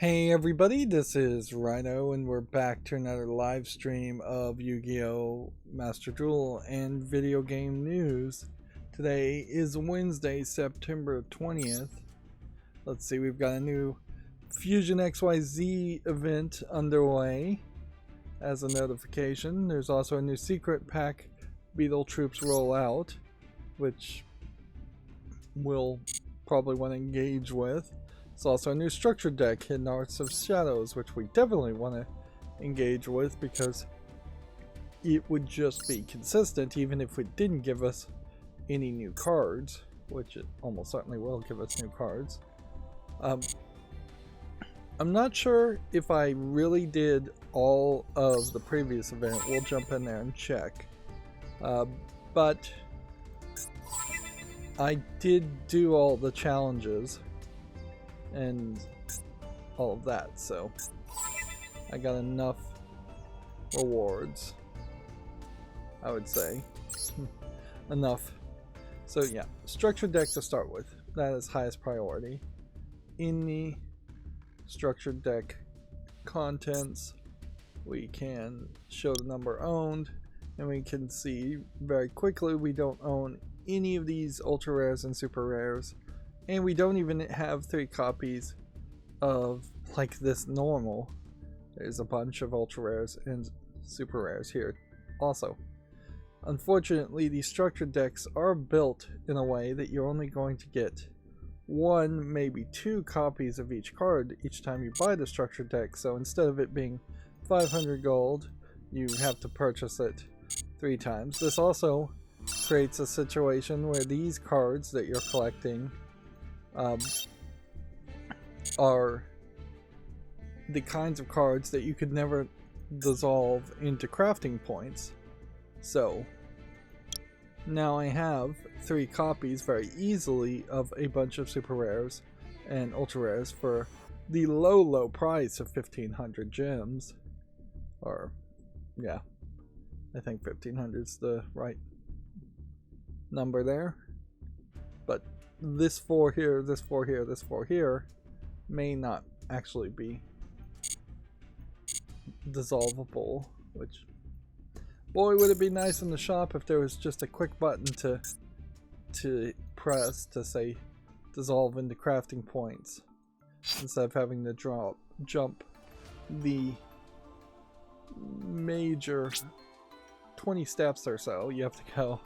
Hey everybody, this is Rydo and we're back to another live stream of Yu-Gi-Oh! Master Duel and video game news. Today is Wednesday, September 20th. Let's see, we've got a new Fusion XYZ event underway as a notification. There's also a new secret pack Beetle Troops rollout, which we'll probably want to engage with. It's also a new structured deck, Hidden Arts of Shadows, which we definitely want to engage with because it would just be consistent even if it didn't give us any new cards, which it almost certainly will give us new cards. I'm not sure if I really did all of the previous event. We'll jump in there and check. But I did do all the challenges and all of that, so I got enough rewards, I would say. Enough. So yeah, structured deck to start with. That is highest priority. In the structured deck contents, we can show the number owned, and we can see very quickly we don't own any of these ultra rares and super rares. And we don't even have 3 copies of like this normal. There's a bunch of ultra rares and super rares here also. Unfortunately, these structured decks are built in a way that you're only going to get 1, maybe 2 copies of each card each time you buy the structured deck. So instead of it being 500 gold, you have to purchase it 3 times. This also creates a situation where these cards that you're collecting are the kinds of cards that you could never dissolve into crafting points. So now I have 3 copies very easily of a bunch of super rares and ultra rares for the low price of 1500 gems. Or yeah, I think 1500 is the right number there. But this 4 here, this 4 here, this 4 here may not actually be dissolvable, which, boy, would it be nice in the shop if there was just a quick button to press to say dissolve into crafting points instead of having to jump the major 20 steps or so. You have to go.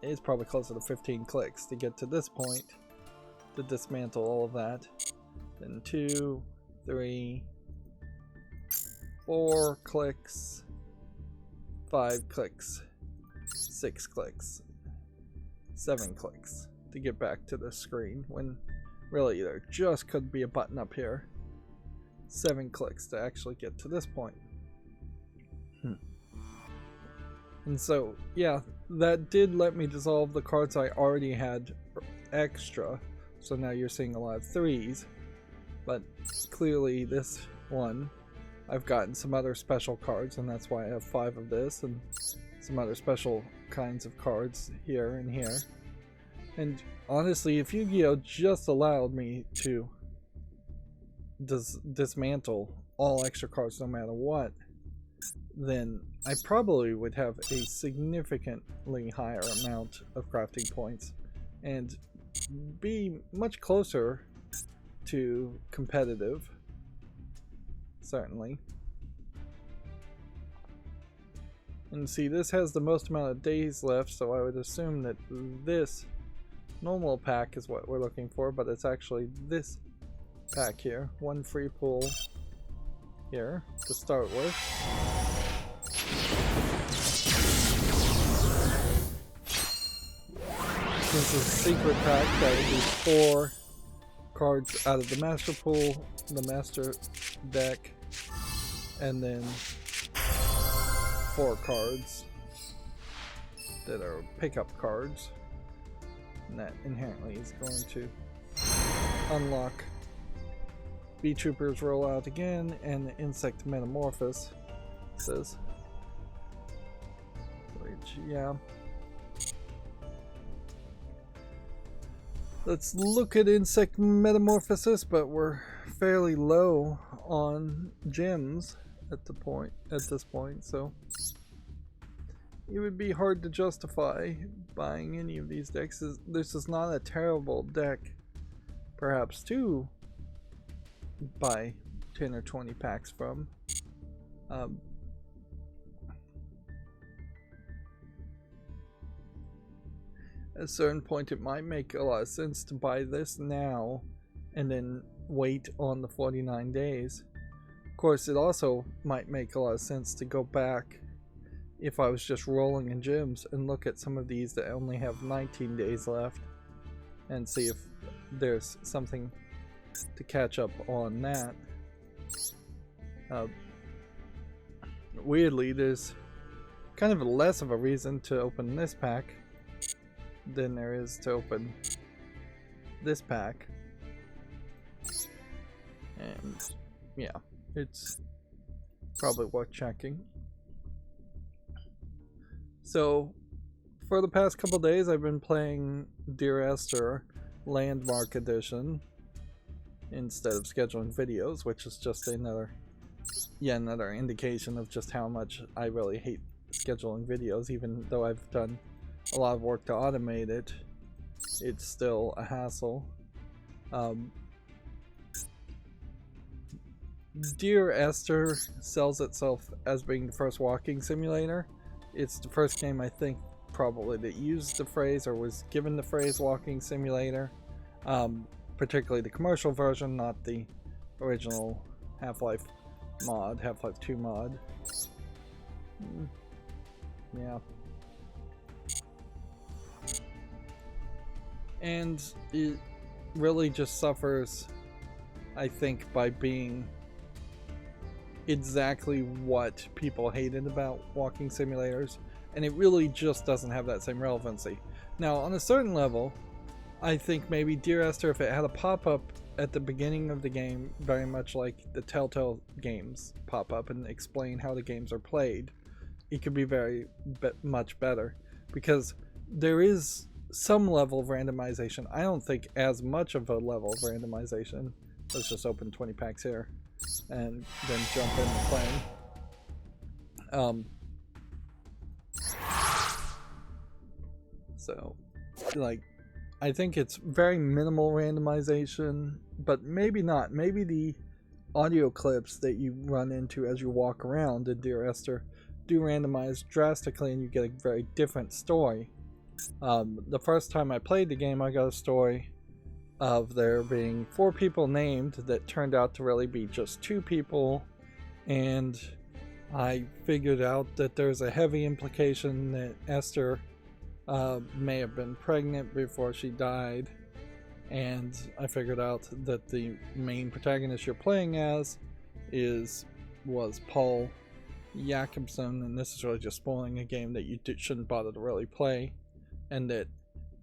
It's probably closer to 15 clicks to get to this point to dismantle all of that. Then 2, 3, 4 clicks, 5 clicks, 6 clicks, 7 clicks to get back to the screen, when really there just could be a button up here. 7 clicks to actually get to this point. And so, yeah, that did let me dissolve the cards I already had extra. So now you're seeing a lot of 3s. But clearly this one, I've gotten some other special cards, and that's why I have 5 of this, and some other special kinds of cards here and here. And honestly, if Yu-Gi-Oh! Just allowed me to dismantle all extra cards no matter what, then I probably would have a significantly higher amount of crafting points and be much closer to competitive, certainly. And see, this has the most amount of days left, so I would assume that this normal pack is what we're looking for, but it's actually this pack here. 1 free pull here to start with. This is a secret pack that will be 4 cards out of the master pool, the master deck, and then 4 cards that are pickup cards. And that inherently is going to unlock Bee Troopers rollout again and the Insect Metamorphosis. Which, yeah. Let's look at insect metamorphosis, but we're fairly low on gems at this point, so it would be hard to justify buying any of these decks. This is not a terrible deck, perhaps, to buy 10 or 20 packs from. At a certain point, it might make a lot of sense to buy this now and then wait on the 49 days. Of course, it also might make a lot of sense to go back if I was just rolling in gems and look at some of these that only have 19 days left and see if there's something to catch up on that. Weirdly, there's kind of less of a reason to open this pack than there is to open this pack. And yeah, it's probably worth checking. So for the past couple days I've been playing Dear Esther Landmark Edition instead of scheduling videos, which is just another indication of just how much I really hate scheduling videos. Even though I've done a lot of work to automate it, it's still a hassle. Dear Esther sells itself as being the first walking simulator. It's the first game, I think, probably that used the phrase or was given the phrase walking simulator, particularly the commercial version, not the original Half-Life mod, Half-Life 2 mod. Yeah. And it really just suffers, I think, by being exactly what people hated about walking simulators, and it really just doesn't have that same relevancy. Now, on a certain level, I think maybe Dear Esther, if it had a pop-up at the beginning of the game, very much like the Telltale games pop up and explain how the games are played, it could be much better, because there is some level of randomization. I don't think as much of a level of randomization. Let's just open 20 packs here and then jump in and play. So, like, I think it's very minimal randomization, but maybe not. Maybe the audio clips that you run into as you walk around in Dear Esther do randomize drastically, and you get a very different story. The first time I played the game, I got a story of there being 4 people named that turned out to really be just 2 people, and I figured out that there's a heavy implication that Esther may have been pregnant before she died, and I figured out that the main protagonist you're playing as was Paul Jakobson, and this is really just spoiling a game that you shouldn't bother to really play, and that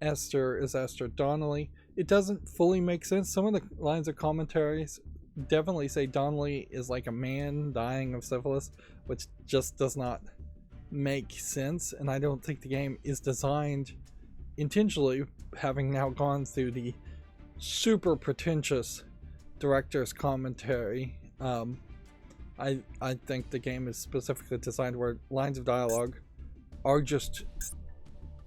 Esther is Esther Donnelly. It doesn't fully make sense. Some of the lines of commentaries definitely say Donnelly is like a man dying of syphilis, which just does not make sense, and I don't think the game is designed intentionally, having now gone through the super pretentious director's commentary. I think the game is specifically designed where lines of dialogue are just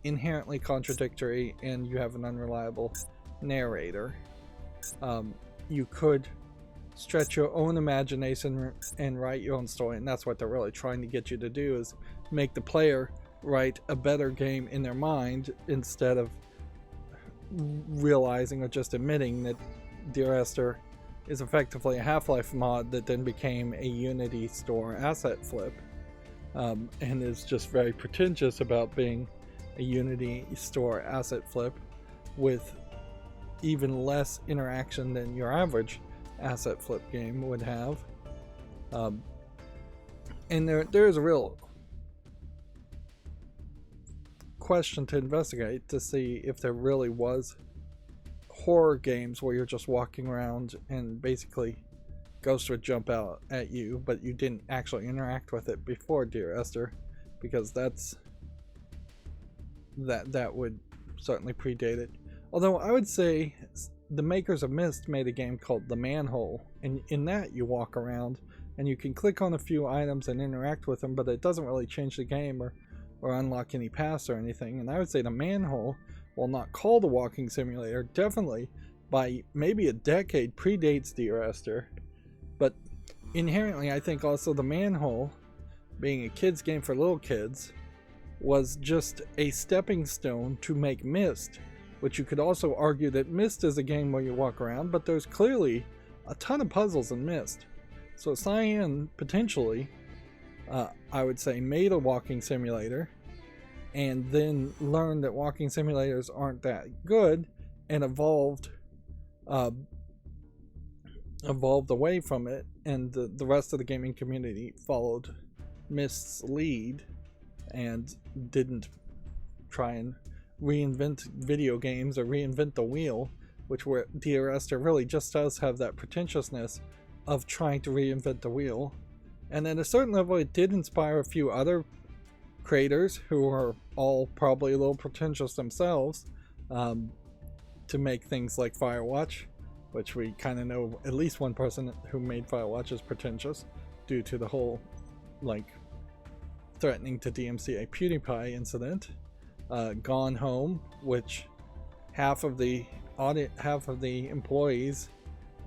inherently contradictory and you have an unreliable narrator. You could stretch your own imagination and write your own story, and that's what they're really trying to get you to do, is make the player write a better game in their mind instead of realizing or just admitting that Dear Esther is effectively a Half-Life mod that then became a Unity store asset flip, and is just very pretentious about being a Unity store asset flip with even less interaction than your average asset flip game would have. And there's a real question to investigate to see if there really was horror games where you're just walking around and basically ghosts would jump out at you, but you didn't actually interact with it before Dear Esther, because that would certainly predate it. Although I would say the makers of Myst made a game called The Manhole, and in that you walk around and you can click on a few items and interact with them, but it doesn't really change the game or unlock any paths or anything. And I would say The Manhole, while not called a walking simulator, definitely by maybe a decade predates Dear Esther. But inherently, I think also The Manhole, being a kid's game for little kids, was just a stepping stone to make Myst, which you could also argue that Myst is a game where you walk around, but there's clearly a ton of puzzles in Myst. So Cyan potentially, I would say, made a walking simulator and then learned that walking simulators aren't that good and evolved away from it, and the rest of the gaming community followed Myst's lead and didn't try and reinvent video games or reinvent the wheel, which where Dear Esther really just does have that pretentiousness of trying to reinvent the wheel. And at a certain level, it did inspire a few other creators who are all probably a little pretentious themselves to make things like Firewatch, which we kind of know at least one person who made Firewatch is pretentious due to the whole like threatening to DMCA PewDiePie incident. Gone Home, which half of the employees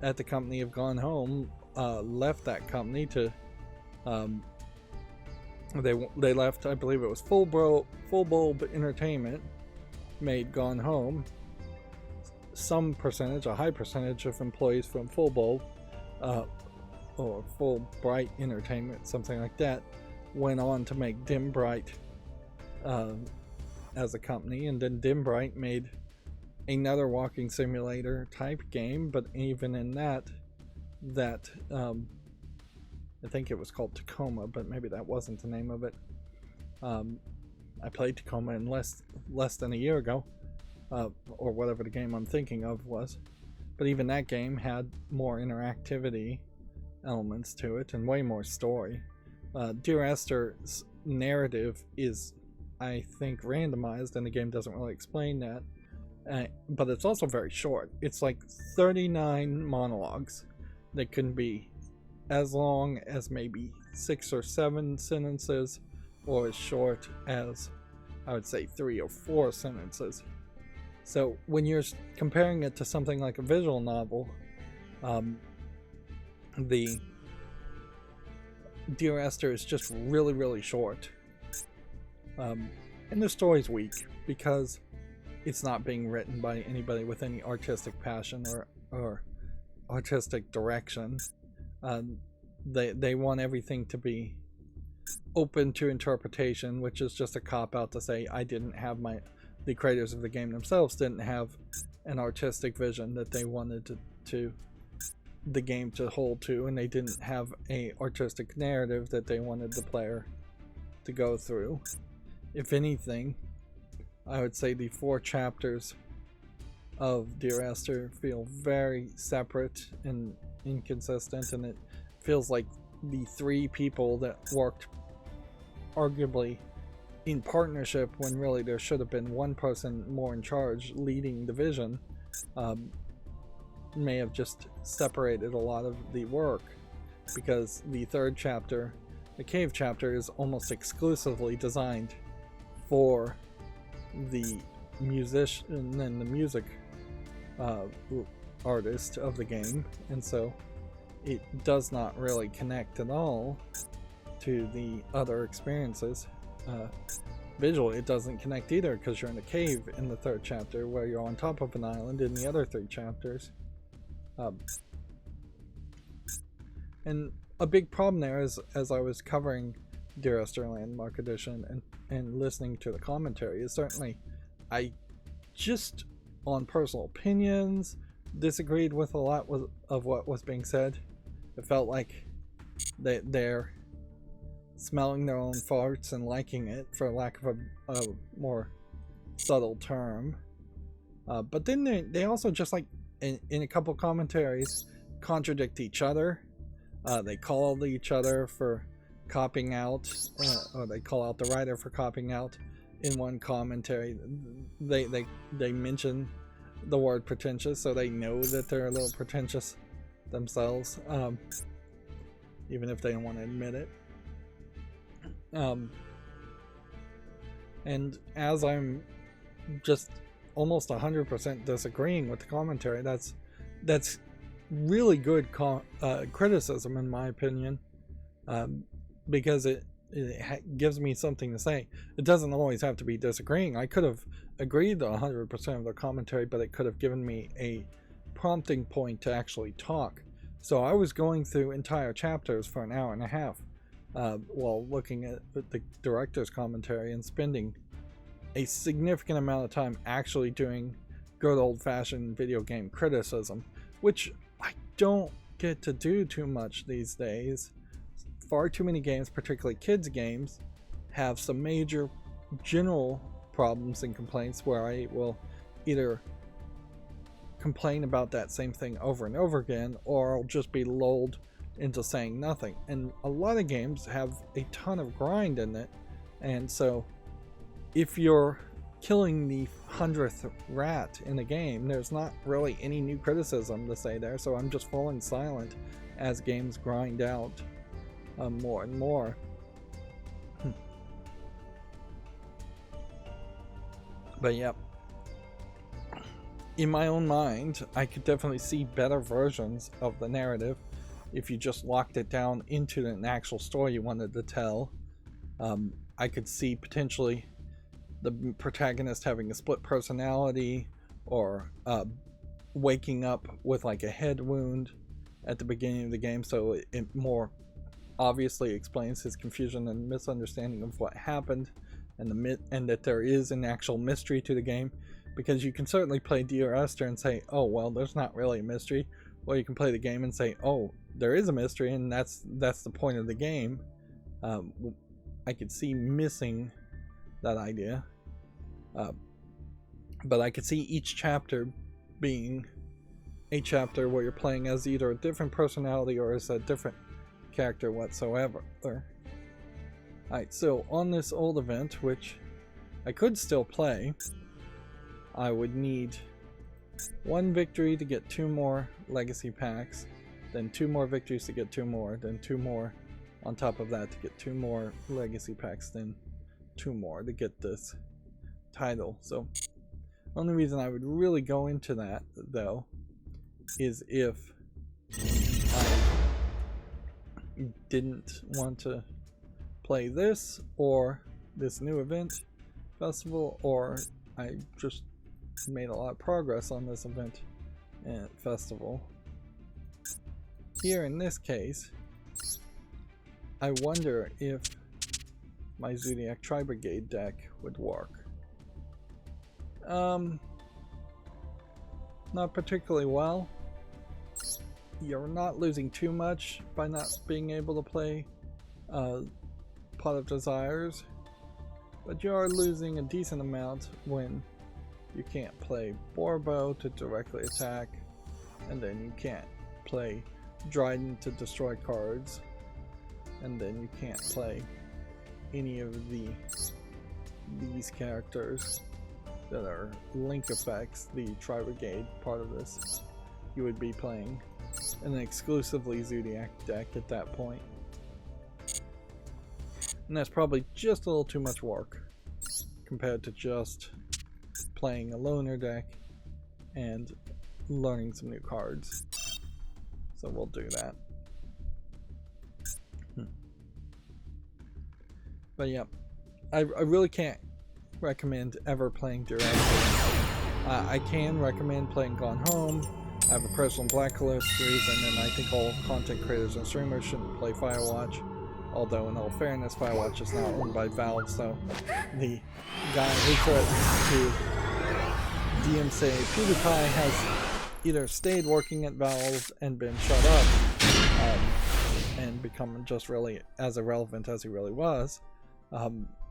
at the company have gone home, left that company to they left, I believe it was Full Bulb Entertainment made Gone Home. Some percentage, a high percentage of employees from Full Bulb or Full Bright Entertainment, something like that, went on to make Dim Bright as a company, and then Dim Bright made another walking simulator type game, but even in that I think it was called Tacoma, but maybe that wasn't the name of it. I played Tacoma in less than a year ago, or whatever the game I'm thinking of was. But even that game had more interactivity elements to it and way more story. Dear Esther's narrative is, I think, randomized, and the game doesn't really explain that. But it's also very short. It's like 39 monologues that can be as long as maybe 6 or 7 sentences, or as short as, I would say, 3 or 4 sentences. So when you're comparing it to something like a visual novel, the Dear Esther is just really, really short. And the story's weak because it's not being written by anybody with any artistic passion or artistic direction. They want everything to be open to interpretation, which is just a cop-out to say the creators of the game themselves didn't have an artistic vision that they wanted the game to hold to, and they didn't have a artistic narrative that they wanted the player to go through. If anything, I would say the 4 chapters of Dear Esther feel very separate and inconsistent, and it feels like the 3 people that worked arguably in partnership when really there should have been one person more in charge leading the vision, may have just separated a lot of the work, because the 3rd chapter, the cave chapter, is almost exclusively designed for the musician and the music artist of the game, and so it does not really connect at all to the other experiences. Visually, it doesn't connect either, because you're in a cave in the 3rd chapter where you're on top of an island in the other 3 chapters. And a big problem there is, as I was covering Dear Esther Landmark Edition and listening to the commentary, is certainly I just, on personal opinions, disagreed with a lot of what was being said. It felt like they're smelling their own farts and liking it, for lack of a more subtle term. But then they also just, like, in a couple commentaries, contradict each other. They call each other for copying out, or they call out the writer for copying out in one commentary. They mention the word pretentious, so they know that they're a little pretentious themselves, even if they don't want to admit it. And as I'm just almost 100% disagreeing with the commentary, that's really good criticism in my opinion, because it gives me something to say. It doesn't always have to be disagreeing. I could have agreed to 100% of the commentary, but it could have given me a prompting point to actually talk. So I was going through entire chapters for an hour and a half while looking at the director's commentary and spending a significant amount of time actually doing good old-fashioned video game criticism, which I don't get to do too much these days. Far too many games, particularly kids games, have some major general problems and complaints where I will either complain about that same thing over and over again, or I'll just be lulled into saying nothing. And a lot of games have a ton of grind in it, and so if you're killing the 100th rat in a game, there's not really any new criticism to say there, so I'm just falling silent as games grind out more and more. But yep, in my own mind, I could definitely see better versions of the narrative if you just locked it down into an actual story you wanted to tell. I could see potentially the protagonist having a split personality, or waking up with like a head wound at the beginning of the game, so it more obviously explains his confusion and misunderstanding of what happened, and that there is an actual mystery to the game. Because you can certainly play Dear Esther and say, oh well, there's not really a mystery. Or you can play the game and say, oh, there is a mystery, and that's the point of the game. I could see missing that idea, but I could see each chapter being a chapter where you're playing as either a different personality or as a different character whatsoever. Alright, so on this old event, which I could still play, I would need 1 victory to get 2 more legacy packs, then 2 more victories to get 2 more, then 2 more on top of that to get 2 more legacy packs, then 2 more to get this title. So the only reason I would really go into that though is if I didn't want to play this or this new event festival, or I just made a lot of progress on this event and festival. Here in this case, I wonder if my Zodiac Tri-Brigade deck would work. Not particularly well. You're not losing too much by not being able to play Pot of Desires, but you are losing a decent amount when you can't play Borbo to directly attack, and then you can't play Dryden to destroy cards, and then you can't play any of these characters that are link effects, the Tri-Brigade part of this. You would be playing an exclusively Zodiac deck at that point. And that's probably just a little too much work compared to just playing a loner deck and learning some new cards. So we'll do that. But yeah, I really can't recommend ever playing Duel. I can recommend playing Gone Home. I have a personal blacklist reason, and I think all content creators and streamers shouldn't play Firewatch. Although, in all fairness, Firewatch is now owned by Valve, so the guy who threatened to DMCA PewDiePie has either stayed working at Valve and been shut up, and become just really as irrelevant as he really was,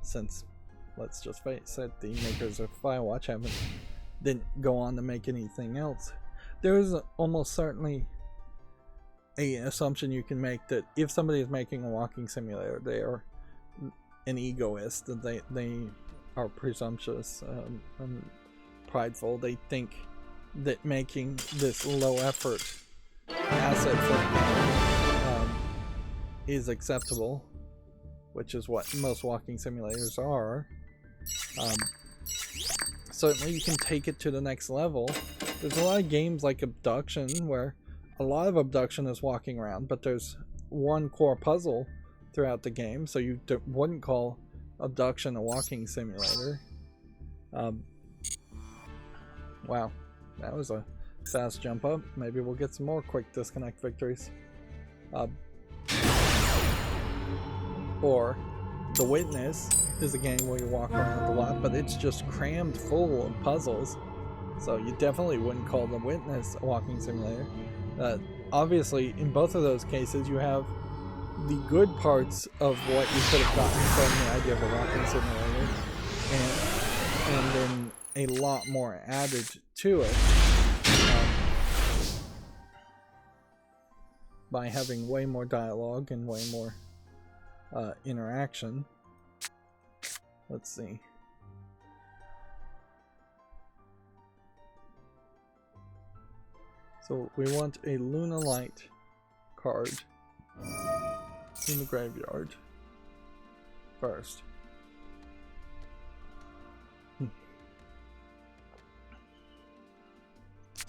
since, let's just face it, the makers of Firewatch didn't go on to make anything else. There is almost certainly an assumption you can make that if somebody is making a walking simulator, they are an egoist, that they are presumptuous and prideful. They think that making this low effort asset flip is acceptable, which is what most walking simulators are. Certainly you can take it to the next level. There's a lot of games like Abduction where a lot of Abduction is walking around, but there's one core puzzle throughout the game, so you wouldn't call Abduction a walking simulator. Wow, that was a fast jump up. Maybe we'll get some more quick disconnect victories. Or The Witness is a game where you walk around a lot, but it's just crammed full of puzzles. So you definitely wouldn't call The Witness a walking simulator. Obviously, in both of those cases, you have the good parts of what you could have gotten from the idea of a walking simulator, and then a lot more added to it by having way more dialogue and way more interaction. Let's see. So we want a Luna Light card in the graveyard first.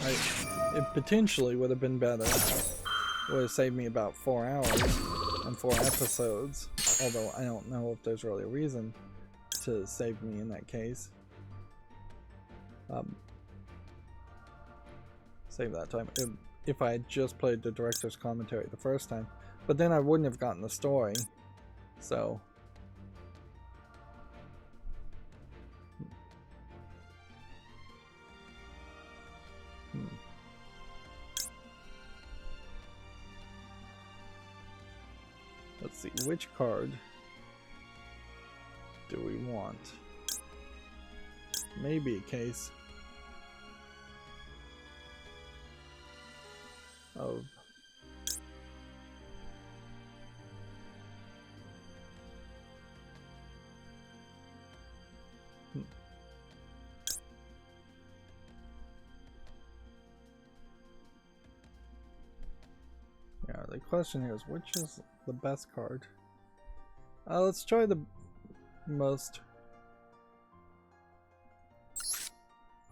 It potentially would have been better. It would have saved me about 4 hours and 4 episodes. Although I don't know if there's really a reason to save me in that case. Save that time. If I had just played the director's commentary the first time. But then I wouldn't have gotten the story. So... Let's see, which card do we want? Maybe a case of Yeah, the question here is which is the best card? Let's try the most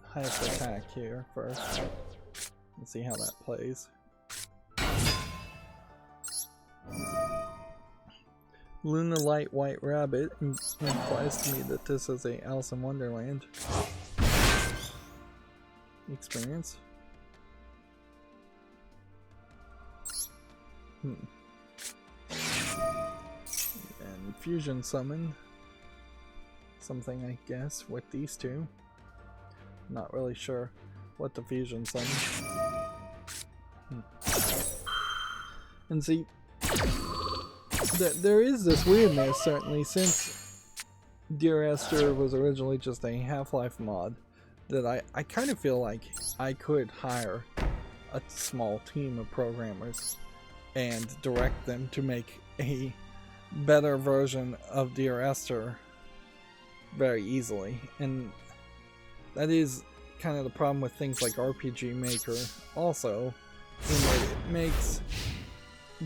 highest attack here first and see how that plays. Luna Light White Rabbit implies to me that this is a Alice in Wonderland experience. And Fusion Summon. Something, I guess, with these two. Not really sure what the Fusion Summon. And see, there is this weirdness, certainly, since Dear Esther was originally just a Half-Life mod, that I kind of feel like I could hire a small team of programmers and direct them to make a better version of Dear Esther very easily. And that is kind of the problem with things like RPG Maker also, in that it makes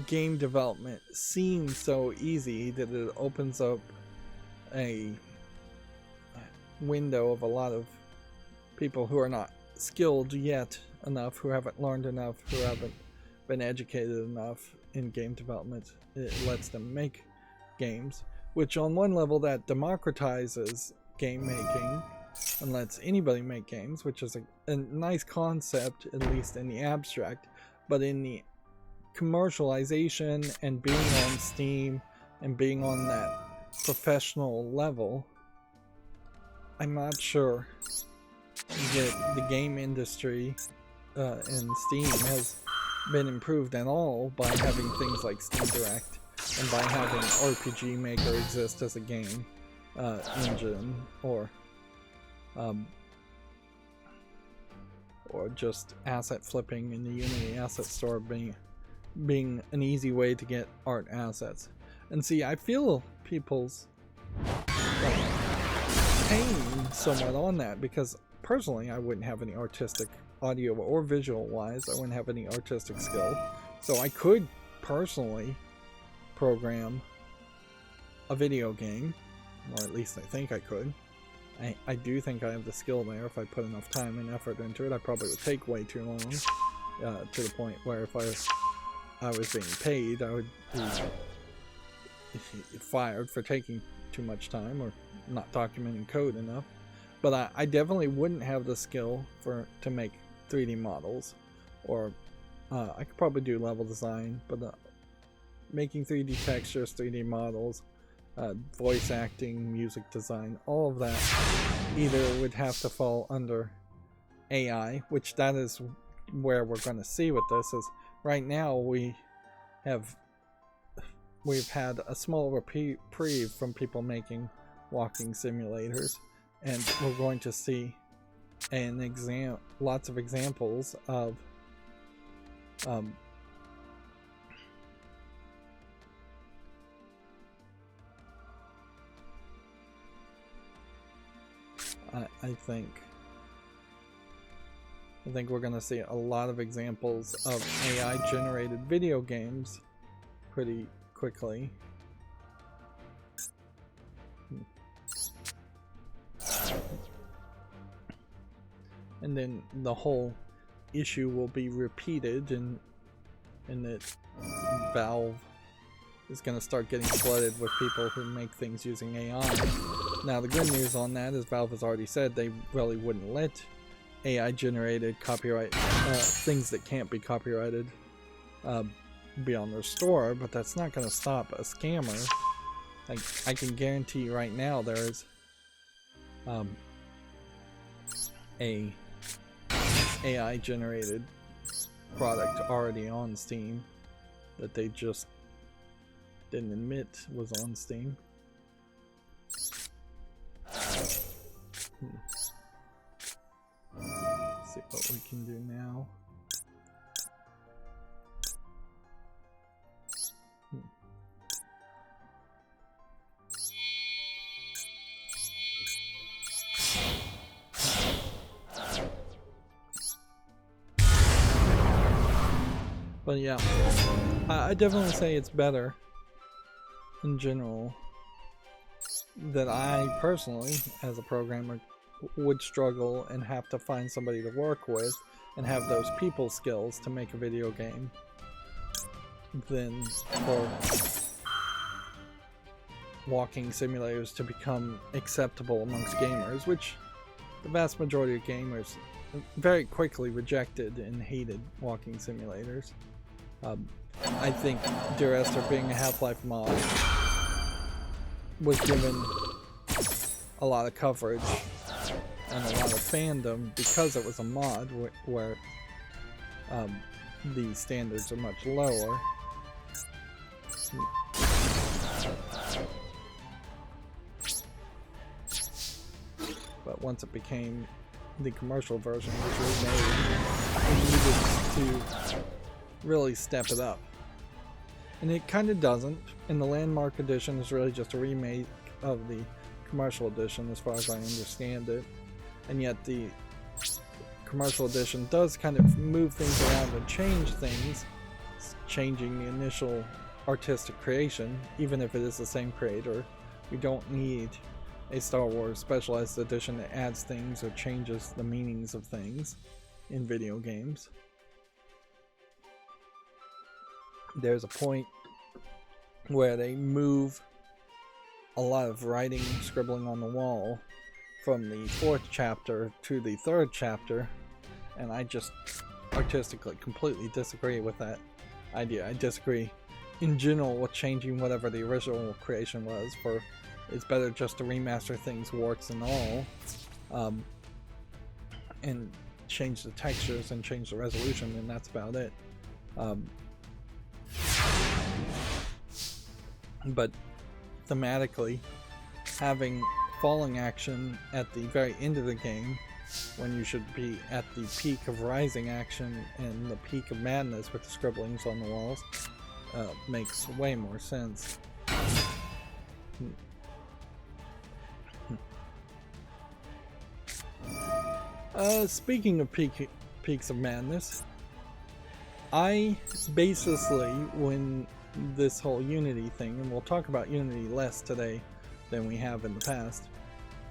game development seem so easy that it opens up a window of a lot of people who are not skilled yet enough, who haven't learned enough, who haven't been educated enough in game development. It lets them make games, which on one level that democratizes game making and lets anybody make games, which is a nice concept, at least in the abstract, but in the commercialization and being on Steam and being on that professional level, I'm not sure that the game industry and Steam has been improved at all by having things like Steam Direct and by having RPG Maker exist as a game engine, or just asset flipping in the Unity asset store being an easy way to get art assets. And see, I feel people's pain somewhat on that, because personally I wouldn't have any artistic audio or visual wise. I wouldn't have any artistic skill. So I could personally program a video game, or at least I think I could. I do think I have the skill there if I put enough time and effort into it. I probably would take way too long, to the point where if I was being paid, I would be fired for taking too much time or not documenting code enough. But I definitely wouldn't have the skill to make 3D models, or I could probably do level design, but making 3D textures, 3D models, voice acting, music design, all of that either would have to fall under AI, which that is where we're going to see with this. Is right now we've had a small reprieve from people making walking simulators, and we're going to see lots of examples of I think we're going to see a lot of examples of AI generated video games pretty quickly. And then the whole issue will be repeated, and that Valve is going to start getting flooded with people who make things using AI. Now the good news on that is Valve has already said they really wouldn't let AI generated copyright things that can't be copyrighted be on their store, but that's not going to stop a scammer. Like, I can guarantee right now there's a AI generated product already on Steam that they just didn't admit was on Steam. Let's see what we can do now. But yeah, I definitely say it's better in general that I personally, as a programmer, would struggle and have to find somebody to work with and have those people skills to make a video game than for walking simulators to become acceptable amongst gamers, which the vast majority of gamers very quickly rejected and hated walking simulators. I think Duelist, being a Half-Life mod, was given a lot of coverage and a lot of fandom because it was a mod where the standards are much lower. But once it became the commercial version, which was made, it needed to really step it up. And it kind of doesn't. And the Landmark Edition is really just a remake of the commercial edition, as far as I understand it. And yet the commercial edition does kind of move things around and change things, changing the initial artistic creation, even if it is the same creator. We don't need a Star Wars Specialized Edition that adds things or changes the meanings of things in video games. There's a point where they move a lot of writing, scribbling on the wall from the 4th chapter to the 3rd chapter, and I just artistically completely disagree with that idea. I disagree in general with changing whatever the original creation was. For it's better just to remaster things, warts and all, and change the textures and change the resolution, and that's about it. But thematically, having falling action at the very end of the game, when you should be at the peak of rising action and the peak of madness with the scribblings on the walls, makes way more sense. Speaking of peak peaks of madness. I baselessly, when this whole Unity thing, and we'll talk about Unity less today than we have in the past,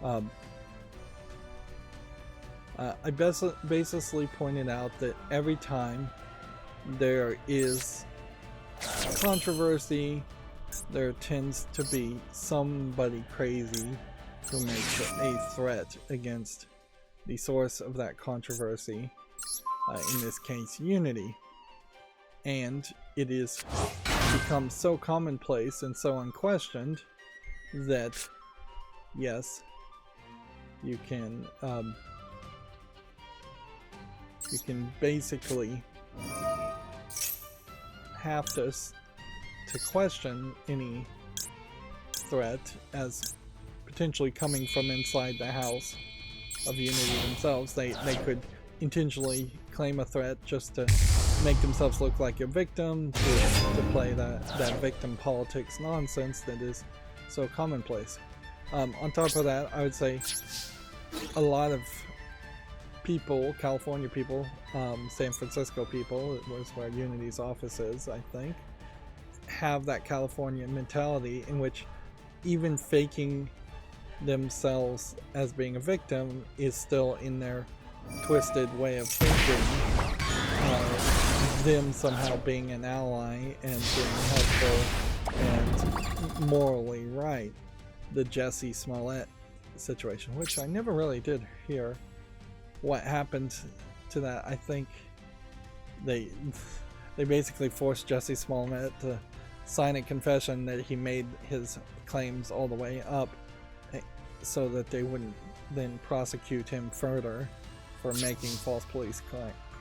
I baselessly pointed out that every time there is controversy, there tends to be somebody crazy who makes a threat against the source of that controversy, in this case Unity. And it is become so commonplace and so unquestioned that yes, you can basically have to question any threat as potentially coming from inside the house of Unity themselves. They could intentionally claim a threat just to make themselves look like a victim, to play that victim politics nonsense that is so commonplace. On top of that, I would say a lot of people, California people, San Francisco people, it was where Unity's office is, I think, have that California mentality in which even faking themselves as being a victim is still in their twisted way of thinking, them somehow being an ally and being helpful and morally right. The Jesse Smollett situation, which I never really did hear what happened to that. I think they basically forced Jesse Smollett to sign a confession that he made his claims all the way up so that they wouldn't then prosecute him further for making false police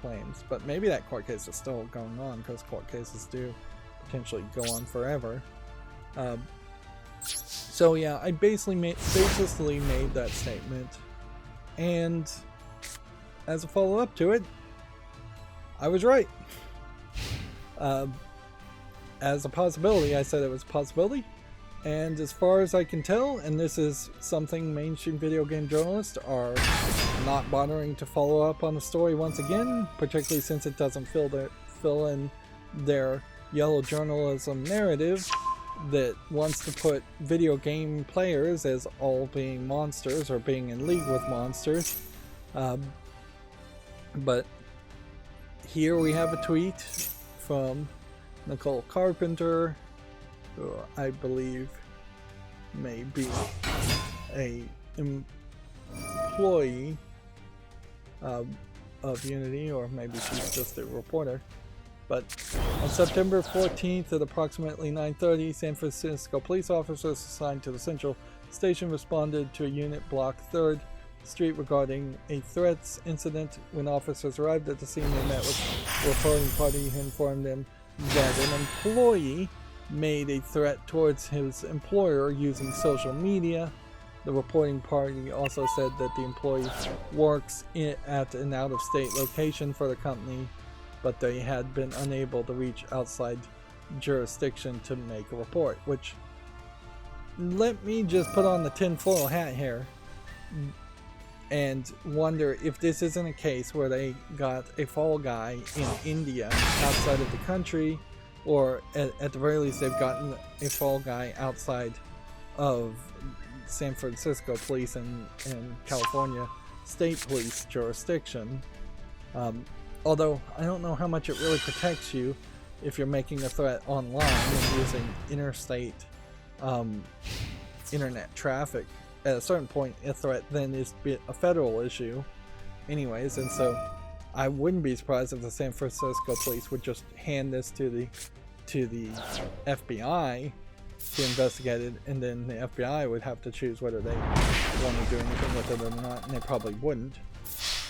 claims. But maybe that court case is still going on, because court cases do potentially go on forever. So yeah, I basically made that statement, and as a follow-up to it, I was right. As a possibility, I said it was a possibility, and as far as I can tell, and this is something mainstream video game journalists are not bothering to follow up on the story once again, particularly since it doesn't fill in their yellow journalism narrative that wants to put video game players as all being monsters or being in league with monsters. But here we have a tweet from Nicole Carpenter, who I believe may be a employee of Unity, or maybe she's just a reporter. But on September 14th at approximately 9:30, San Francisco police officers assigned to the Central Station responded to a unit block 3rd Street regarding a threats incident. When officers arrived at the scene, they met with a reporting party who informed them that an employee made a threat towards his employer using social media. The reporting party also said that the employee works at an out-of-state location for the company, but they had been unable to reach outside jurisdiction to make a report. Which, let me just put on the tinfoil hat here and wonder if this isn't a case where they got a fall guy in India outside of the country, or at the very least they've gotten a fall guy outside of San Francisco police and California state police jurisdiction. Although I don't know how much it really protects you if you're making a threat online and using interstate internet traffic. At a certain point, a threat then is a federal issue anyways, and so I wouldn't be surprised if the San Francisco police would just hand this to the FBI to investigate it, and then the FBI would have to choose whether they want to do anything with it or not, and they probably wouldn't.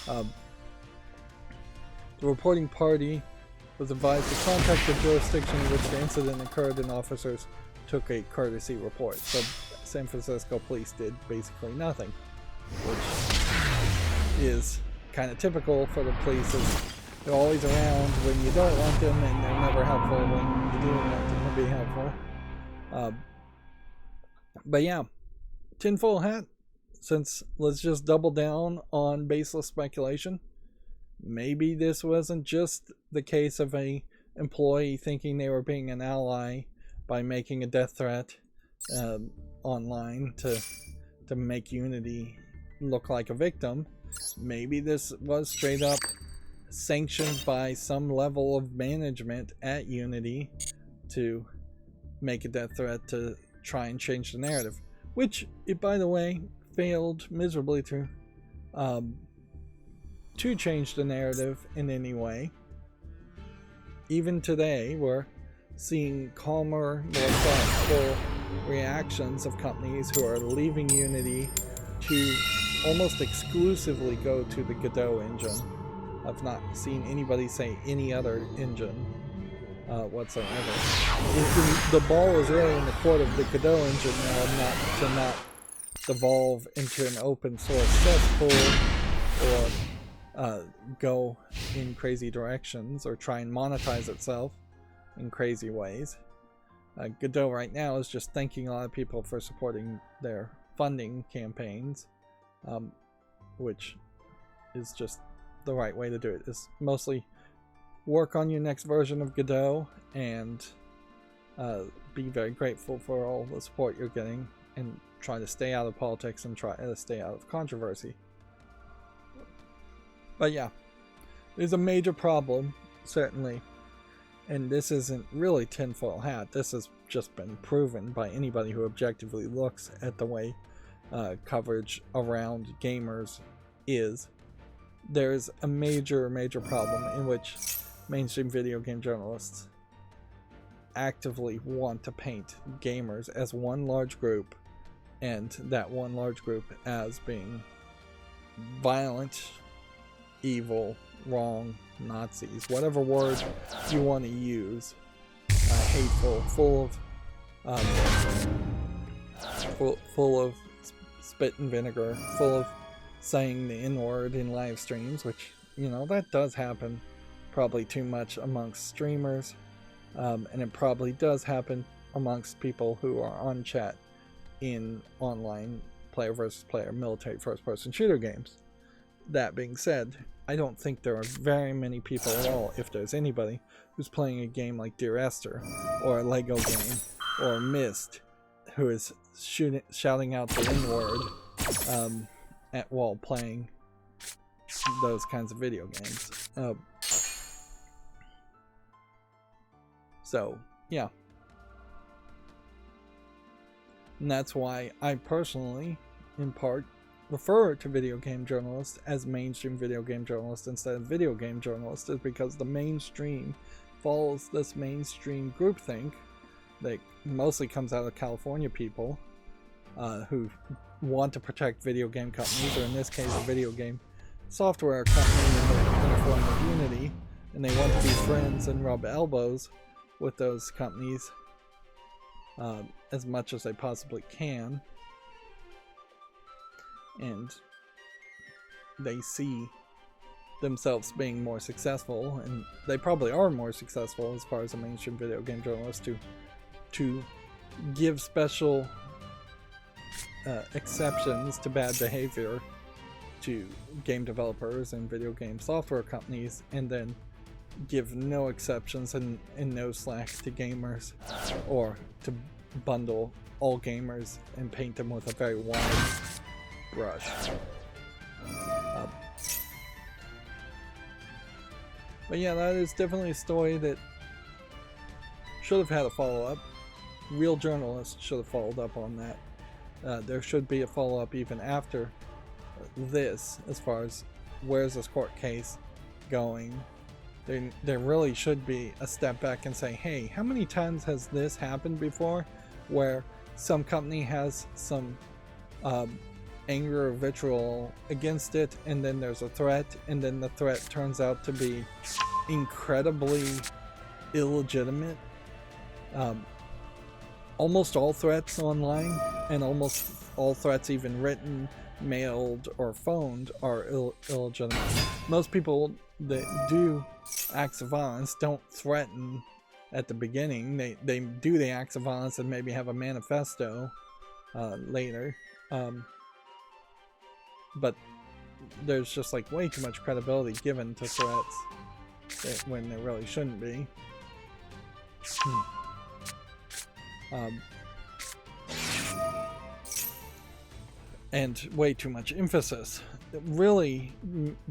The reporting party was advised to contact the jurisdiction in which the incident occurred, and officers took a courtesy report. So San Francisco police did basically nothing, which is kind of typical for the police. They're always around when you don't want them, and they're never helpful when you do want them to be helpful. But yeah, tinfoil hat, since let's just double down on baseless speculation. Maybe this wasn't just the case of a employee thinking they were being an ally by making a death threat online to make Unity look like a victim. Maybe this was straight up sanctioned by some level of management at Unity to make a death threat to try and change the narrative, which it, by the way, failed miserably to change the narrative in any way. Even today, we're seeing calmer, more thoughtful reactions of companies who are leaving Unity to almost exclusively go to the Godot engine. I've not seen anybody say any other engine whatsoever. The ball is really in the court of the Godot engine now, to not devolve into an open source cesspool or go in crazy directions or try and monetize itself in crazy ways. Godot right now is just thanking a lot of people for supporting their funding campaigns, which is just the right way to do it. Is mostly work on your next version of Godot and be very grateful for all the support you're getting and try to stay out of politics and try to stay out of controversy. But yeah, there's a major problem, certainly, and this isn't really tinfoil hat. This has just been proven by anybody who objectively looks at the way coverage around gamers is. There's a major problem in which mainstream video game journalists actively want to paint gamers as one large group, and that one large group as being violent, evil, wrong, Nazis, whatever word you want to use, hateful, full of spit and vinegar, full of saying the N-word in live streams, which, you know, that does happen probably too much amongst streamers, and it probably does happen amongst people who are on chat in online player versus player military first-person shooter games. That being said, I don't think there are very many people at all, if there's anybody, who's playing a game like Dear Esther, or a Lego game, or Myst, who is shouting out the N-word while playing those kinds of video games. So, yeah. And that's why I personally, in part, refer to video game journalists as mainstream video game journalists instead of video game journalists, is because the mainstream follows this mainstream groupthink that mostly comes out of California people who want to protect video game companies, or in this case a video game software company in the form of Unity, and they want to be friends and rub elbows with those companies as much as they possibly can. And they see themselves being more successful, and they probably are more successful as far as a mainstream video game journalist, to give special exceptions to bad behavior to game developers and video game software companies, and then give no exceptions and no slack to gamers, or to bundle all gamers and paint them with a very wide brush. But yeah, that is definitely a story that should have had a follow-up. Real journalists should have followed up on that. There should be a follow-up even after this, as far as where's this court case going. There really should be a step back and say, hey, how many times has this happened before, where some company has some anger or vitriol against it, and then there's a threat, and then the threat turns out to be incredibly illegitimate. Almost all threats online, and almost all threats even written, mailed, or phoned, are illegitimate. Most people that do acts of violence don't threaten at the beginning. They do the acts of violence and maybe have a manifesto later. But there's just like way too much credibility given to threats when there really shouldn't be. And way too much emphasis. Really,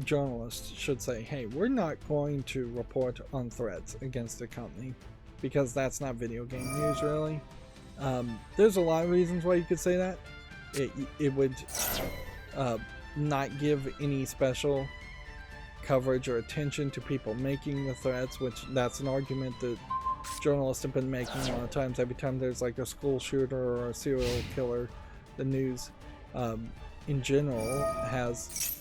journalists should say, hey, we're not going to report on threats against the company because that's not video game news, really. There's a lot of reasons why you could say that. It would not give any special coverage or attention to people making the threats, which that's an argument that journalists have been making a lot of times. Every time there's like a school shooter or a serial killer, the news in general has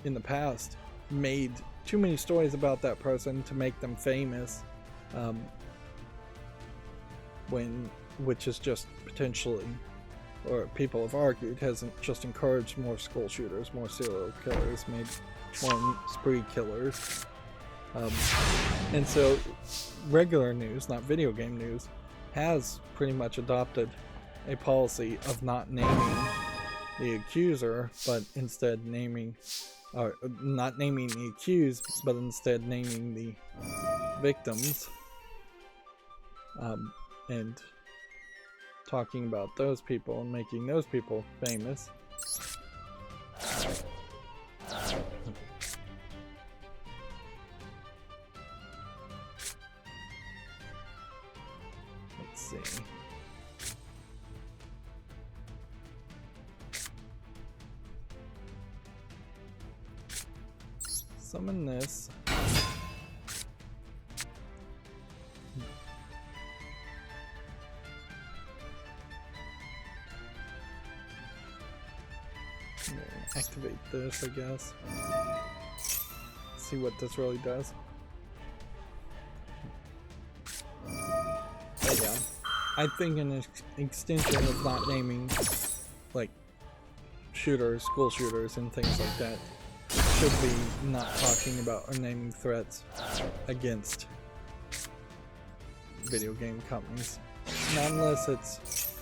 in the past made too many stories about that person to make them famous, which is just potentially, or people have argued, hasn't just encouraged more school shooters, more serial killers, made more spree killers. And so regular news, not video game news, has pretty much adopted a policy of not naming the accuser, but instead naming, or not naming the accused, but instead naming the victims, and talking about those people and making those people famous. Let's see. Summon this. Activate this, I guess. See what this really does. But yeah, I think an extension of not naming like shooters, school shooters, and things like that should be not talking about or naming threats against video game companies. Not unless it's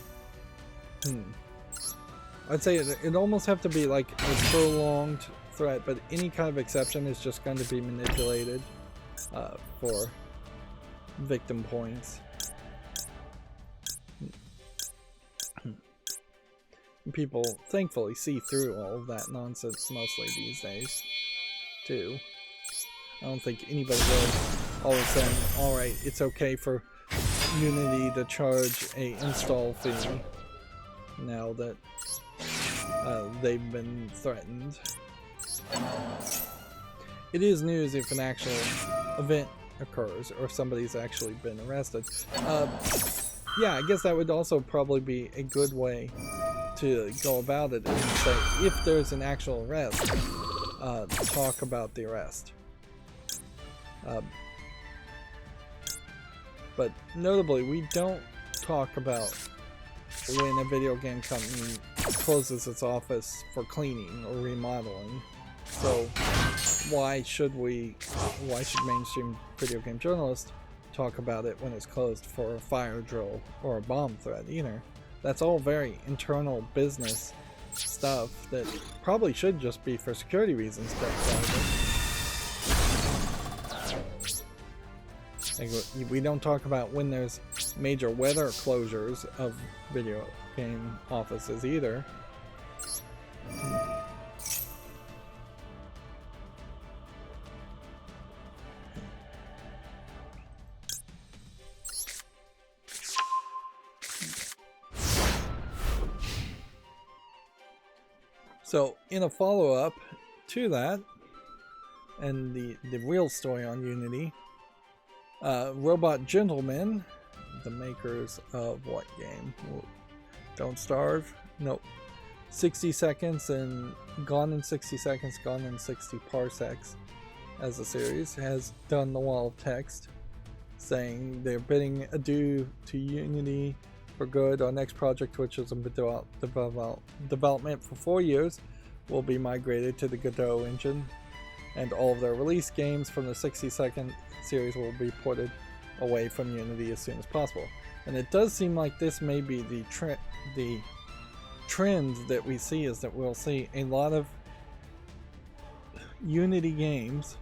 I'd say it'd almost have to be like a prolonged threat, but any kind of exception is just going to be manipulated for victim points. People thankfully see through all of that nonsense mostly these days, too. I don't think anybody goes all of a sudden, alright, it's okay for Unity to charge a install fee now that they've been threatened. It is news if an actual event occurs or somebody's actually been arrested. Yeah, I guess that would also probably be a good way to go about it and say, if there's an actual arrest, talk about the arrest. But notably, we don't talk about when a video game company closes its office for cleaning or remodeling. So why should mainstream video game journalists talk about it when it's closed for a fire drill or a bomb threat either? That's all very internal business stuff that probably should just be for security reasons kept private. Like, we don't talk about when there's major weather closures of video game offices either. So, in a follow-up to that, and the real story on Unity, Robot Gentlemen, the makers of what game? Don't Starve? Nope. 60 Seconds and Gone in 60 Seconds, Gone in 60 Parsecs as a series, has done the wall of text saying they're bidding adieu to Unity for good. Our next project, which is in development for 4 years, will be migrated to the Godot engine, and all of their release games from the 60-second series will be ported away from Unity as soon as possible. And it does seem like this may be the trend that we see, is that we'll see a lot of Unity games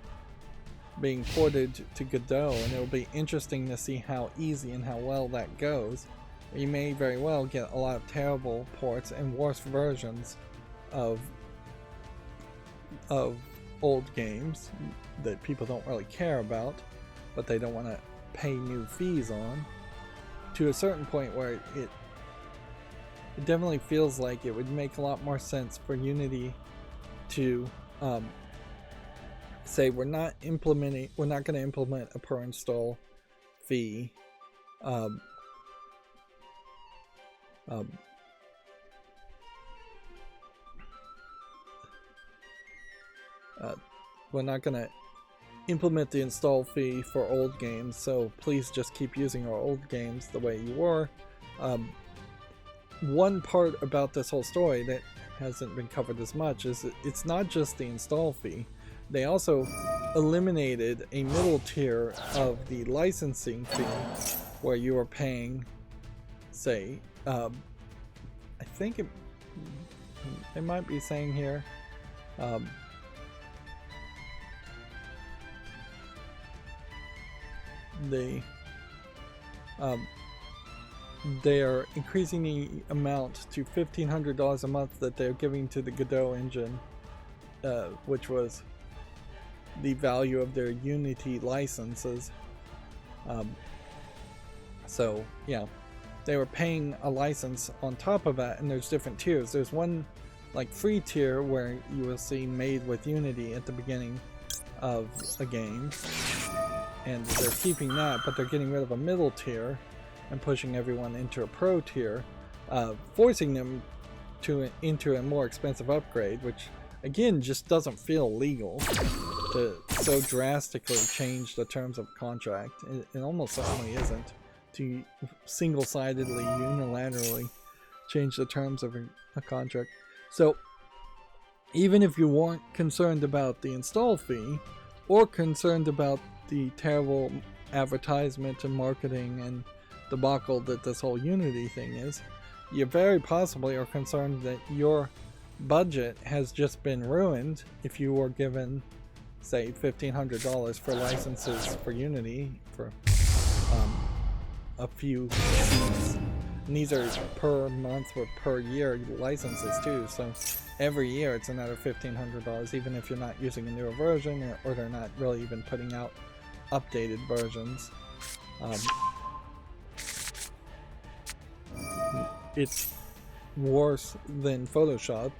being ported to Godot, and it'll be interesting to see how easy and how well that goes. You may very well get a lot of terrible ports and worse versions of old games that people don't really care about, but they don't want to pay new fees on, to a certain point where it definitely feels like it would make a lot more sense for Unity to say we're not going to implement a per install fee. We're not going to implement the install fee for old games, so please just keep using our old games the way you were. One part about this whole story that hasn't been covered as much is that it's not just the install fee. They also eliminated a middle tier of the licensing fee where you are paying, say, I think it might be saying here, they are increasing the amount to $1,500 a month that they're giving to the Godot engine, which was the value of their Unity licenses. So yeah, they were paying a license on top of that, and there's different tiers. There's one like free tier where you will see made with Unity at the beginning of a game, and they're keeping that, but they're getting rid of a middle tier and pushing everyone into a pro tier, forcing them into a more expensive upgrade, which again just doesn't feel legal to so drastically change the terms of contract. It almost certainly isn't, to single-sidedly, unilaterally change the terms of a contract. So even if you weren't concerned about the install fee, or concerned about the terrible advertisement and marketing and debacle that this whole Unity thing is, you very possibly are concerned that your budget has just been ruined if you were given, say, $1,500 for licenses for Unity for a few seats. And these are per month or per year licenses too, so every year it's another $1,500, even if you're not using a newer version, or they're not really even putting out updated versions. It's worse than Photoshop,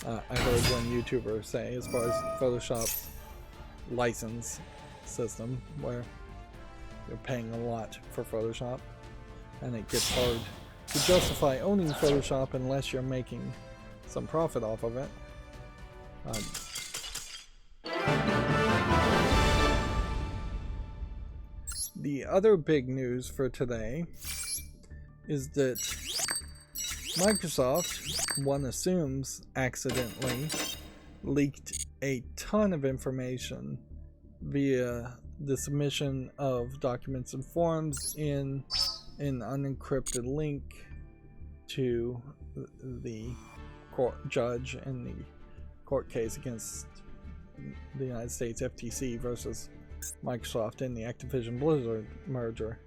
I heard one YouTuber say, as far as Photoshop's license system, where you're paying a lot for Photoshop, and it gets hard to justify owning Photoshop unless you're making some profit off of it. The other big news for today is that Microsoft, one assumes accidentally, leaked a ton of information via the submission of documents and forms in an unencrypted link to the court judge in the court case against the United States FTC versus Microsoft in the Activision Blizzard merger,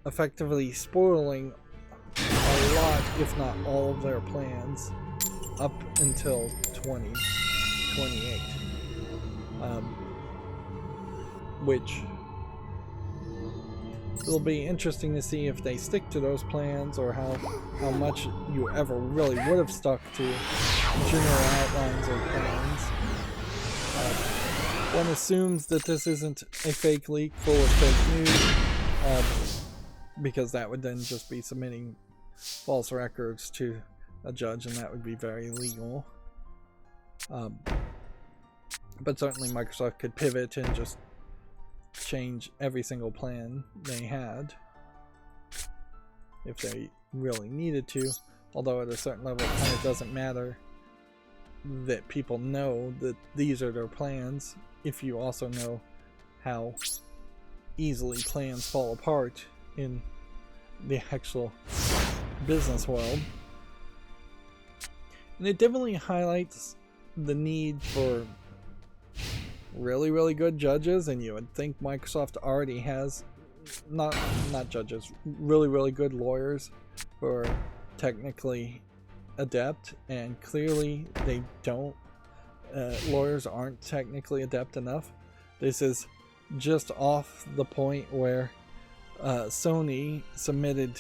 effectively spoiling a lot, if not all, of their plans up until 2028, which it'll be interesting to see if they stick to those plans, or how much you ever really would have stuck to general outlines or plans. One assumes that this isn't a fake leak full of fake news, because that would then just be submitting false records to a judge, and that would be very illegal. But certainly Microsoft could pivot and just change every single plan they had if they really needed to, although at a certain level it kind of doesn't matter that people know that these are their plans if you also know how easily plans fall apart in the actual business world. And it definitely highlights the need for really, really good judges, and you would think Microsoft already has not judges, really, really good lawyers who are technically adept, and clearly they don't. Lawyers aren't technically adept enough. This is just off the point where Sony submitted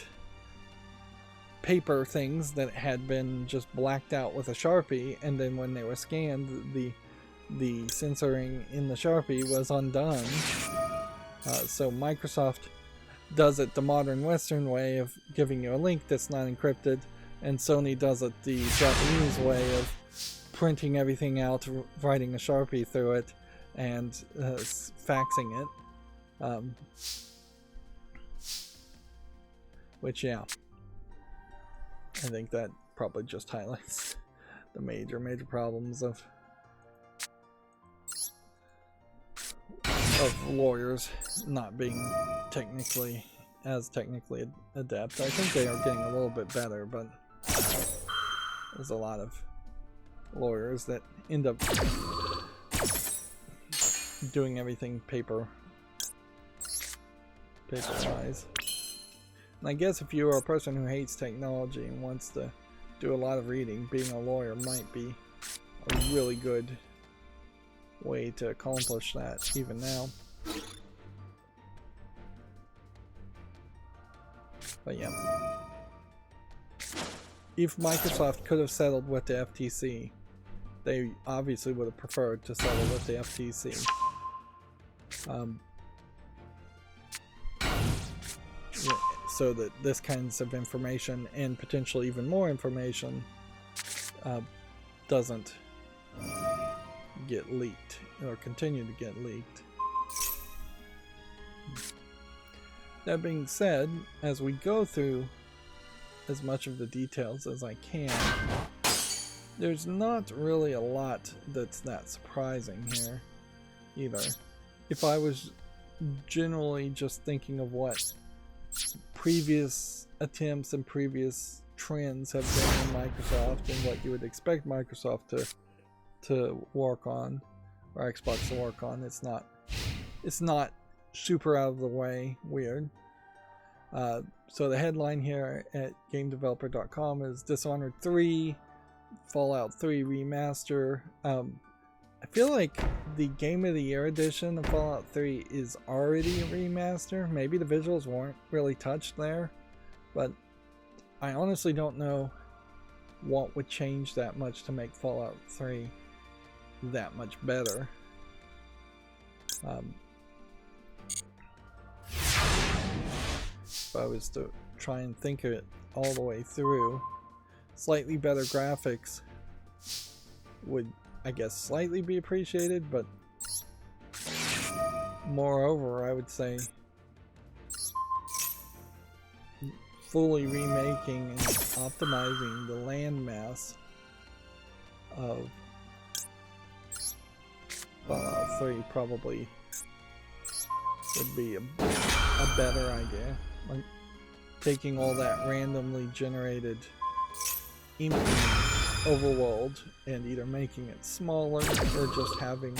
paper things that had been just blacked out with a Sharpie, and then when they were scanned, the censoring in the Sharpie was undone. So Microsoft does it the modern Western way of giving you a link that's not encrypted, and Sony does it the Japanese way of printing everything out, writing a Sharpie through it, and faxing it. Which, yeah, I think that probably just highlights the major problems of lawyers not being technically adept. I think they are getting a little bit better, but there's a lot of lawyers that end up doing everything paper-wise. And I guess if you are a person who hates technology and wants to do a lot of reading, being a lawyer might be a really good way to accomplish that even now. But yeah, if Microsoft could have settled with the FTC, they obviously would have preferred to settle with the FTC. Yeah, so that this kinds of information, and potentially even more information, doesn't get leaked or continue to get leaked. That being said, as we go through as much of the details as I can, there's not really a lot that's that surprising here either. If I was generally just thinking of what previous attempts and previous trends have been in Microsoft and what you would expect Microsoft to work on, or Xbox to work on, it's not super out of the way weird. So the headline here at GameDeveloper.com is Dishonored 3, Fallout 3 Remaster. I feel like the Game of the Year edition of Fallout 3 is already a remaster. Maybe the visuals weren't really touched there, but I honestly don't know what would change that much to make Fallout 3 that much better. If I was to try and think of it all the way through, slightly better graphics would, I guess, slightly be appreciated, but moreover, I would say fully remaking and optimizing the landmass of Fallout 3 probably would be a better idea. Like taking all that randomly generated empty overworld and either making it smaller or just having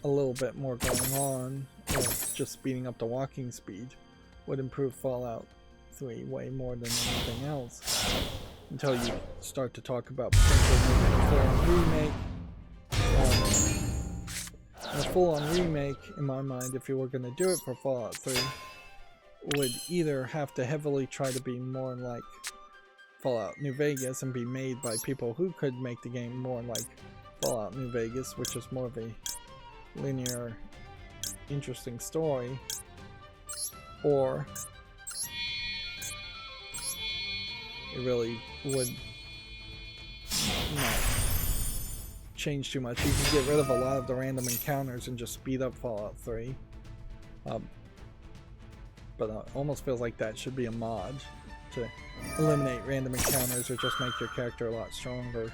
a little bit more going on, or just speeding up the walking speed would improve Fallout 3 way more than anything else, until you start to talk about potentially making a full-on remake. A full-on remake, in my mind, if you were going to do it for Fallout 3, would either have to heavily try to be more like Fallout New Vegas and be made by people who could make the game more like Fallout New Vegas, which is more of a linear, interesting story, or it really would not change too much. You can get rid of a lot of the random encounters and just speed up Fallout 3. But it almost feels like that should be a mod to eliminate random encounters or just make your character a lot stronger.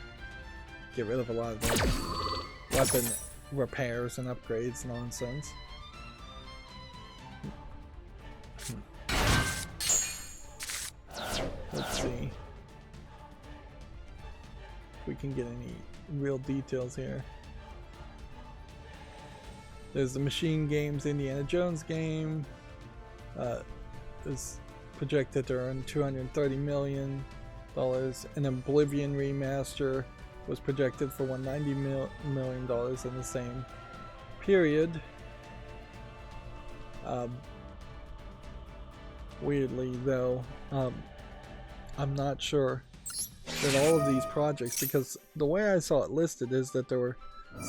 Get rid of a lot of the weapon repairs and upgrades nonsense. Let's see if we can get any real details here. There's the Machine Games Indiana Jones game. Is projected to earn $230 million. An Oblivion remaster was projected for $190 million in the same period. Weirdly, though, I'm not sure that all of these projects, because the way I saw it listed is that there were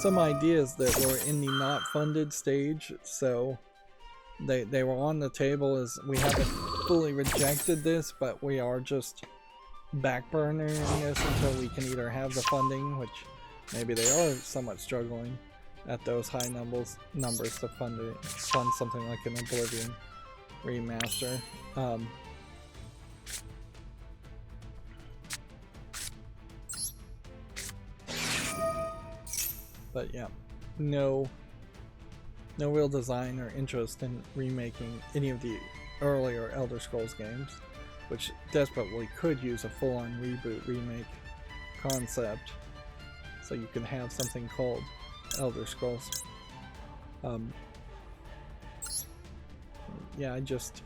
some ideas that were in the not funded stage, so they were on the table as we haven't fully rejected this, but we are just backburnering this until we can either have the funding, which maybe they are somewhat struggling at those high numbers to fund something like an Oblivion remaster. But yeah, no real design or interest in remaking any of the earlier Elder Scrolls games, which desperately could use a full-on reboot remake concept, so you can have something called Elder Scrolls. Yeah, I just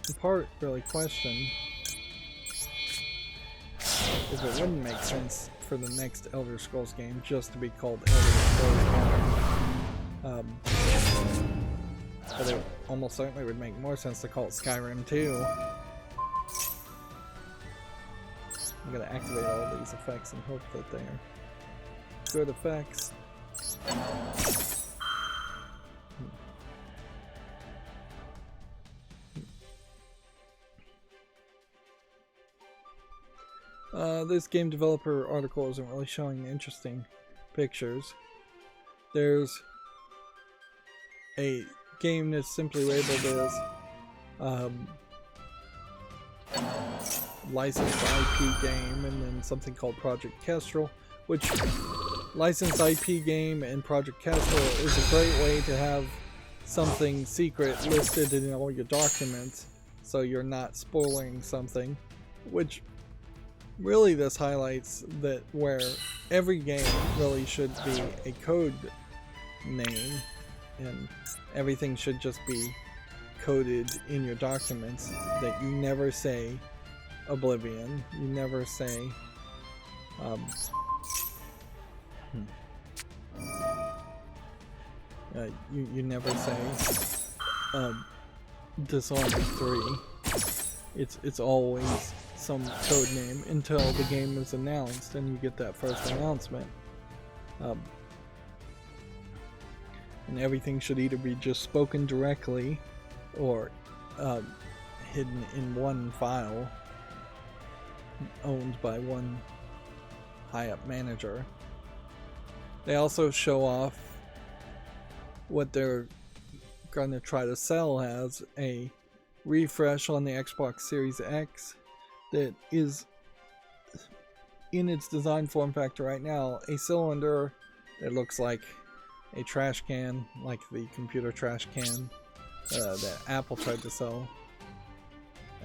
in part really question if it wouldn't make sense for the next Elder Scrolls game just to be called Elder Scrolls Modern. But it almost certainly would make more sense to call it Skyrim 2. I'm gonna activate all these effects and hope that they're good effects. This game developer article isn't really showing interesting pictures. There's a game that's simply labeled as licensed IP game, and then something called Project Kestrel, which licensed IP game and Project Kestrel is a great way to have something secret listed in all your documents so you're not spoiling something, which really this highlights that where every game really should be a code name and everything should just be coded in your documents, that you never say Oblivion, you never say you never say Dishonored 3. It's always some code name until the game is announced and you get that first announcement. And everything should either be just spoken directly or hidden in one file owned by one high-up manager. They also show off what they're going to try to sell as a refresh on the Xbox Series X that is, in its design form factor right now, a cylinder that looks like a trash can, like the computer trash can that Apple tried to sell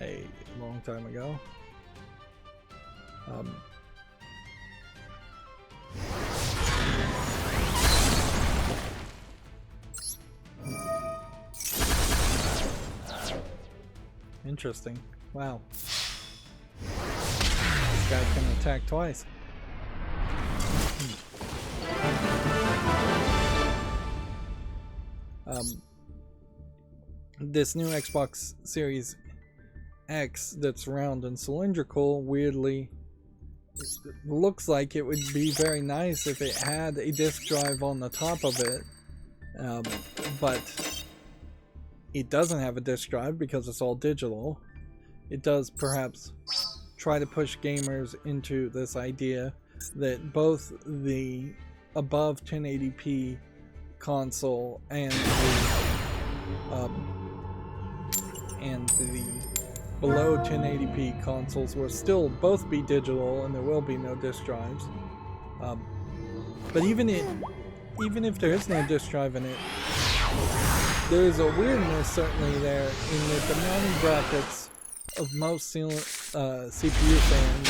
a long time ago. Interesting. Wow. This guy can attack twice. This new Xbox Series X that's round and cylindrical, weirdly, looks like it would be very nice if it had a disk drive on the top of it, but it doesn't have a disk drive because it's all digital. It does perhaps try to push gamers into this idea that both the above 1080p console and the below 1080p consoles will still both be digital and there will be no disk drives. But even if there is no disk drive in it, there is a weirdness certainly there in that the mounting brackets of most CPU fans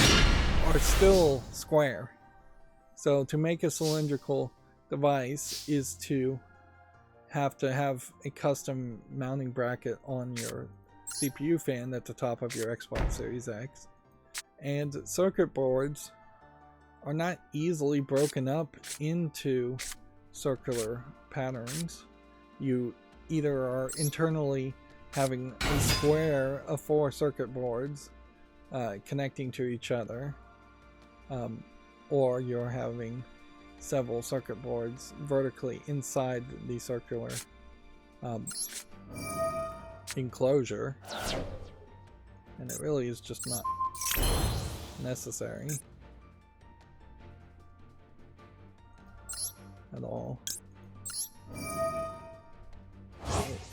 are still square. So to make a cylindrical, device is to have a custom mounting bracket on your CPU fan at the top of your Xbox Series X. And circuit boards are not easily broken up into circular patterns. You either are internally having a square of 4 circuit boards connecting to each other, or you're having several circuit boards vertically inside the circular enclosure, and it really is just not necessary at all.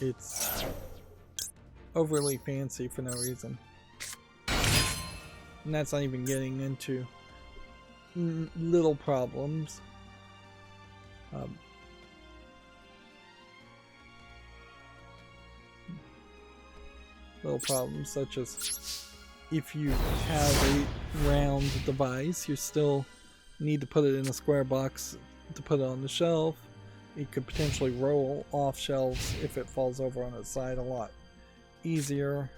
It's overly fancy for no reason, and that's not even getting into little problems. Little problems such as if you have a round device, you still need to put it in a square box to put it on the shelf. It could potentially roll off shelves if it falls over on its side a lot easier.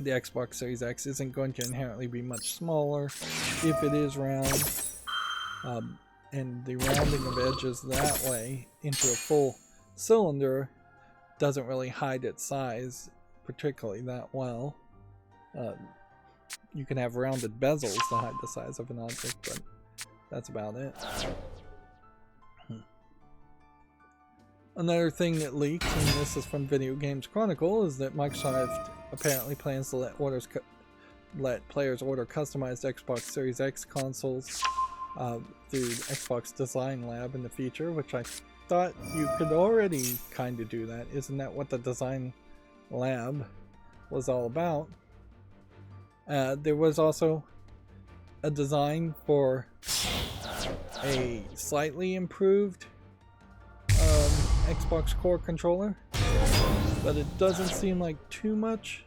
The Xbox Series X isn't going to inherently be much smaller if it is round, and the rounding of edges that way into a full cylinder doesn't really hide its size particularly that well. You can have rounded bezels to hide the size of an object, but that's about it. Another thing that leaked, and this is from Video Games Chronicle, is that Microsoft apparently plans to let players order customized Xbox Series X consoles through Xbox Design Lab in the future, which I thought you could already kind of do that. Isn't that what the Design Lab was all about? There was also a design for a slightly improved Xbox Core controller, but it doesn't seem like too much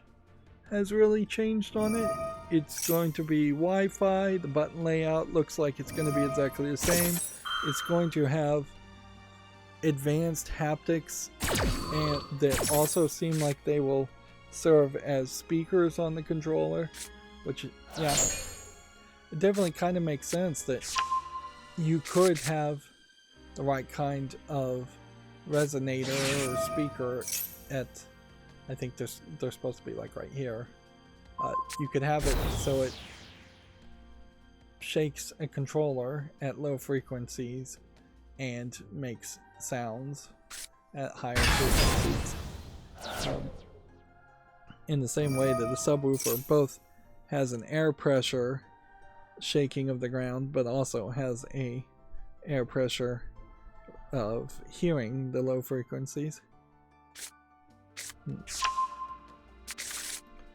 has really changed on it. It's going to be Wi-Fi. The button layout looks like it's going to be exactly the same. It's going to have advanced haptics, and that also seem like they will serve as speakers on the controller, which, yeah, it definitely kind of makes sense that you could have the right kind of resonator or speaker at, I think they're supposed to be like right here. You could have it so it shakes a controller at low frequencies and makes sounds at higher frequencies. In the same way that a subwoofer both has an air pressure shaking of the ground, but also has a air pressure of hearing the low frequencies. I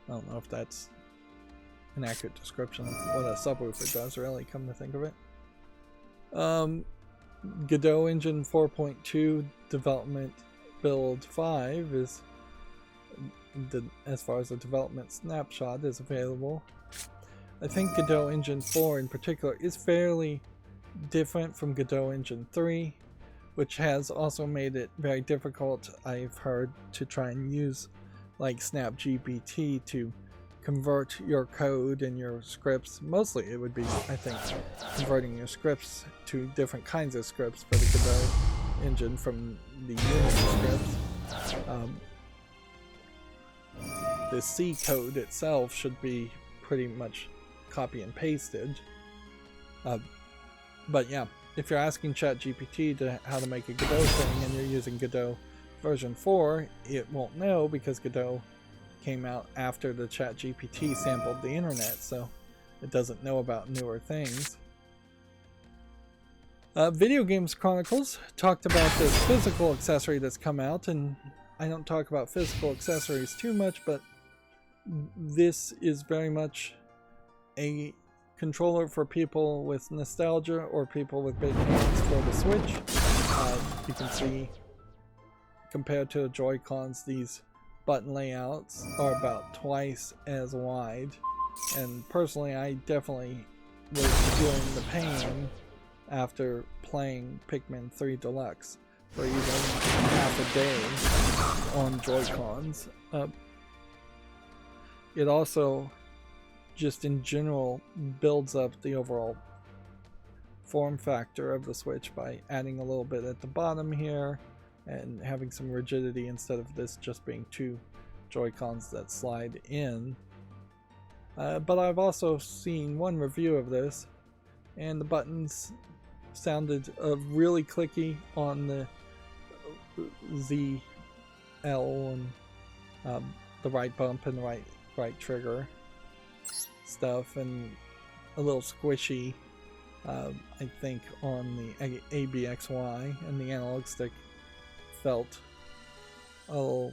don't know if that's an accurate description of what a subwoofer does, really, come to think of it. Godot Engine 4.2 development build 5 is, as far as the development snapshot is available. I think Godot Engine 4 in particular is fairly different from Godot Engine 3, which has also made it very difficult, I've heard, to try and use like SnapGPT to convert your code and your scripts. Mostly it would be, I think, converting your scripts to different kinds of scripts for the Godot engine from the Unity scripts. The C code itself should be pretty much copy and pasted. But yeah, if you're asking ChatGPT to how to make a Godot thing and you're using Godot version 4, it won't know because Godot came out after the ChatGPT sampled the internet, so it doesn't know about newer things. Video Games Chronicles talked about this physical accessory that's come out, and I don't talk about physical accessories too much, but this is very much a controller for people with nostalgia or people with big hands for the Switch. You can see, compared to the Joy-Cons, these button layouts are about twice as wide, and personally I definitely was feeling the pain after playing Pikmin 3 Deluxe for even half a day on Joy-Cons. It also, just in general, builds up the overall form factor of the Switch by adding a little bit at the bottom here and having some rigidity instead of this just being 2 Joy-Cons that slide in. But I've also seen one review of this, and the buttons sounded really clicky on the Z, L, and the right bump and right trigger stuff, and a little squishy, I think, on the ABXY, and the analog stick felt a little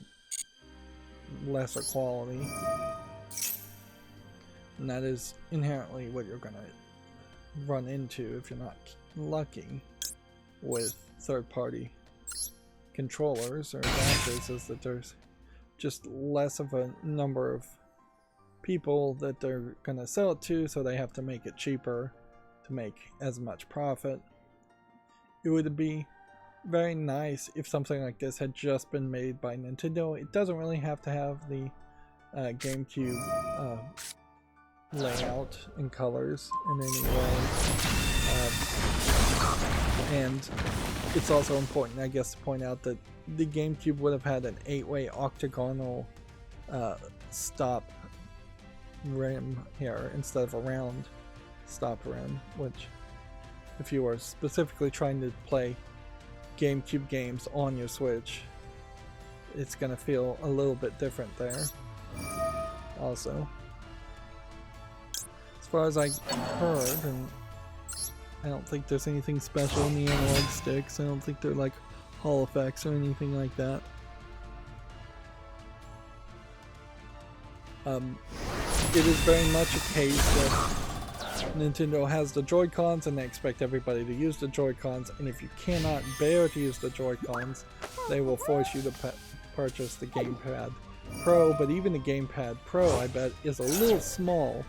lesser quality. And that is inherently what you're gonna run into if you're not lucky with third-party controllers or adapters, is that there's just less of a number of people that they're gonna sell it to, so they have to make it cheaper to make as much profit. It would be very nice if something like this had just been made by Nintendo. It doesn't really have to have the GameCube layout and colors in any way, and it's also important, I guess, to point out that the GameCube would have had an 8-way octagonal stop rim here instead of a round stop rim, which, if you were specifically trying to play GameCube games on your Switch, it's gonna feel a little bit different there. Also, as far as I heard, and I don't think there's anything special in the analog sticks. I don't think they're like Hall effects or anything like that. It is very much a case that Nintendo has the Joy-Cons and they expect everybody to use the Joy-Cons, and if you cannot bear to use the Joy-Cons, they will force you to purchase the Gamepad Pro. But even the Gamepad Pro, I bet, is a little small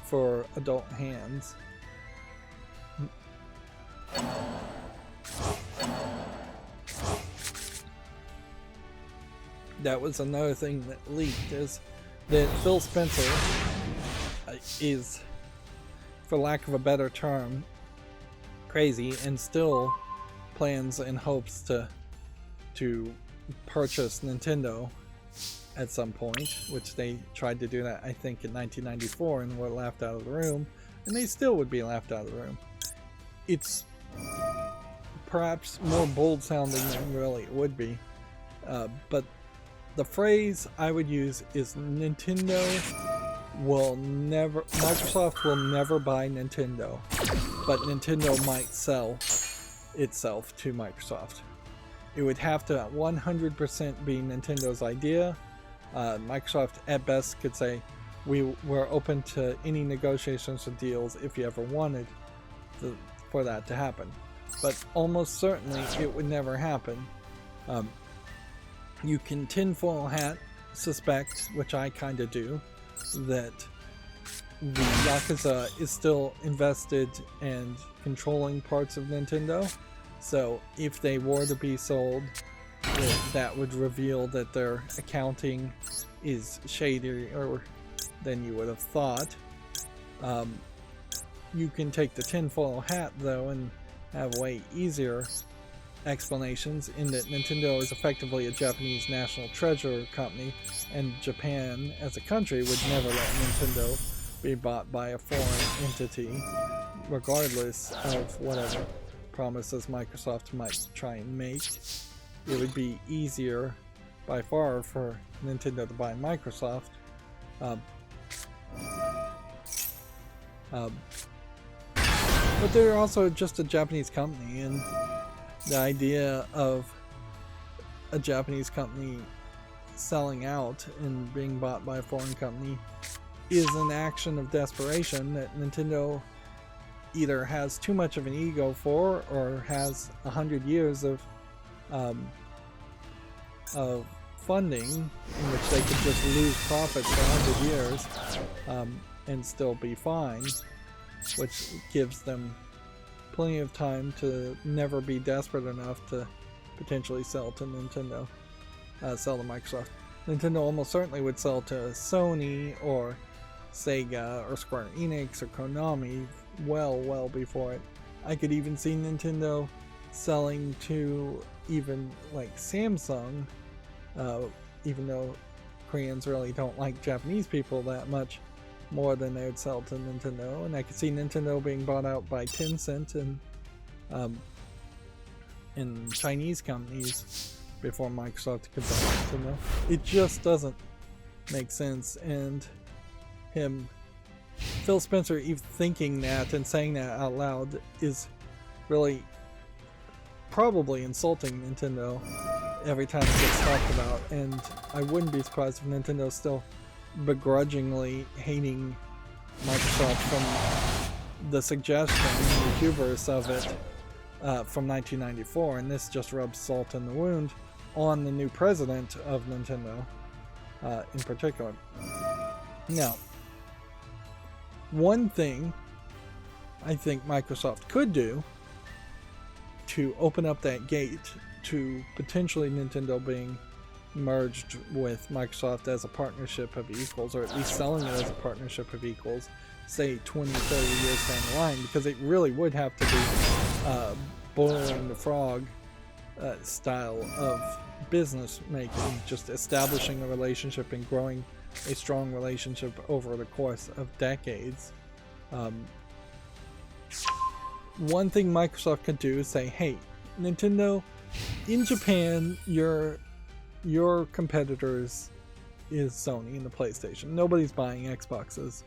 for adult hands. That was another thing that leaked, is that Phil Spencer is, for lack of a better term, crazy and still plans and hopes to purchase Nintendo at some point, which they tried to do that, I think, in 1994 and were laughed out of the room, and they still would be laughed out of the room. It's perhaps more bold sounding than really it would be, but the phrase I would use is Microsoft will never buy Nintendo, but Nintendo might sell itself to Microsoft. It would have to 100% be Nintendo's idea. Microsoft at best could say, we're open to any negotiations or deals if you ever wanted for that to happen. But almost certainly it would never happen. You can tinfoil hat suspect, which I kind of do, that the Yakuza is still invested and controlling parts of Nintendo. So if they were to be sold, that would reveal that their accounting is shadier than you would have thought. You can take the tinfoil hat, though, and have way easier explanations, in that Nintendo is effectively a Japanese national treasure company, and Japan as a country would never let Nintendo be bought by a foreign entity, regardless of whatever promises Microsoft might try and make. It would be easier by far for Nintendo to buy Microsoft. But they're also just a Japanese company, and the idea of a Japanese company selling out and being bought by a foreign company is an action of desperation that Nintendo either has too much of an ego for, or has 100 years of funding in which they could just lose profits for 100 years and still be fine, which gives them plenty of time to never be desperate enough to potentially sell to Nintendo, sell to Microsoft. Nintendo almost certainly would sell to Sony or Sega or Square Enix or Konami well before it. I could even see Nintendo selling to even like Samsung, even though Koreans really don't like Japanese people that much more than they would sell to Nintendo. And I could see Nintendo being bought out by Tencent and Chinese companies before Microsoft could buy Nintendo. It just doesn't make sense. And Phil Spencer even thinking that and saying that out loud is really probably insulting Nintendo every time it gets talked about. And I wouldn't be surprised if Nintendo's still begrudgingly hating Microsoft from the suggestion, the hubris of it from 1994, and this just rubs salt in the wound on the new president of Nintendo in particular. Now, one thing I think Microsoft could do to open up that gate to potentially Nintendo being merged with Microsoft as a partnership of equals, or at least selling it as a partnership of equals, say 20, 30 years down the line, because it really would have to be boiling the frog style of business making, just establishing a relationship and growing a strong relationship over the course of decades. One thing Microsoft could do is say, hey, Nintendo, in Japan, your competitors is Sony and the PlayStation. Nobody's buying Xboxes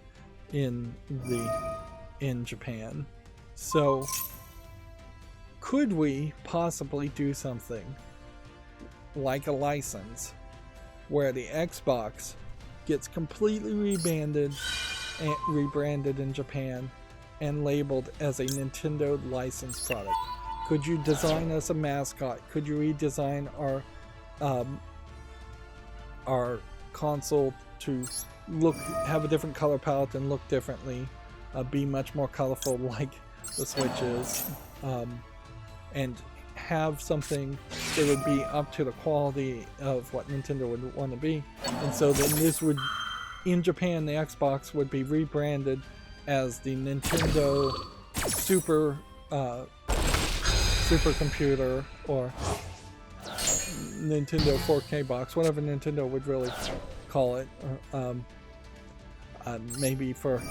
in Japan. So could we possibly do something like a license where the Xbox gets completely rebranded in Japan and labeled as a Nintendo licensed product? Could you design us a mascot? Could you redesign our console to have a different color palette and look differently, be much more colorful like the Switch is, and have something that would be up to the quality of what Nintendo would want to be? And so then this would, in Japan, the Xbox would be rebranded as the Nintendo Supercomputer, or Nintendo 4K box, whatever Nintendo would really call it. Maybe for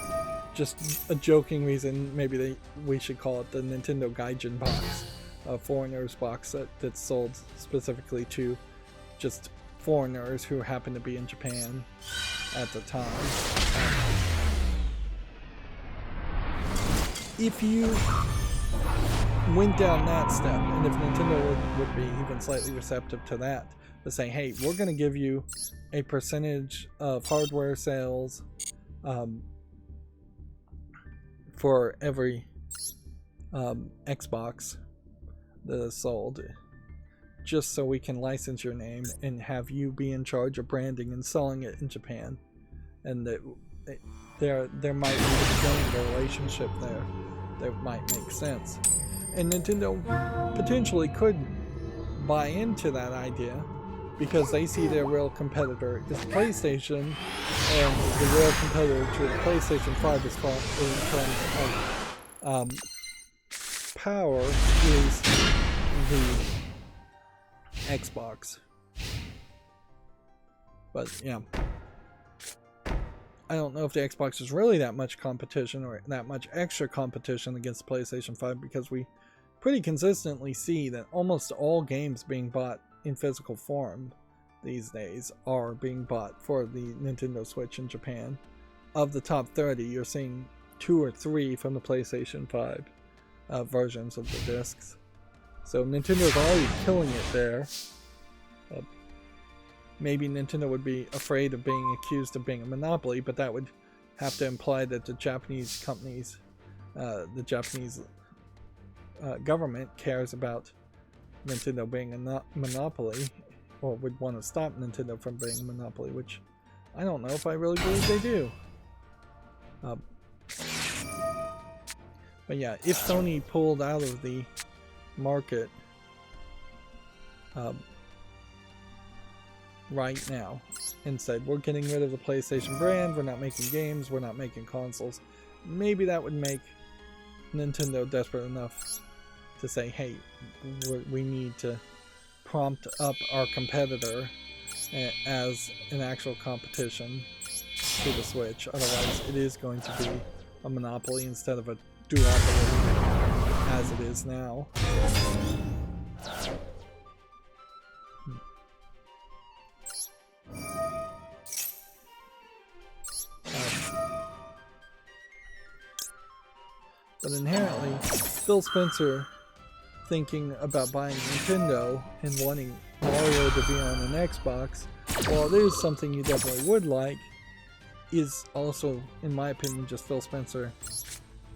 just a joking reason, maybe we should call it the Nintendo Gaijin box, a foreigner's box that's sold specifically to just foreigners who happen to be in Japan at the time. If you went down that step, and if Nintendo would be even slightly receptive to that, to say, hey, we're going to give you a percentage of hardware sales for every Xbox that is sold, just so we can license your name and have you be in charge of branding and selling it in Japan. And that there might be the beginning of a relationship there that might make sense. And Nintendo potentially could buy into that idea, because they see their real competitor is PlayStation, and the real competitor to the PlayStation 5 is called, in terms of power, is the Xbox. But yeah, I don't know if the Xbox is really that much competition, or that much extra competition against the PlayStation 5, because we pretty consistently see that almost all games being bought in physical form these days are being bought for the Nintendo Switch in Japan. Of the top 30, you're seeing 2 or 3 from the PlayStation 5 versions of the discs. So Nintendo's already killing it there. Maybe Nintendo would be afraid of being accused of being a monopoly, but that would have to imply that the Japanese companies, the Japanese government cares about Nintendo being a monopoly, or would want to stop Nintendo from being a monopoly, which I don't know if I really believe they do. But yeah, if Sony pulled out of the market right now and said, we're getting rid of the PlayStation brand, we're not making games, we're not making consoles, maybe that would make Nintendo desperate enough to say, hey, we need to prompt up our competitor as an actual competition to the Switch. Otherwise, it is going to be a monopoly instead of a duopoly as it is now. But inherently, Phil Spencer thinking about buying Nintendo and wanting Mario to be on an Xbox, while it is something you definitely would like, is also, in my opinion, just Phil Spencer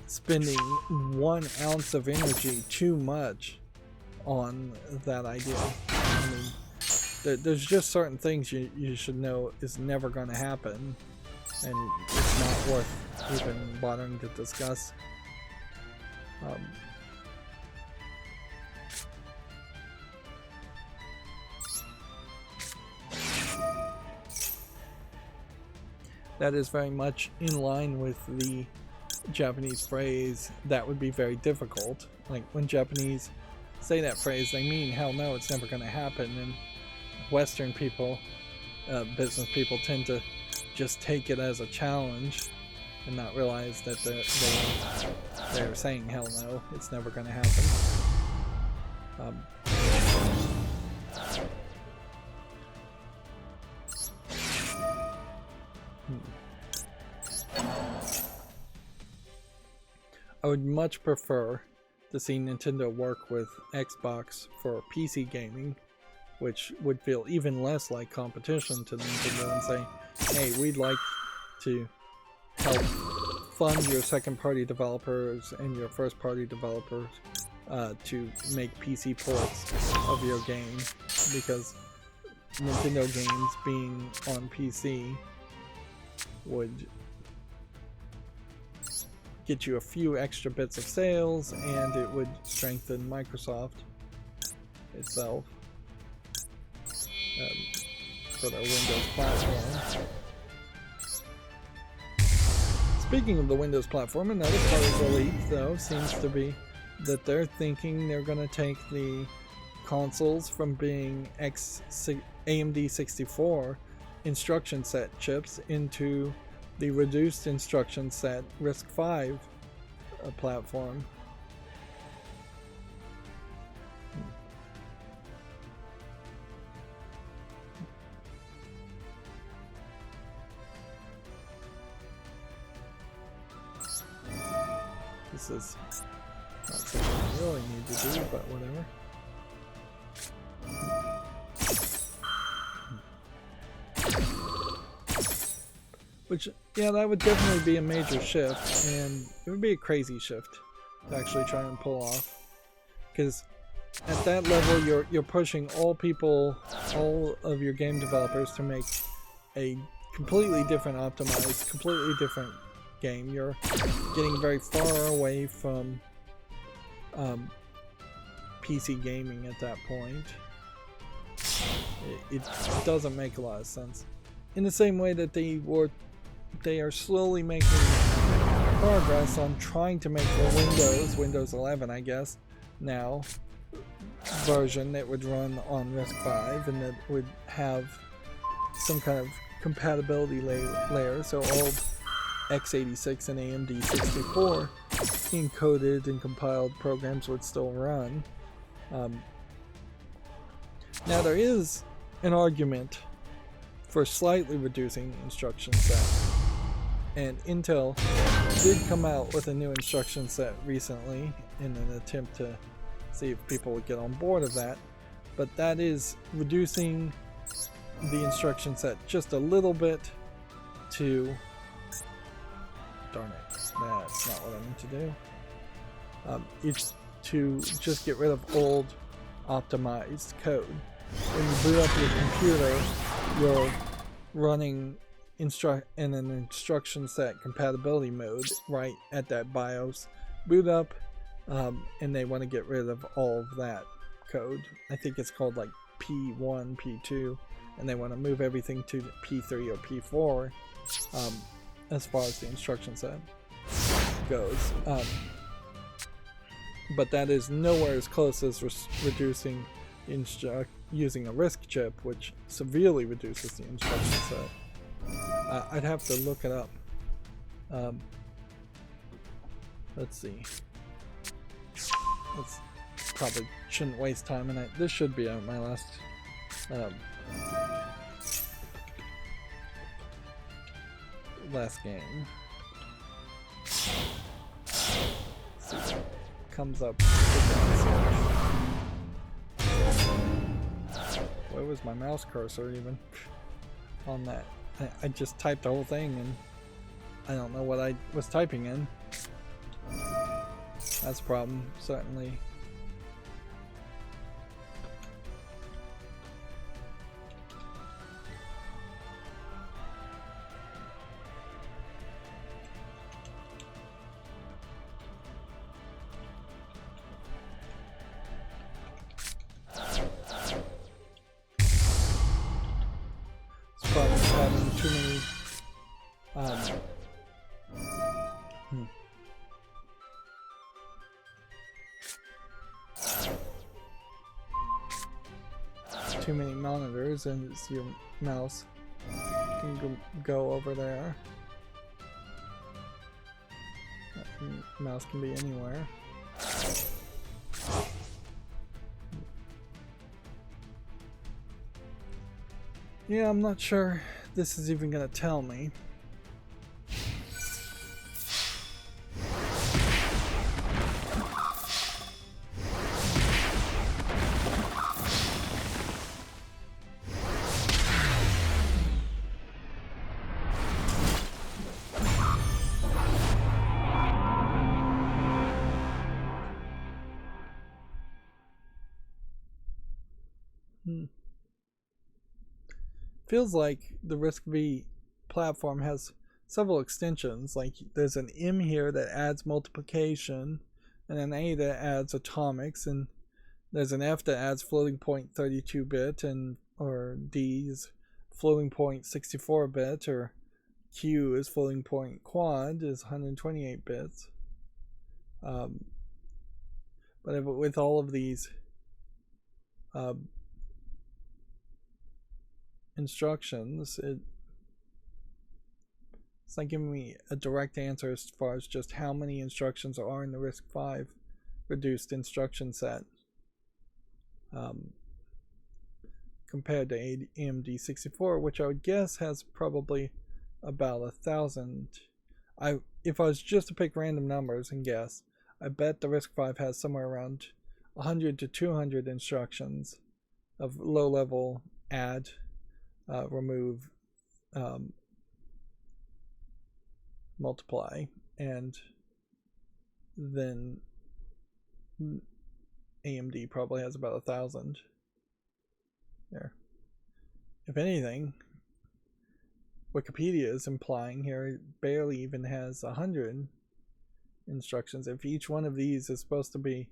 spending 1 ounce of energy too much on that idea. I mean, there's just certain things you should know is never going to happen, and it's not worth even bothering to discuss. That is very much in line with the Japanese phrase, that would be very difficult. Like, when Japanese say that phrase, they mean, hell no, it's never going to happen. And Western people, business people, tend to just take it as a challenge and not realize that they're saying, hell no, it's never going to happen. I would much prefer to see Nintendo work with Xbox for PC gaming, which would feel even less like competition to Nintendo, and say, hey, we'd like to help fund your second-party developers and your first-party developers to make PC ports of your game, because Nintendo games being on PC would get you a few extra bits of sales, and it would strengthen Microsoft itself for their Windows platform. Speaking of the Windows platform, another part of the leak, though, seems to be that they're thinking they're going to take the consoles from being AMD 64 instruction set chips into the reduced instruction set RISC-V platform. This is not something I really need to do, but whatever. Which, yeah, that would definitely be a major shift, and it would be a crazy shift to actually try and pull off. Because at that level, you're pushing all of your game developers to make a completely different optimized, completely different game. You're getting very far away from PC gaming at that point. It doesn't make a lot of sense. In the same way that they are slowly making progress on trying to make the Windows 11, I guess, now, version that would run on RISC-V and that would have some kind of compatibility layer, so old x86 and AMD 64 encoded and compiled programs would still run. Now there is an argument for slightly reducing the instruction set, and Intel did come out with a new instruction set recently in an attempt to see if people would get on board of that, but that is reducing the instruction set just a little bit to, darn it, that's not what I meant to do. It's to just get rid of old optimized code. When you boot up your computer, you're running in an instruction set compatibility mode right at that BIOS boot up, and they want to get rid of all of that code. I think it's called like P1, P2, and they want to move everything to P3 or P4 as far as the instruction set goes. But that is nowhere as close as reducing using a RISC chip, which severely reduces the instruction set. I'd have to look it up. Let's see. Probably shouldn't waste time, and this should be my last last game. Comes up. Where was my mouse cursor even on that? I just typed the whole thing and I don't know what I was typing in. That's a problem, certainly. Too many monitors, and your mouse can go over there. Mouse can be anywhere. Yeah, I'm not sure this is even gonna tell me. Feels like the RISC-V platform has several extensions. Like there's an M here that adds multiplication, and an A that adds atomics, and there's an F that adds floating point 32-bit, and or D's floating point 64-bit, or Q is floating point quad is 128 bits. But with all of these instructions, it's not giving me a direct answer as far as just how many instructions are in the RISC-V reduced instruction set compared to AMD 64, which I would guess has probably about 1,000. If I was just to pick random numbers and guess, I bet the RISC-V has somewhere around 100 to 200 instructions of low-level add, remove, multiply, and then AMD probably has about 1,000 there. If anything, Wikipedia is implying here it barely even has 100 instructions. If each one of these is supposed to be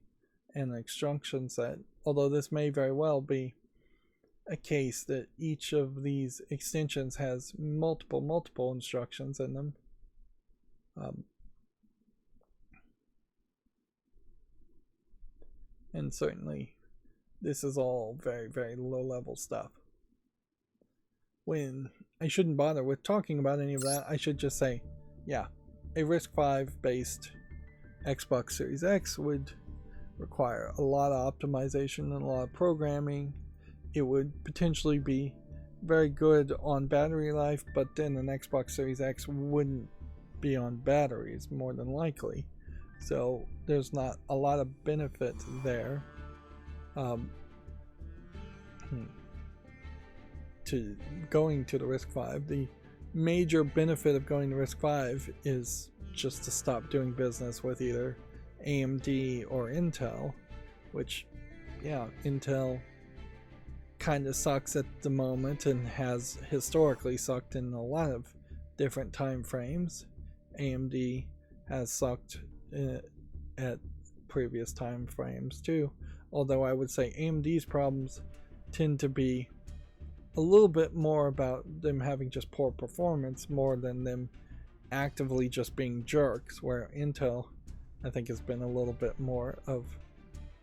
an instruction set, although this may very well be a case that each of these extensions has multiple instructions in them. And certainly this is all very, very low level stuff. When I shouldn't bother with talking about any of that, I should just say, yeah, a RISC-V based Xbox Series X would require a lot of optimization and a lot of programming. It would potentially be very good on battery life, but then an Xbox Series X wouldn't be on batteries more than likely. So there's not a lot of benefit there to going to the RISC-V. The major benefit of going to RISC-V is just to stop doing business with either AMD or Intel, which, yeah, Intel kind of sucks at the moment and has historically sucked in a lot of different time frames. AMD has sucked at previous time frames too. Although I would say AMD's problems tend to be a little bit more about them having just poor performance more than them actively just being jerks, where Intel I think has been a little bit more of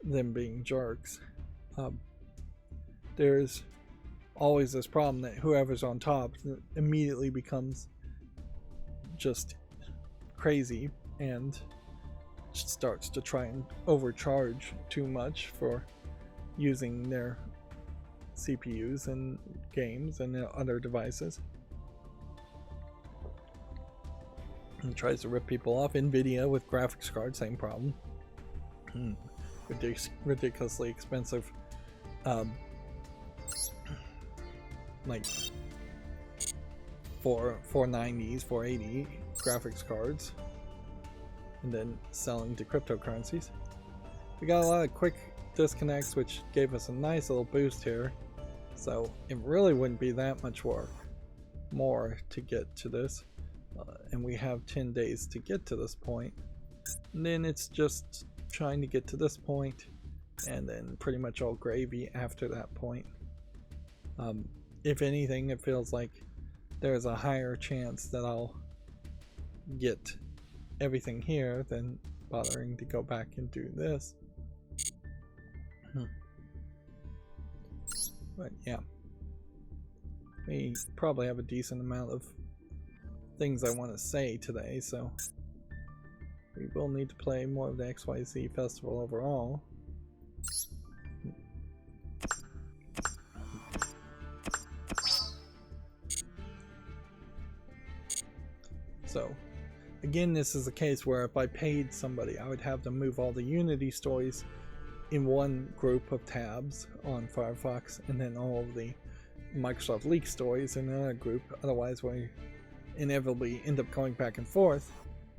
them being jerks. There's always this problem that whoever's on top immediately becomes just crazy and starts to try and overcharge too much for using their CPUs in games and other devices, and tries to rip people off. Nvidia with graphics cards, same problem. Ridiculously expensive, like 490s, 480 graphics cards, and then selling to cryptocurrencies. We got a lot of quick disconnects, which gave us a nice little boost here, so it really wouldn't be that much work more to get to this, and we have 10 days to get to this point, and then it's just trying to get to this point and then pretty much all gravy after that point. If anything, it feels like there's a higher chance that I'll get everything here than bothering to go back and do this. But yeah, we probably have a decent amount of things I want to say today, so we will need to play more of the XYZ festival overall. So again, this is a case where if I paid somebody, I would have them move all the Unity stories in one group of tabs on Firefox, and then all of the Microsoft Leak stories in another group. Otherwise, we inevitably end up going back and forth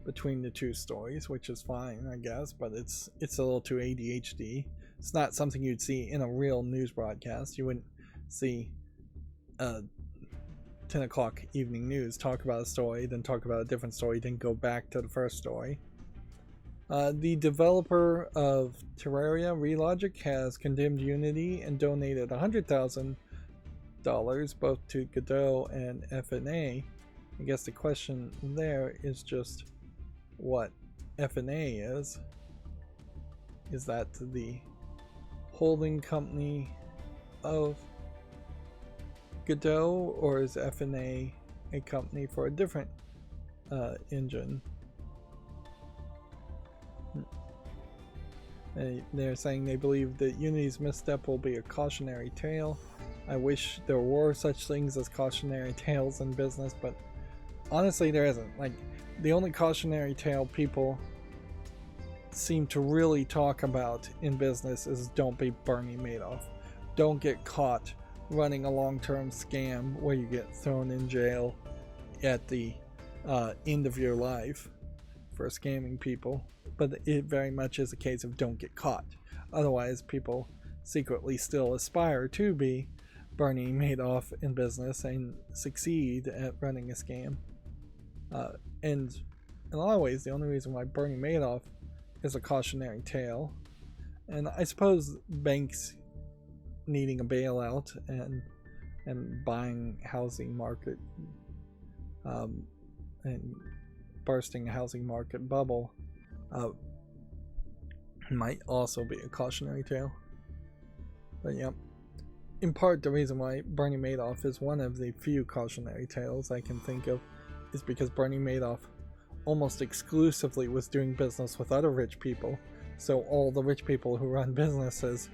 between the two stories, which is fine, I guess, but it's a little too ADHD. It's not something you'd see in a real news broadcast. You wouldn't see 10 o'clock evening news talk about a story, then talk about a different story, then go back to the first story. The developer of Terraria, Relogic, has condemned Unity and donated $100,000 both to Godot and FNA. I guess the question there is just what FNA is. Is that the holding company of Godot, or is FNA a company for a different engine? They're saying they believe that Unity's misstep will be a cautionary tale. I wish there were such things as cautionary tales in business, but honestly there isn't. Like, the only cautionary tale people seem to really talk about in business is don't be Bernie Madoff. Don't get caught running a long-term scam where you get thrown in jail at the end of your life for scamming people. But it very much is a case of don't get caught. Otherwise, people secretly still aspire to be Bernie Madoff in business and succeed at running a scam. And in a lot of ways, the only reason why Bernie Madoff is a cautionary tale, and I suppose banks needing a bailout and buying housing market and bursting a housing market bubble might also be a cautionary tale. But yeah, in part the reason why Bernie Madoff is one of the few cautionary tales I can think of is because Bernie Madoff almost exclusively was doing business with other rich people, so all the rich people who run businesses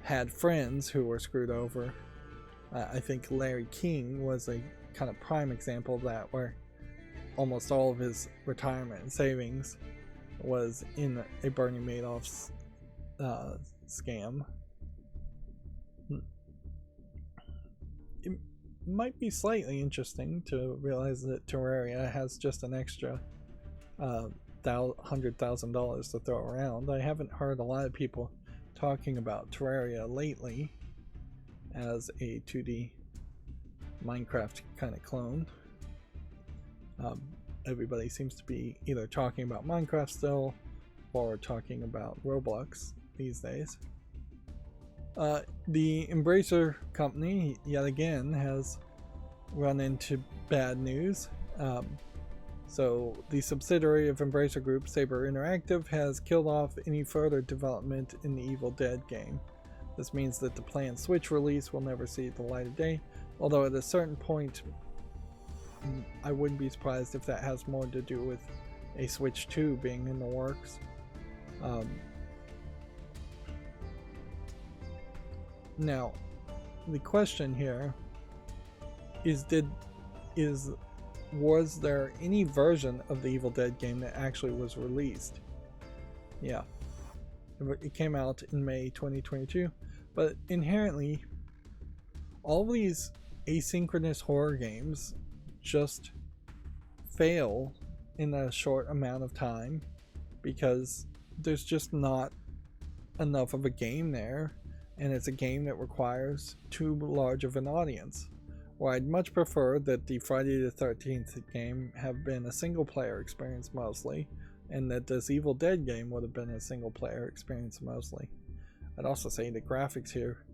had friends who were screwed over. I think Larry King was a kind of prime example of that, where almost all of his retirement and savings was in a Bernie Madoff scam. It might be slightly interesting to realize that Terraria has just an extra $100,000 to throw around. I haven't heard a lot of people talking about Terraria lately as a 2D Minecraft kind of clone. Everybody seems to be either talking about Minecraft still, for talking about Roblox these days. The Embracer company, yet again, has run into bad news. So the subsidiary of Embracer Group, Saber Interactive, has killed off any further development in the Evil Dead game. This means that the planned Switch release will never see the light of day, although at a certain point I wouldn't be surprised if that has more to do with a Switch 2 being in the works. Now, the question here is, was there any version of the Evil Dead game that actually was released? Yeah. It came out in May 2022, but inherently, all these asynchronous horror games just fail in a short amount of time because there's just not enough of a game there, and it's a game that requires too large of an audience. Well, I'd much prefer that the Friday the 13th game have been a single player experience mostly, and that this Evil Dead game would have been a single player experience mostly. I'd also say the graphics here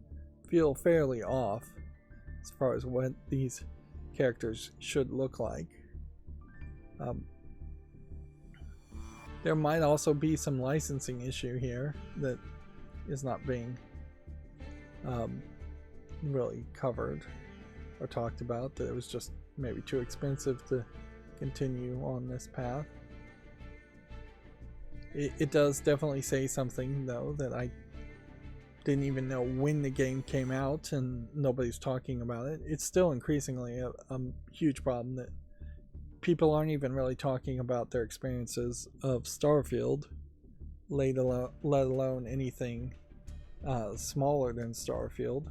feel fairly off as far as what these characters should look like. There might also be some licensing issue here that is not being really covered or talked about, that it was just maybe too expensive to continue on this path. It does definitely say something, though, that I didn't even know when the game came out and nobody's talking about it. It's still increasingly a huge problem that people aren't even really talking about their experiences of Starfield, let alone anything smaller than Starfield.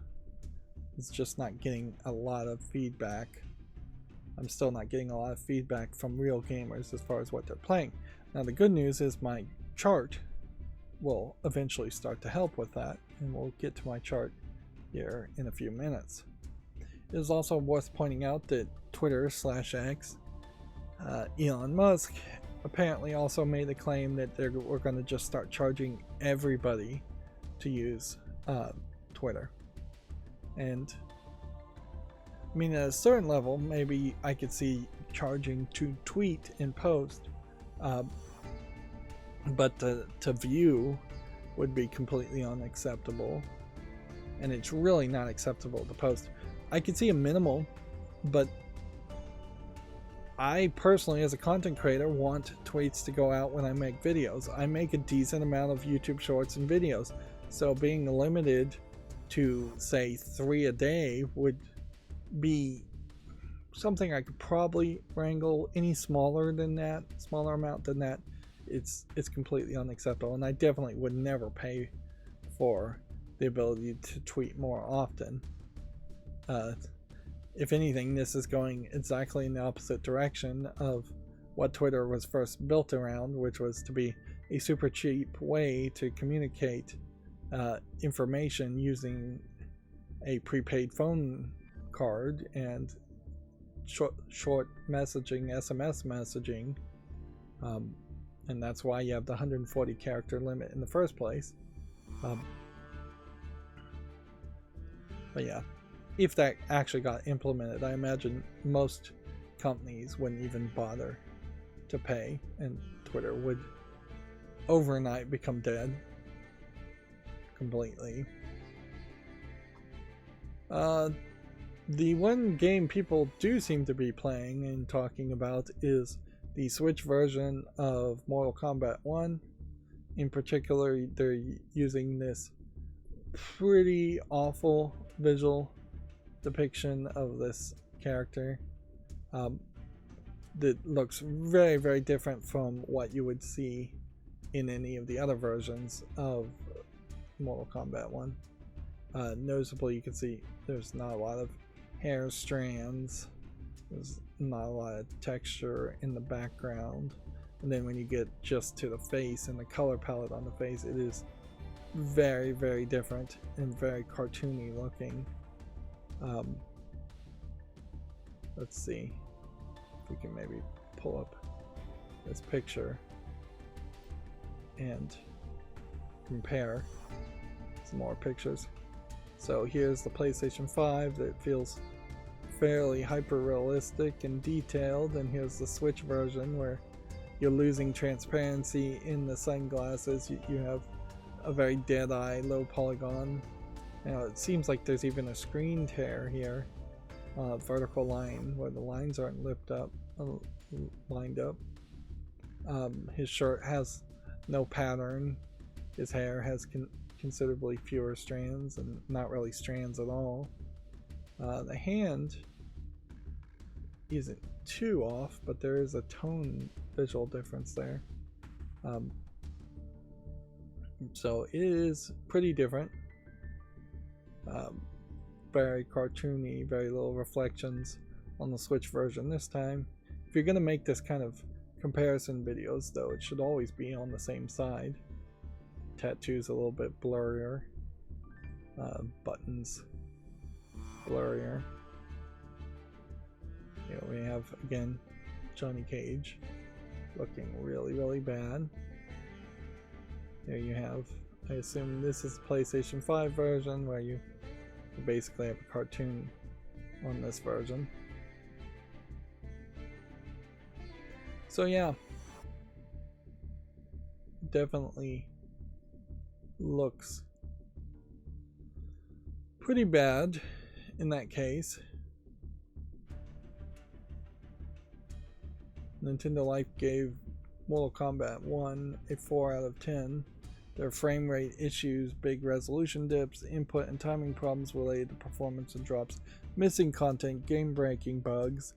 It's just not getting a lot of feedback. I'm still not getting a lot of feedback from real gamers as far as what they're playing. Now, the good news is my chart will eventually start to help with that, and we'll get to my chart here in a few minutes. It is also worth pointing out that Twitter/X, Elon Musk apparently also made the claim that we're going to just start charging everybody to use Twitter. And I mean, at a certain level, maybe I could see charging to tweet and post, but to view would be completely unacceptable, and it's really not acceptable to post. I could see a minimal, but I personally, as a content creator, want tweets to go out when I make videos. I make a decent amount of YouTube shorts and videos, so being limited to, say, 3 a day would be something I could probably wrangle. Any smaller amount than that, it's completely unacceptable, and I definitely would never pay for the ability to tweet more often. If anything, this is going exactly in the opposite direction of what Twitter was first built around, which was to be a super cheap way to communicate information using a prepaid phone card and short messaging, SMS messaging, and that's why you have the 140 character limit in the first place. But yeah, if that actually got implemented, I imagine most companies wouldn't even bother to pay, and Twitter would overnight become dead completely. The one game people do seem to be playing and talking about is the Switch version of Mortal Kombat 1. In particular, they're using this pretty awful visual depiction of this character that looks very, very different from what you would see in any of the other versions of Mortal Kombat 1. Noticeably, you can see there's not a lot of hair strands, there's not a lot of texture in the background, and then when you get just to the face and the color palette on the face, it is very, very different and very cartoony looking. Let's see if we can maybe pull up this picture. and compare some more pictures. So here's the PlayStation 5 that feels fairly hyper realistic and detailed, and here's the Switch version where you're losing transparency in the sunglasses. You have a very dead eye, low polygon. Now it seems like there's even a screen tear here, vertical line where the lines aren't lined up. His shirt has no pattern. His hair has considerably fewer strands, and not really strands at all. The hand isn't too off, but there is a tone visual difference there. So it is pretty different. Very cartoony, very little reflections on the Switch version this time. If you're going to make this kind of comparison videos, though, it should always be on the same side. Tattoos a little bit blurrier. Buttons blurrier. Here we have, again, Johnny Cage looking really, really bad. There you have, I assume this is the PlayStation 5 version where you basically have a cartoon on this version. So yeah, definitely looks pretty bad in that case. Nintendo Life gave Mortal Kombat 1 a 4 out of 10. There are frame rate issues, big resolution dips, input and timing problems related to performance and drops, missing content, game-breaking bugs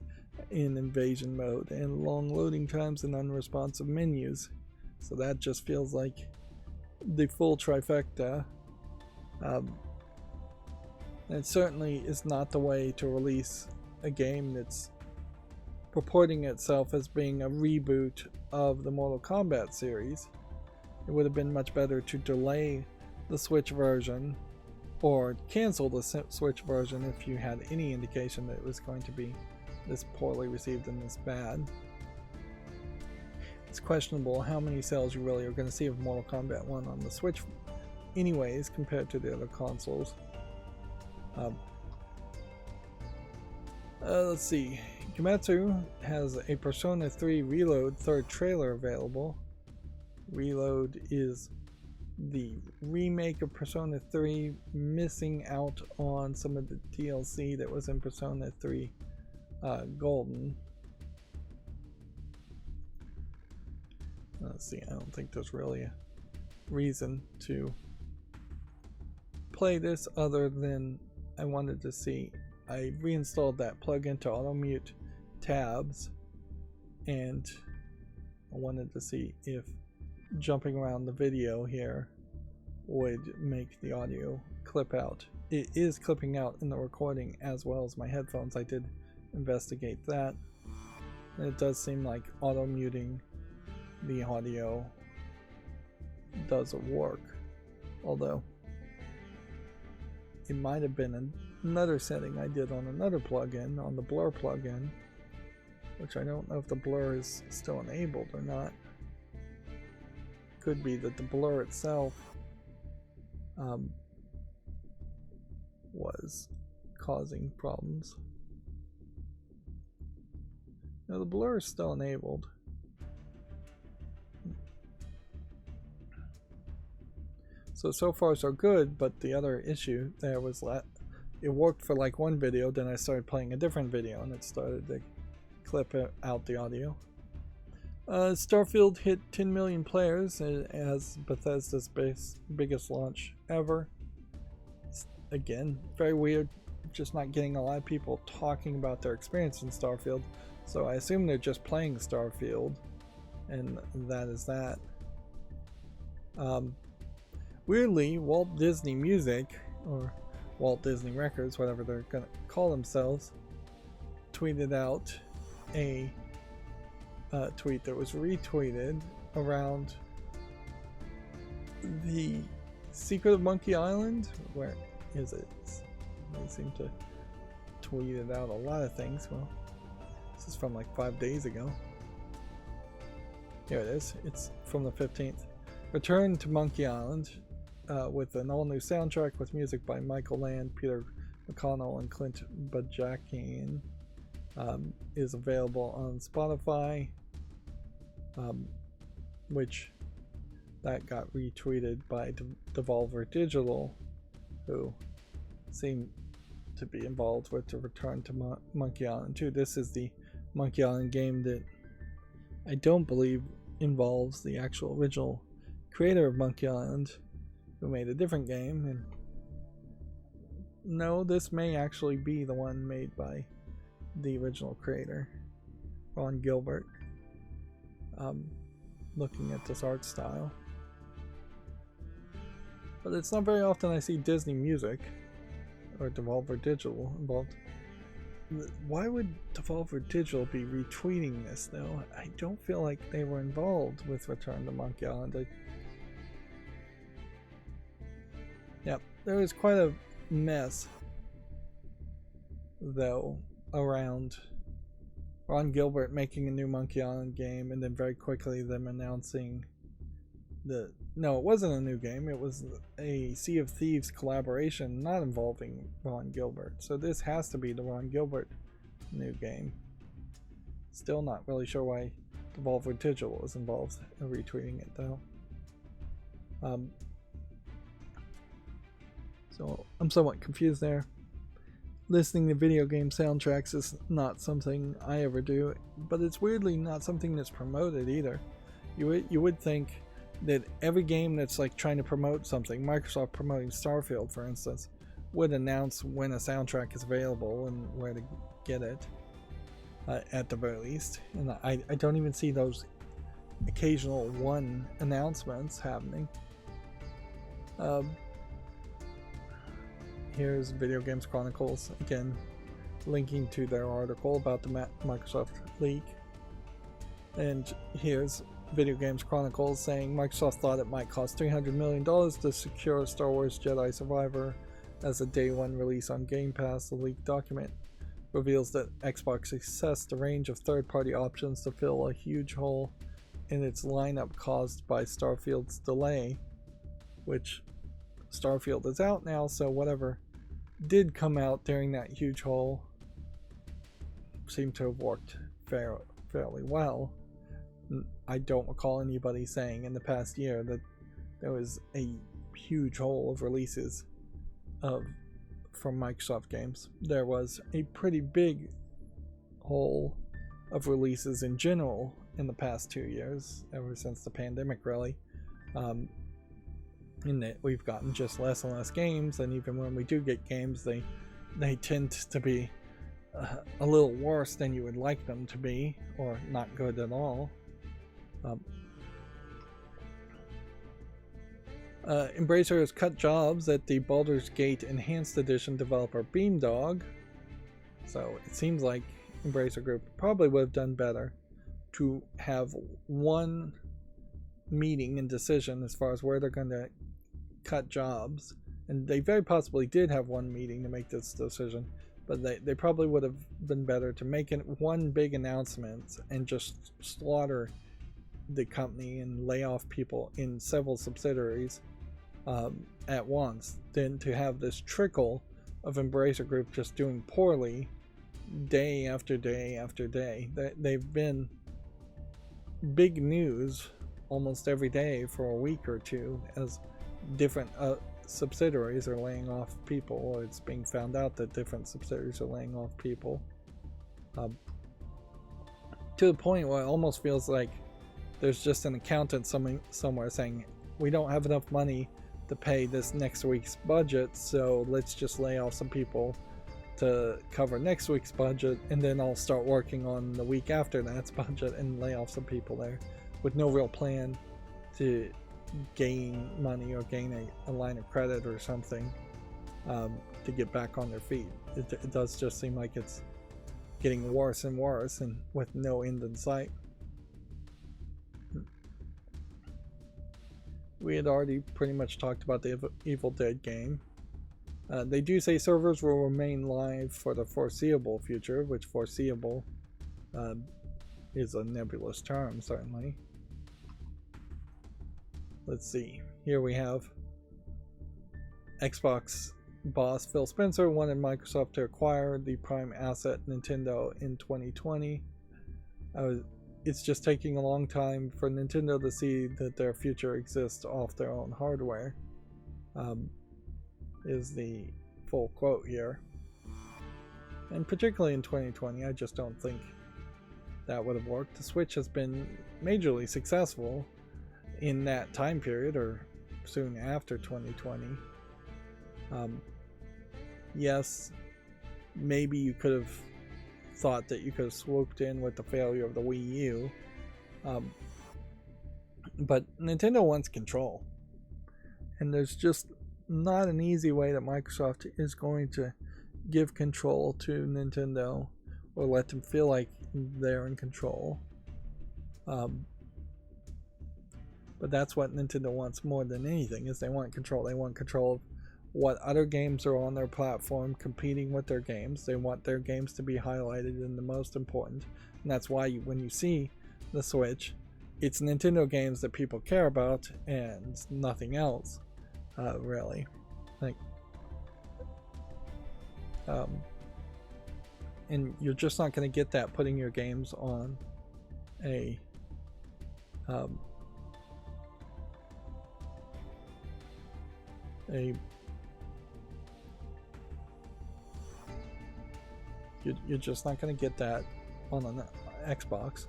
in invasion mode, and long loading times and unresponsive menus. So that just feels like the full trifecta. It certainly is not the way to release a game that's purporting itself as being a reboot of the Mortal Kombat series. It would have been much better to delay the Switch version or cancel the Switch version if you had any indication that it was going to be this poorly received and this bad. It's questionable how many sales you really are going to see of Mortal Kombat 1 on the Switch anyways compared to the other consoles. Let's see. Kimetsu has a Persona 3 Reload third trailer available. Reload is the remake of Persona 3, missing out on some of the DLC that was in Persona 3 Golden. Let's see, I don't think there's really a reason to play this other than I wanted to see. I reinstalled that plugin to auto mute tabs, and I wanted to see if jumping around the video here would make the audio clip out. It is clipping out in the recording as well as my headphones. I did investigate that, and it does seem like auto muting the audio does work, although it might have been another setting I did on another plugin, on the blur plugin, which I don't know if the blur is still enabled or not. Could be that the blur itself was causing problems. Now the blur is still enabled. So far so good, but the other issue there was it worked for like one video, then I started playing a different video and it started to clip out the audio. Starfield hit 10 million players as Bethesda's biggest launch ever. Again, very weird, just not getting a lot of people talking about their experience in Starfield, so I assume they're just playing Starfield, and that is that. Weirdly, Walt Disney Music, or Walt Disney Records, whatever they're gonna call themselves, tweeted out a tweet that was retweeted around the Secret of Monkey Island. Where is it? They seem to tweet it out a lot of things. Well, this is from like 5 days ago. Here it is. It's from the 15th. Return to Monkey Island with an all-new soundtrack with music by Michael Land, Peter McConnell, and Clint Bajakian. Is available on Spotify, which that got retweeted by Devolver Digital, who seem to be involved with the return to Monkey Island 2. This is the Monkey Island game that I don't believe involves the actual original creator of Monkey Island, who made a different game. And no, this may actually be the one made by the original creator, Ron Gilbert. Looking at this art style, but it's not very often I see Disney Music or Devolver Digital involved. Why would Devolver Digital be retweeting this though? I don't feel like they were involved with Return to Monkey Island. Yep, there was quite a mess though around Ron Gilbert making a new Monkey Island game, and then very quickly them announcing no, it wasn't a new game, it was a Sea of Thieves collaboration not involving Ron Gilbert. So this has to be the Ron Gilbert new game. Still not really sure why Devolver Digital was involved in retweeting it though. So I'm somewhat confused there. Listening to video game soundtracks is not something I ever do, but it's weirdly not something that's promoted either. You would think that every game that's like trying to promote something, Microsoft promoting Starfield for instance, would announce when a soundtrack is available and where to get it, at the very least. And I don't even see those occasional one announcements happening. Here's Video Games Chronicles, again linking to their article about the Microsoft leak. And here's Video Games Chronicles saying Microsoft thought it might cost $300 million to secure Star Wars Jedi Survivor as a day one release on Game Pass. The leaked document reveals that Xbox assessed a range of third-party options to fill a huge hole in its lineup caused by Starfield's delay, which Starfield is out now, so whatever did come out during that huge hole seemed to have worked fairly well. I don't recall anybody saying in the past year that there was a huge hole of releases from Microsoft games. There was a pretty big hole of releases in general in the past 2 years, ever since the pandemic really. In that we've gotten just less and less games, and even when we do get games, they tend to be a little worse than you would like them to be, or not good at all. Embracer has cut jobs at the Baldur's Gate Enhanced Edition developer Beamdog, so it seems like Embracer Group probably would have done better to have one meeting and decision as far as where they're going to cut jobs, and they very possibly did have one meeting to make this decision, but they probably would have been better to make it one big announcement and just slaughter the company and lay off people in several subsidiaries at once, than to have this trickle of Embracer Group just doing poorly day after day after day. They've been big news almost every day for a week or two as different subsidiaries are laying off people, or it's being found out that different subsidiaries are laying off people, to the point where it almost feels like there's just an accountant somewhere saying, we don't have enough money to pay this next week's budget, so let's just lay off some people to cover next week's budget, and then I'll start working on the week after that's budget and lay off some people there, with no real plan to gain money or gain a line of credit or something to get back on their feet. It does just seem like it's getting worse and worse, and with no end in sight. We had already pretty much talked about the Evil Dead game. They do say servers will remain live for the foreseeable future, which foreseeable is a nebulous term, certainly. let's see. Here we have Xbox boss Phil Spencer wanted Microsoft to acquire the prime asset Nintendo in 2020. It's just taking a long time for Nintendo to see that their future exists off their own hardware, is the full quote here. And particularly in 2020, I just don't think that would have worked. The Switch has been majorly successful in that time period, or soon after 2020. Yes, maybe you could have thought that you could have swooped in with the failure of the Wii U, but Nintendo wants control, and there's just not an easy way that Microsoft is going to give control to Nintendo or let them feel like they're in control. But that's what Nintendo wants more than anything, is they want control. They want control of what other games are on their platform competing with their games. They want their games to be highlighted and the most important. And that's why when you see the Switch, it's Nintendo games that people care about and nothing else, really. Like, and you're just not going to get that putting your games on a you're just not going to get that on an Xbox.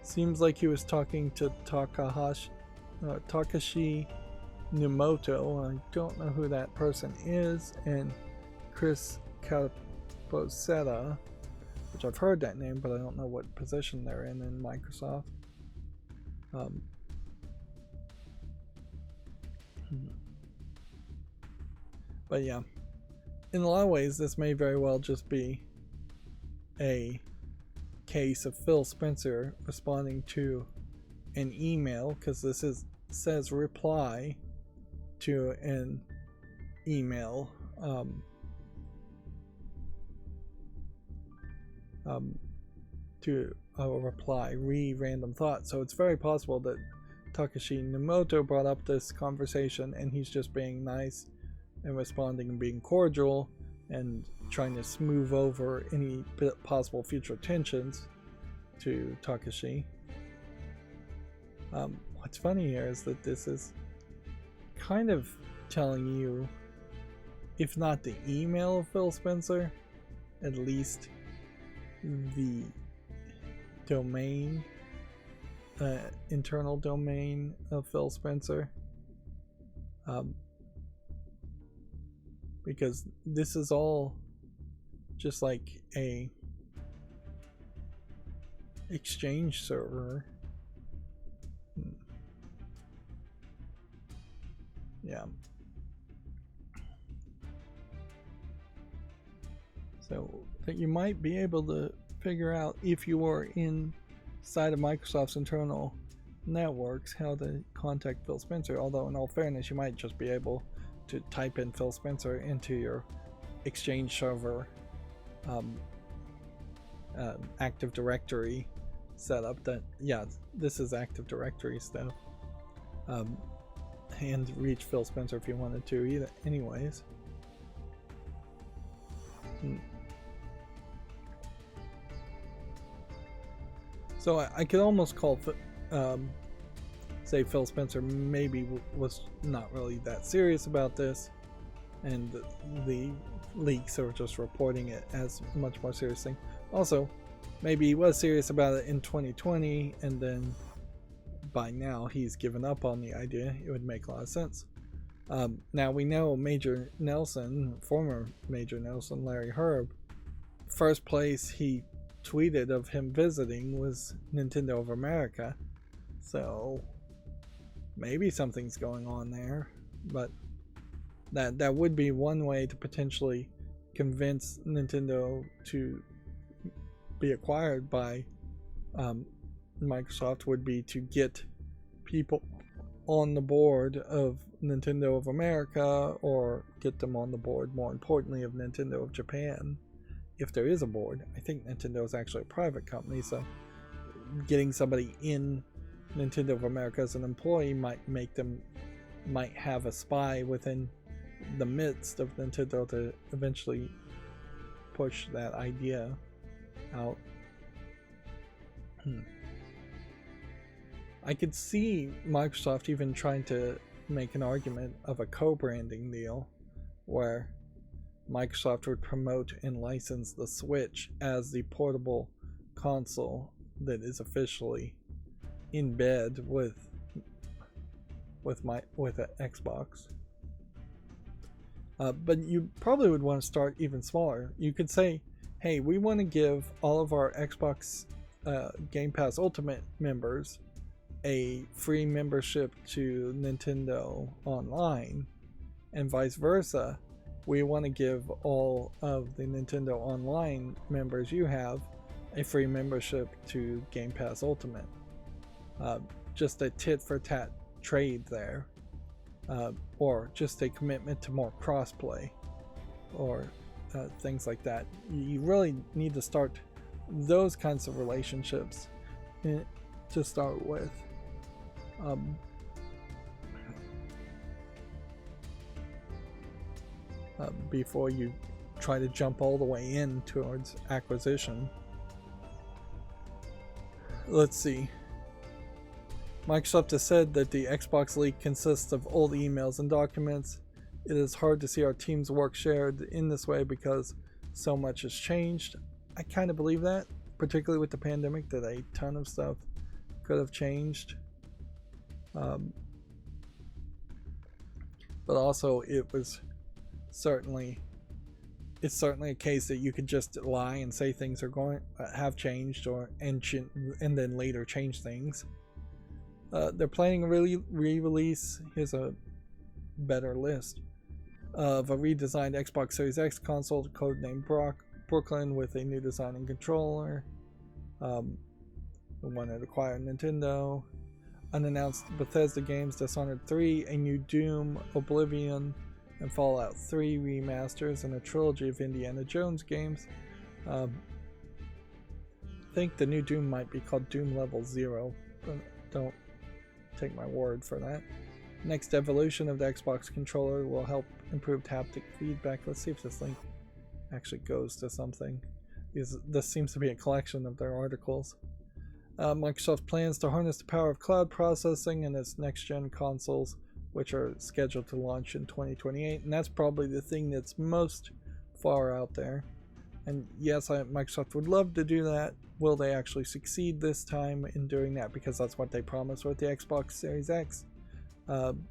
Seems like he was talking to Takashi Numoto. I don't know who that person is, and Chris Caposetta, which I've heard that name, but I don't know what position they're in Microsoft. But yeah, in a lot of ways, this may very well just be a case of Phil Spencer responding to an email, because this says reply to an email to a reply random thought. So it's very possible that Takashi Numoto brought up this conversation and he's just being nice and responding and being cordial and trying to smooth over any possible future tensions to Takashi. What's funny here is that this is kind of telling you, if not the email of Phil Spencer, at least the domain, internal domain of Phil Spencer. Because this is all just like a Exchange server. Yeah. So that you might be able to figure out, if you were inside of Microsoft's internal networks, how to contact Phil Spencer. Although in all fairness, you might just be able to type in Phil Spencer into your Exchange server Active Directory setup. That, yeah, this is Active Directory stuff, and reach Phil Spencer if you wanted to either. Anyways, so I could almost call say Phil Spencer maybe was not really that serious about this, and the leaks are just reporting it as a much more serious thing. Also, maybe he was serious about it in 2020, and then by now he's given up on the idea. It would make a lot of sense. Now we know Major Nelson, former Major Nelson, Larry Herb, first place he tweeted of him visiting was Nintendo of America, so maybe something's going on there. But that would be one way to potentially convince Nintendo to be acquired by Microsoft, would be to get people on the board of Nintendo of America, or get them on the board, more importantly, of Nintendo of Japan, if there is a board. I think Nintendo is actually a private company, so getting somebody in Nintendo of America as an employee might have a spy within the midst of Nintendo to eventually push that idea out. I could see Microsoft even trying to make an argument of a co-branding deal where Microsoft would promote and license the Switch as the portable console that is officially in bed with an Xbox. But you probably would want to start even smaller. You could say, hey, we want to give all of our Xbox Game Pass Ultimate members a free membership to Nintendo Online, and vice versa. We want to give all of the Nintendo Online members you have a free membership to Game Pass Ultimate. Just a tit for tat trade there, or just a commitment to more crossplay, or things like that. You really need to start those kinds of relationships to start with. Before you try to jump all the way in towards acquisition. Let's see. Microsoft has said that the Xbox leak consists of old emails and documents. It is hard to see our team's work shared in this way because so much has changed. I kind of believe that, particularly with the pandemic, that a ton of stuff could have changed. But also it's certainly a case that you could just lie and say things are have changed and then later change things. They're planning a re-release. Here's a better list of a redesigned Xbox Series X console, codenamed Brooklyn, with a new design and controller. The one that acquired Nintendo. Unannounced Bethesda games: Dishonored 3, a new Doom, Oblivion, and Fallout 3 remasters, and a trilogy of Indiana Jones games. I think the new Doom might be called Doom Level 0, but don't take my word for that. Next evolution of the Xbox controller will help improve haptic feedback. Let's see if this link actually goes to something. This seems to be a collection of their articles. Microsoft plans to harness the power of cloud processing in its next-gen consoles, which are scheduled to launch in 2028, and that's probably the thing that's most far out there. And yes, Microsoft would love to do that. Will they actually succeed this time in doing that? Because that's what they promised with the Xbox Series X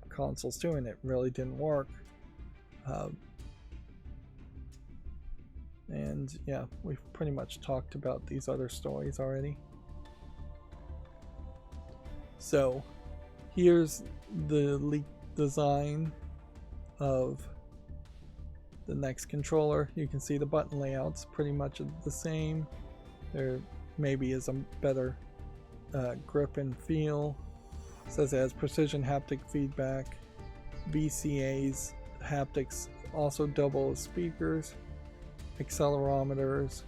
consoles too, and it really didn't work. And yeah, we've pretty much talked about these other stories already. So here's the leaked design of the next controller. You can see the button layouts pretty much the same. There maybe is a better grip and feel. It says it has precision haptic feedback. VCA's haptics also double as speakers. Accelerometers.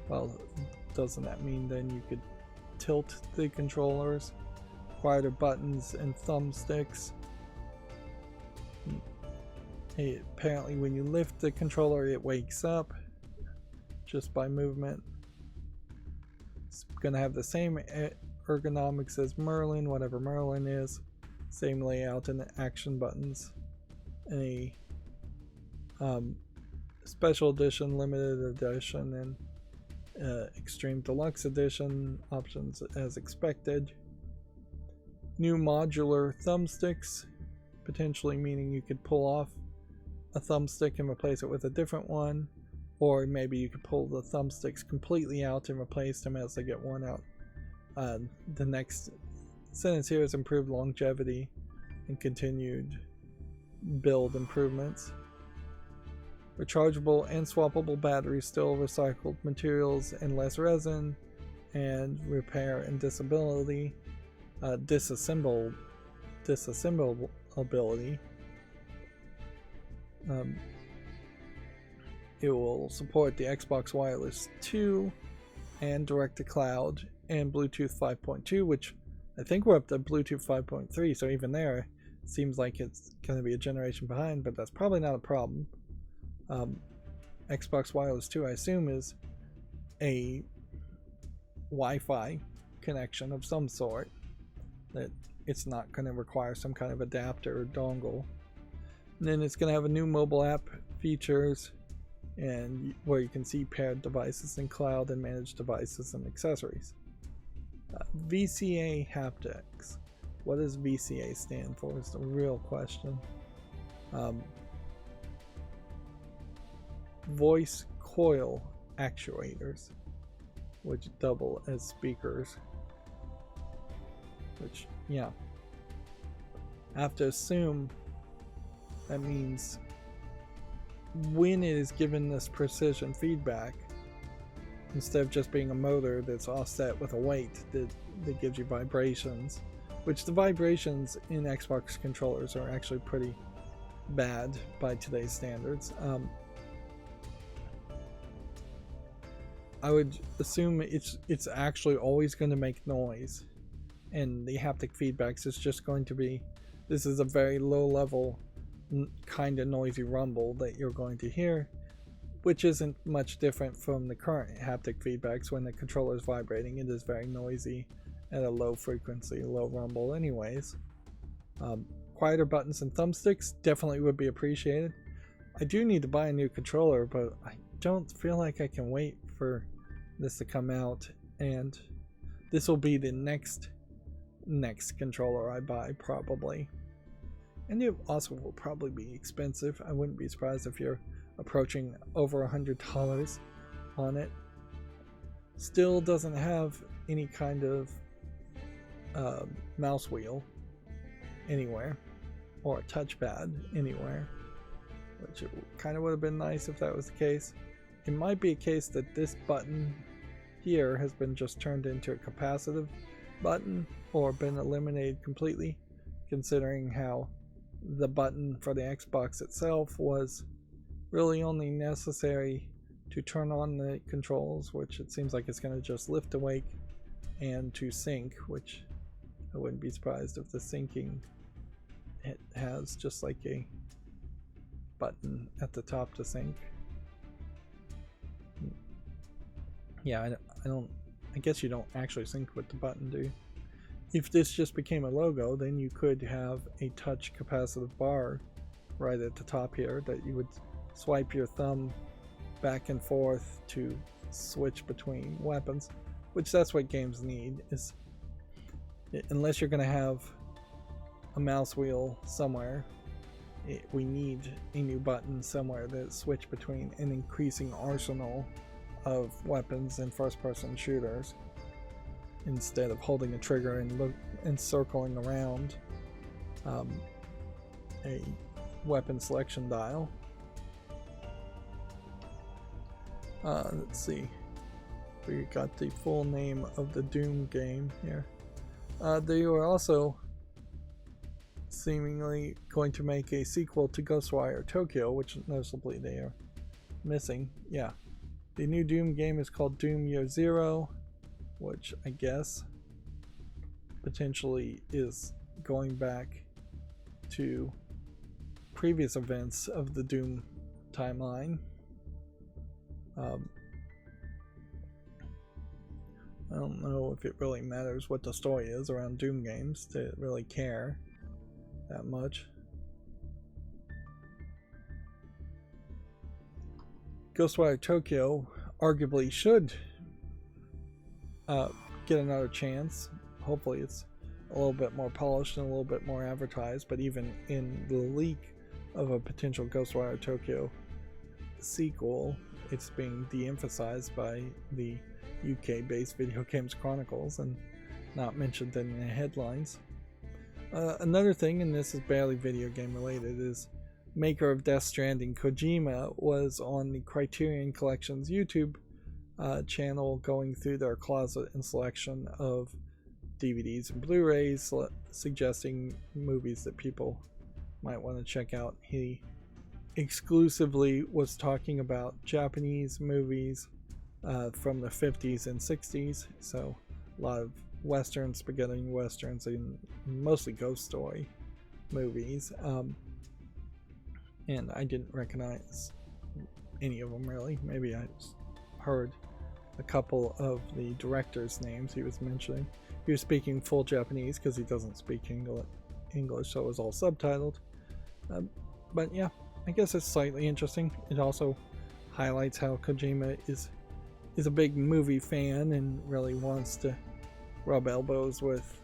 Well, doesn't that mean then you could tilt the controllers? Quieter buttons and thumbsticks. Apparently when you lift the controller it wakes up just by movement. It's going to have the same ergonomics as Merlin, whatever Merlin is. Same layout and action buttons. A special edition, limited edition, and extreme deluxe edition options as expected. New modular thumbsticks, potentially meaning you could pull off a thumbstick and replace it with a different one, or maybe you could pull the thumbsticks completely out and replace them as they get worn out. The next sentence here is improved longevity and continued build improvements. Rechargeable and swappable batteries, still recycled materials and less resin, and repair and disassemblability. It will support the Xbox Wireless 2 and direct to cloud and Bluetooth 5.2, which I think we're up to Bluetooth 5.3, so even there it seems like it's going to be a generation behind, but that's probably not a problem. Xbox Wireless 2, I assume, is a Wi-Fi connection of some sort, that it's not going to require some kind of adapter or dongle. And then it's going to have a new mobile app features, and where you can see paired devices in cloud and manage devices and accessories. VCA haptics. What does VCA stand for is the real question. Voice coil actuators, which double as speakers. Which, yeah. I have to assume that means when it is given this precision feedback, instead of just being a motor that's offset with a weight that gives you vibrations, which the vibrations in Xbox controllers are actually pretty bad by today's standards. I would assume it's actually always going to make noise, and the haptic feedbacks is just going to be, this is a very low level kind of noisy rumble that you're going to hear, which isn't much different from the current haptic feedbacks. When the controller is vibrating, it is very noisy at a low frequency, low rumble anyways. Quieter buttons and thumbsticks definitely would be appreciated. I do need to buy a new controller, but I don't feel like I can wait for this to come out, and this will be the next controller I buy probably. And it also will probably be expensive. I wouldn't be surprised if you're approaching over $100 on it. Still doesn't have any kind of mouse wheel anywhere, or a touchpad anywhere, which it kind of would have been nice if that was the case. It might be a case that this button here has been just turned into a capacitive button, or been eliminated completely, considering how the button for the Xbox itself was really only necessary to turn on the controls, which it seems like it's going to just lift awake, and to sync, which I wouldn't be surprised if the syncing, it has just like a button at the top to sync. Yeah, I guess you don't actually sync with the button, do you? If this just became a logo, then you could have a touch capacitive bar right at the top here that you would swipe your thumb back and forth to switch between weapons, which that's what games need. Is unless you're going to have a mouse wheel somewhere, we need a new button somewhere to switch between an increasing arsenal of weapons in first-person shooters, instead of holding a trigger and circling around a weapon selection dial. Let's see. We got the full name of the Doom game here. They were also seemingly going to make a sequel to Ghostwire Tokyo, which noticeably they are missing. Yeah. The new Doom game is called Doom Year Zero, which I guess potentially is going back to previous events of the Doom timeline. I don't know if it really matters what the story is around Doom games to really care that much. Ghostwire Tokyo arguably should get another chance. Hopefully it's a little bit more polished and a little bit more advertised, but even in the leak of a potential Ghostwire Tokyo sequel, it's being de-emphasized by the UK-based Video Games Chronicles and not mentioned in the headlines. Another thing, and this is barely video game related, is maker of Death Stranding Kojima was on the Criterion Collection's YouTube channel going through their closet and selection of DVDs and Blu-rays, suggesting movies that people might want to check out. He exclusively was talking about Japanese movies from the 50s and 60s, so a lot of Western, spaghetti Westerns, and mostly ghost story movies. And I didn't recognize any of them really. Maybe I just heard a couple of the directors' names he was mentioning. He was speaking full Japanese because he doesn't speak English, so it was all subtitled. But yeah, I guess it's slightly interesting. It also highlights how Kojima is a big movie fan and really wants to rub elbows with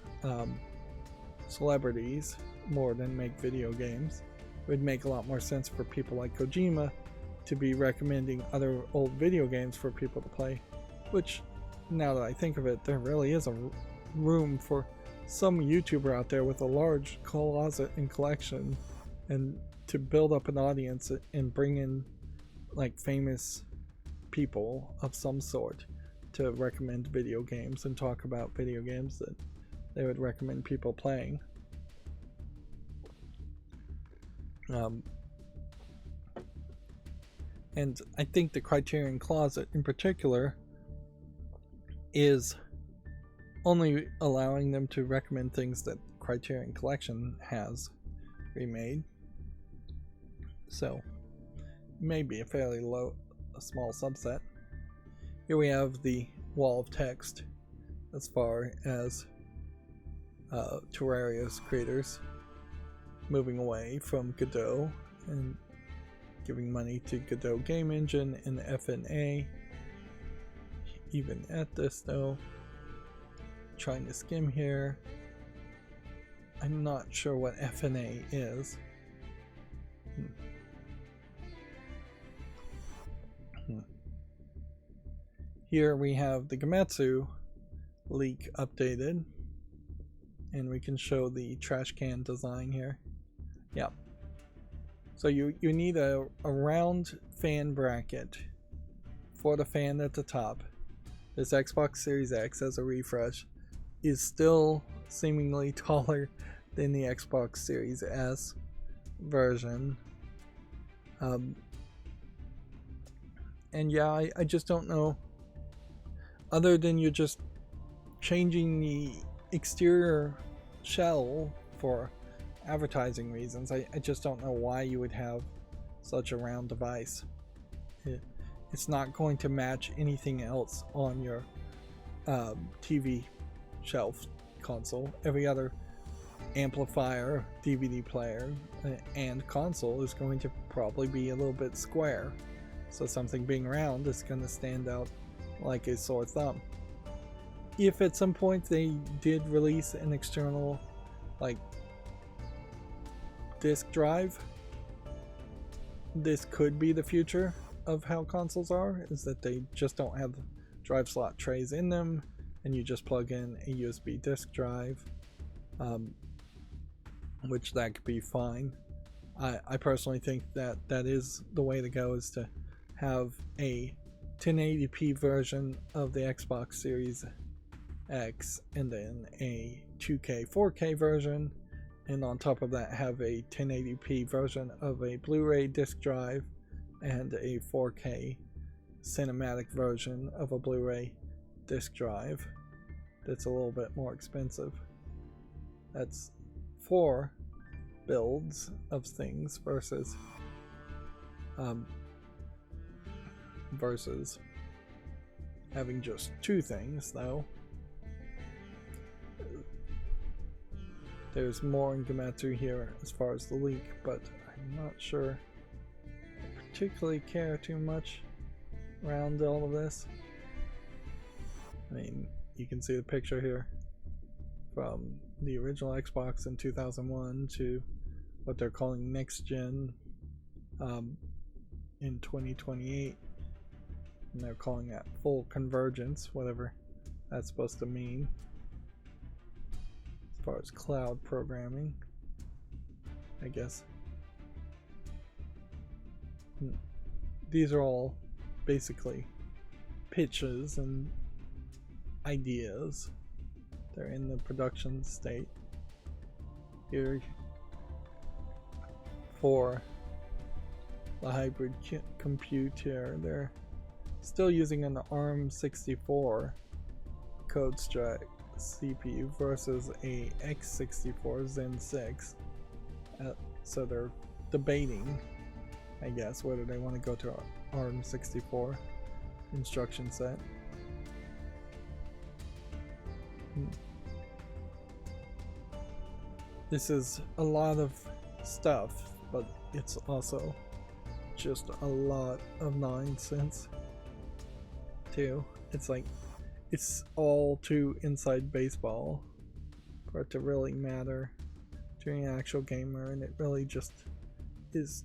celebrities more than make video games. It would make a lot more sense for people like Kojima to be recommending other old video games for people to play, which, now that I think of it, there really is a room for some YouTuber out there with a large closet and collection, and to build up an audience and bring in like famous people of some sort to recommend video games and talk about video games that they would recommend people playing. And I think the Criterion Closet in particular is only allowing them to recommend things that Criterion Collection has remade. So maybe a fairly small subset. Here we have the wall of text as far as Terraria's creators moving away from Godot and giving money to Godot Game Engine and FNA. Even at this though, trying to skim here. I'm not sure what FNA is. Here we have the Gametsu leak updated, and we can show the trash can design here. Yeah. So you need a round fan bracket for the fan at the top. This Xbox Series X, as a refresh, is still seemingly taller than the Xbox Series S version. And yeah, I just don't know. Other than you're just changing the exterior shell for advertising reasons, I just don't know why you would have such a round device. It's not going to match anything else on your TV shelf console. Every other amplifier, DVD player, and console is going to probably be a little bit square. So something being round is going to stand out like a sore thumb. If at some point they did release an external like disk drive, this could be the future of how consoles are, is that they just don't have drive slot trays in them and you just plug in a USB disk drive, which that could be fine. I personally think that is the way to go, is to have a 1080p version of the Xbox Series X and then a 2K 4K version, and on top of that have a 1080p version of a Blu-ray disc drive and a 4K cinematic version of a Blu-ray disc drive that's a little bit more expensive. That's 4 builds of things versus having just 2 things, though. There's more in Gametsu here as far as the leak, but I'm not sure I particularly care too much around all of this. I mean, you can see the picture here from the original Xbox in 2001 to what they're calling next gen in 2028, and they're calling that full convergence, whatever that's supposed to mean as far as cloud programming, I guess. These are all basically pitches and ideas. They're in the production state. Here for the hybrid computer, they're still using an ARM 64 code strike CPU versus a x64 Zen 6. So they're debating, I guess, whether they want to go to ARM64 instruction set. This is a lot of stuff, but it's also just a lot of nonsense too. It's like, it's all too inside baseball for it to really matter to an actual gamer, and it really just is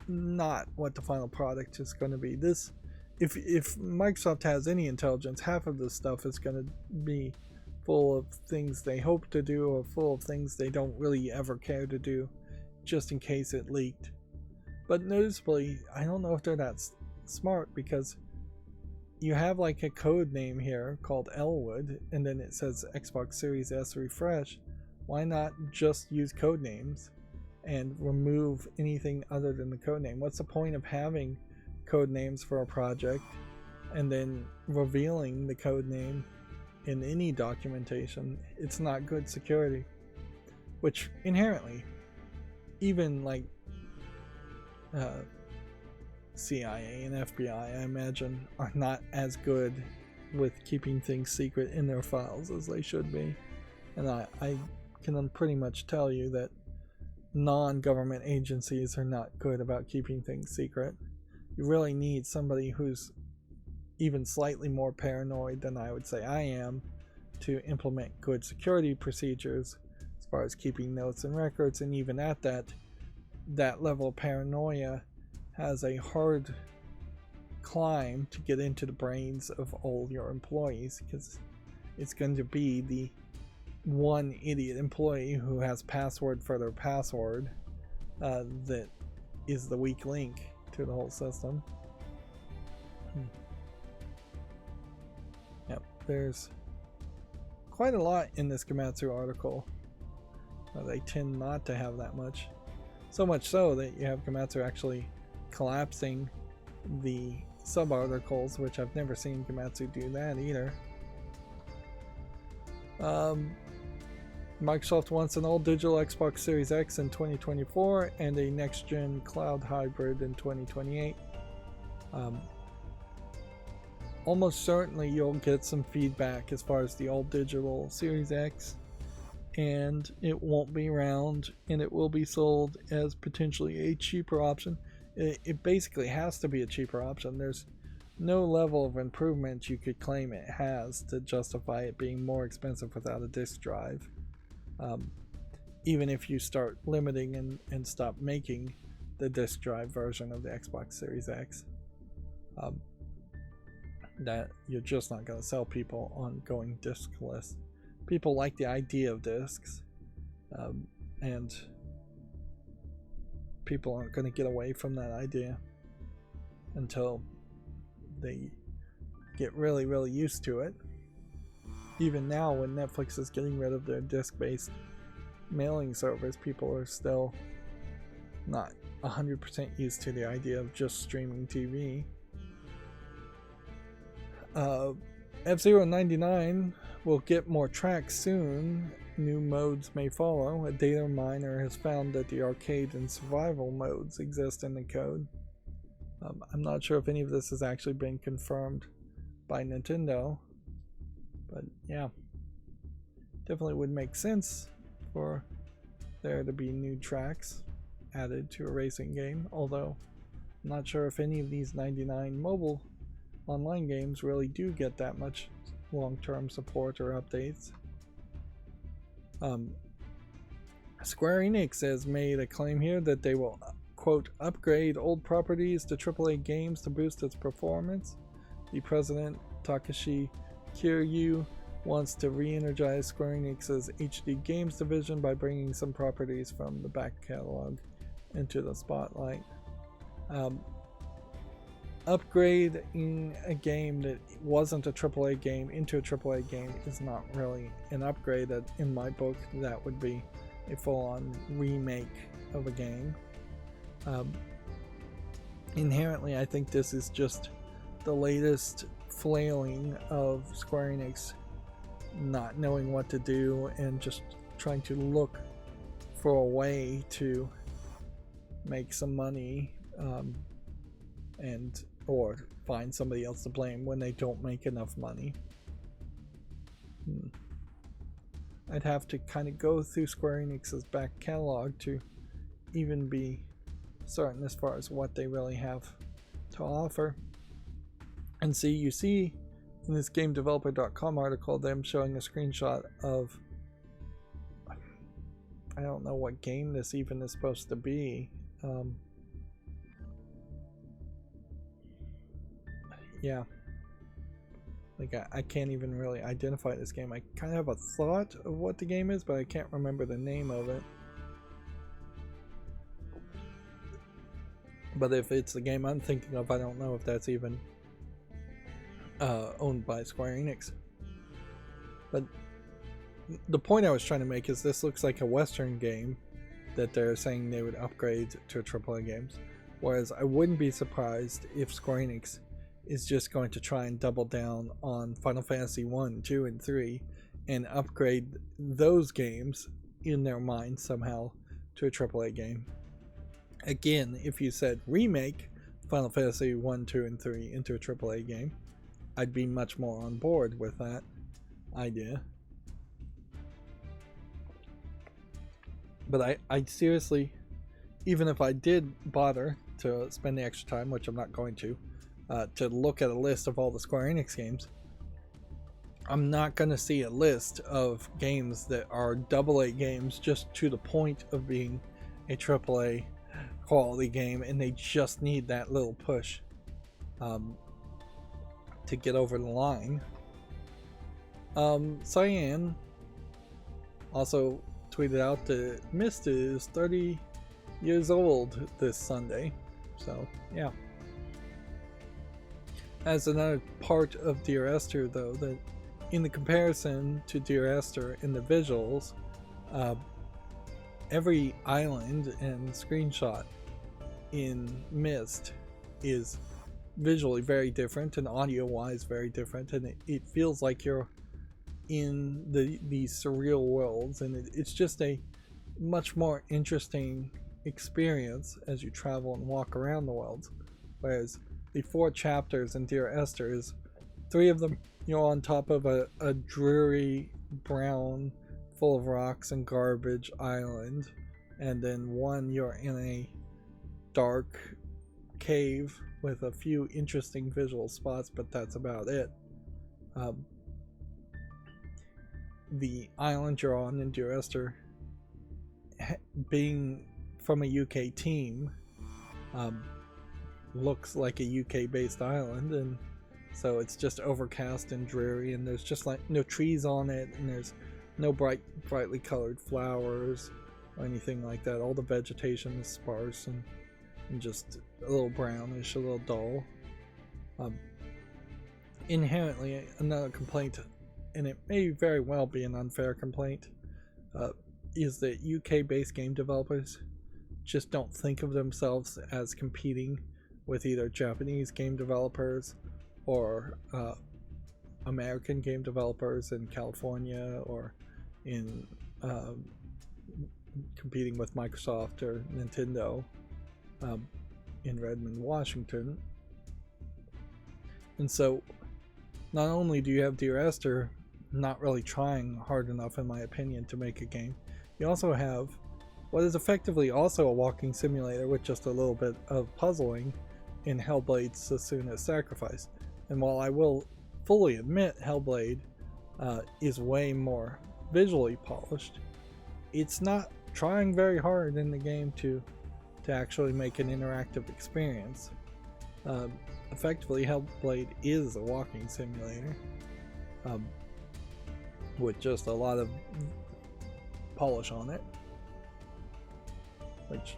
not what the final product is going to be. This, if Microsoft has any intelligence, half of this stuff is going to be full of things they hope to do or full of things they don't really ever care to do, just in case it leaked. But noticeably, I don't know if they're that smart, because you have like a code name here called Elwood, and then it says Xbox Series S refresh. Why not just use code names and remove anything other than the code name? What's the point of having code names for a project and then revealing the code name in any documentation? It's not good security, which inherently, even like CIA and FBI, I imagine, are not as good with keeping things secret in their files as they should be. And I can pretty much tell you that non-government agencies are not good about keeping things secret. You really need somebody who's even slightly more paranoid than I would say I am to implement good security procedures as far as keeping notes and records. And even at that level of paranoia has a hard climb to get into the brains of all your employees, because it's going to be the one idiot employee who has password for their password that is the weak link to the whole system. Yep, there's quite a lot in this Gematsu article. They tend not to have that much. So much so that you have Gematsu actually collapsing the sub-articles, which I've never seen Gematsu do that either. Microsoft wants an all-digital Xbox Series X in 2024 and a next-gen cloud hybrid in 2028. Almost certainly you'll get some feedback as far as the all-digital Series X, and it won't be round, and it will be sold as potentially a cheaper option. It basically has to be a cheaper option. There's no level of improvement you could claim it has to justify it being more expensive without a disk drive. Even if you start limiting and stop making the disk drive version of the Xbox Series X, that you're just not going to sell people on going diskless. People like the idea of disks, and people aren't going to get away from that idea until they get really, really used to it. Even now, when Netflix is getting rid of their disc-based mailing service, people are still not 100% used to the idea of just streaming TV. F-Zero 99 will get more tracks soon. New modes may follow. A data miner has found that the arcade and survival modes exist in the code. I'm not sure if any of this has actually been confirmed by Nintendo, but yeah, definitely would make sense for there to be new tracks added to a racing game, although I'm not sure if any of these 99 mobile online games really do get that much long-term support or updates. Square Enix has made a claim here that they will, quote, upgrade old properties to AAA games to boost its performance. The president, Takashi Kiryu, wants to re-energize Square Enix's HD games division by bringing some properties from the back catalog into the spotlight. Upgrading a game that wasn't a AAA game into a AAA game is not really an upgrade. In my book, that would be a full-on remake of a game. Inherently, I think this is just the latest flailing of Square Enix not knowing what to do and just trying to look for a way to make some money, and or find somebody else to blame when they don't make enough money. I'd have to kind of go through Square Enix's back catalog to even be certain as far as what they really have to offer. And see, you see in this GameDeveloper.com article them showing a screenshot of, I don't know what game this even is supposed to be. Yeah, like I can't even really identify this game. I kind of have a thought of what the game is, but I can't remember the name of it. But if it's the game I'm thinking of, I don't know if that's even owned by Square Enix. But the point I was trying to make is this looks like a Western game that they're saying they would upgrade to AAA games. Whereas I wouldn't be surprised if Square Enix is just going to try and double down on Final Fantasy 1, 2, and 3 and upgrade those games in their mind somehow to a AAA game. Again, if you said remake Final Fantasy 1, 2, and 3 into a AAA game, I'd be much more on board with that idea. But I seriously, even if I did bother to spend the extra time, which I'm not going to look at a list of all the Square Enix games, I'm not going to see a list of games that are AA games just to the point of being a AAA quality game, and they just need that little push to get over the line. Cyan also tweeted out that Myst is 30 years old this Sunday, so yeah. As another part of Dear Esther, though, that in the comparison to Dear Esther in the visuals, every island and screenshot in Myst is visually very different and audio-wise very different, and it feels like you're in these surreal worlds, and it's just a much more interesting experience as you travel and walk around the world. Whereas the 4 chapters in Dear Esther is 3 of them you're on top of a dreary brown full of rocks and garbage island, and then 1 you're in a dark cave with a few interesting visual spots, but that's about it. The island you're on in Dear Esther, being from a UK team, looks like a UK based island, and so it's just overcast and dreary, and there's just like no trees on it, and there's no brightly colored flowers or anything like that. All the vegetation is sparse and just a little brownish, a little dull. Inherently, another complaint, and it may very well be an unfair complaint, is that UK based game developers just don't think of themselves as competing with either Japanese game developers or American game developers in California, or in competing with Microsoft or Nintendo in Redmond, Washington. And so not only do you have Dear Esther not really trying hard enough, in my opinion, to make a game, you also have what is effectively also a walking simulator with just a little bit of puzzling in Hellblade: Sesuna's Sacrifice. And while I will fully admit Hellblade is way more visually polished, it's not trying very hard in the game to actually make an interactive experience. Effectively, Hellblade is a walking simulator with just a lot of polish on it, which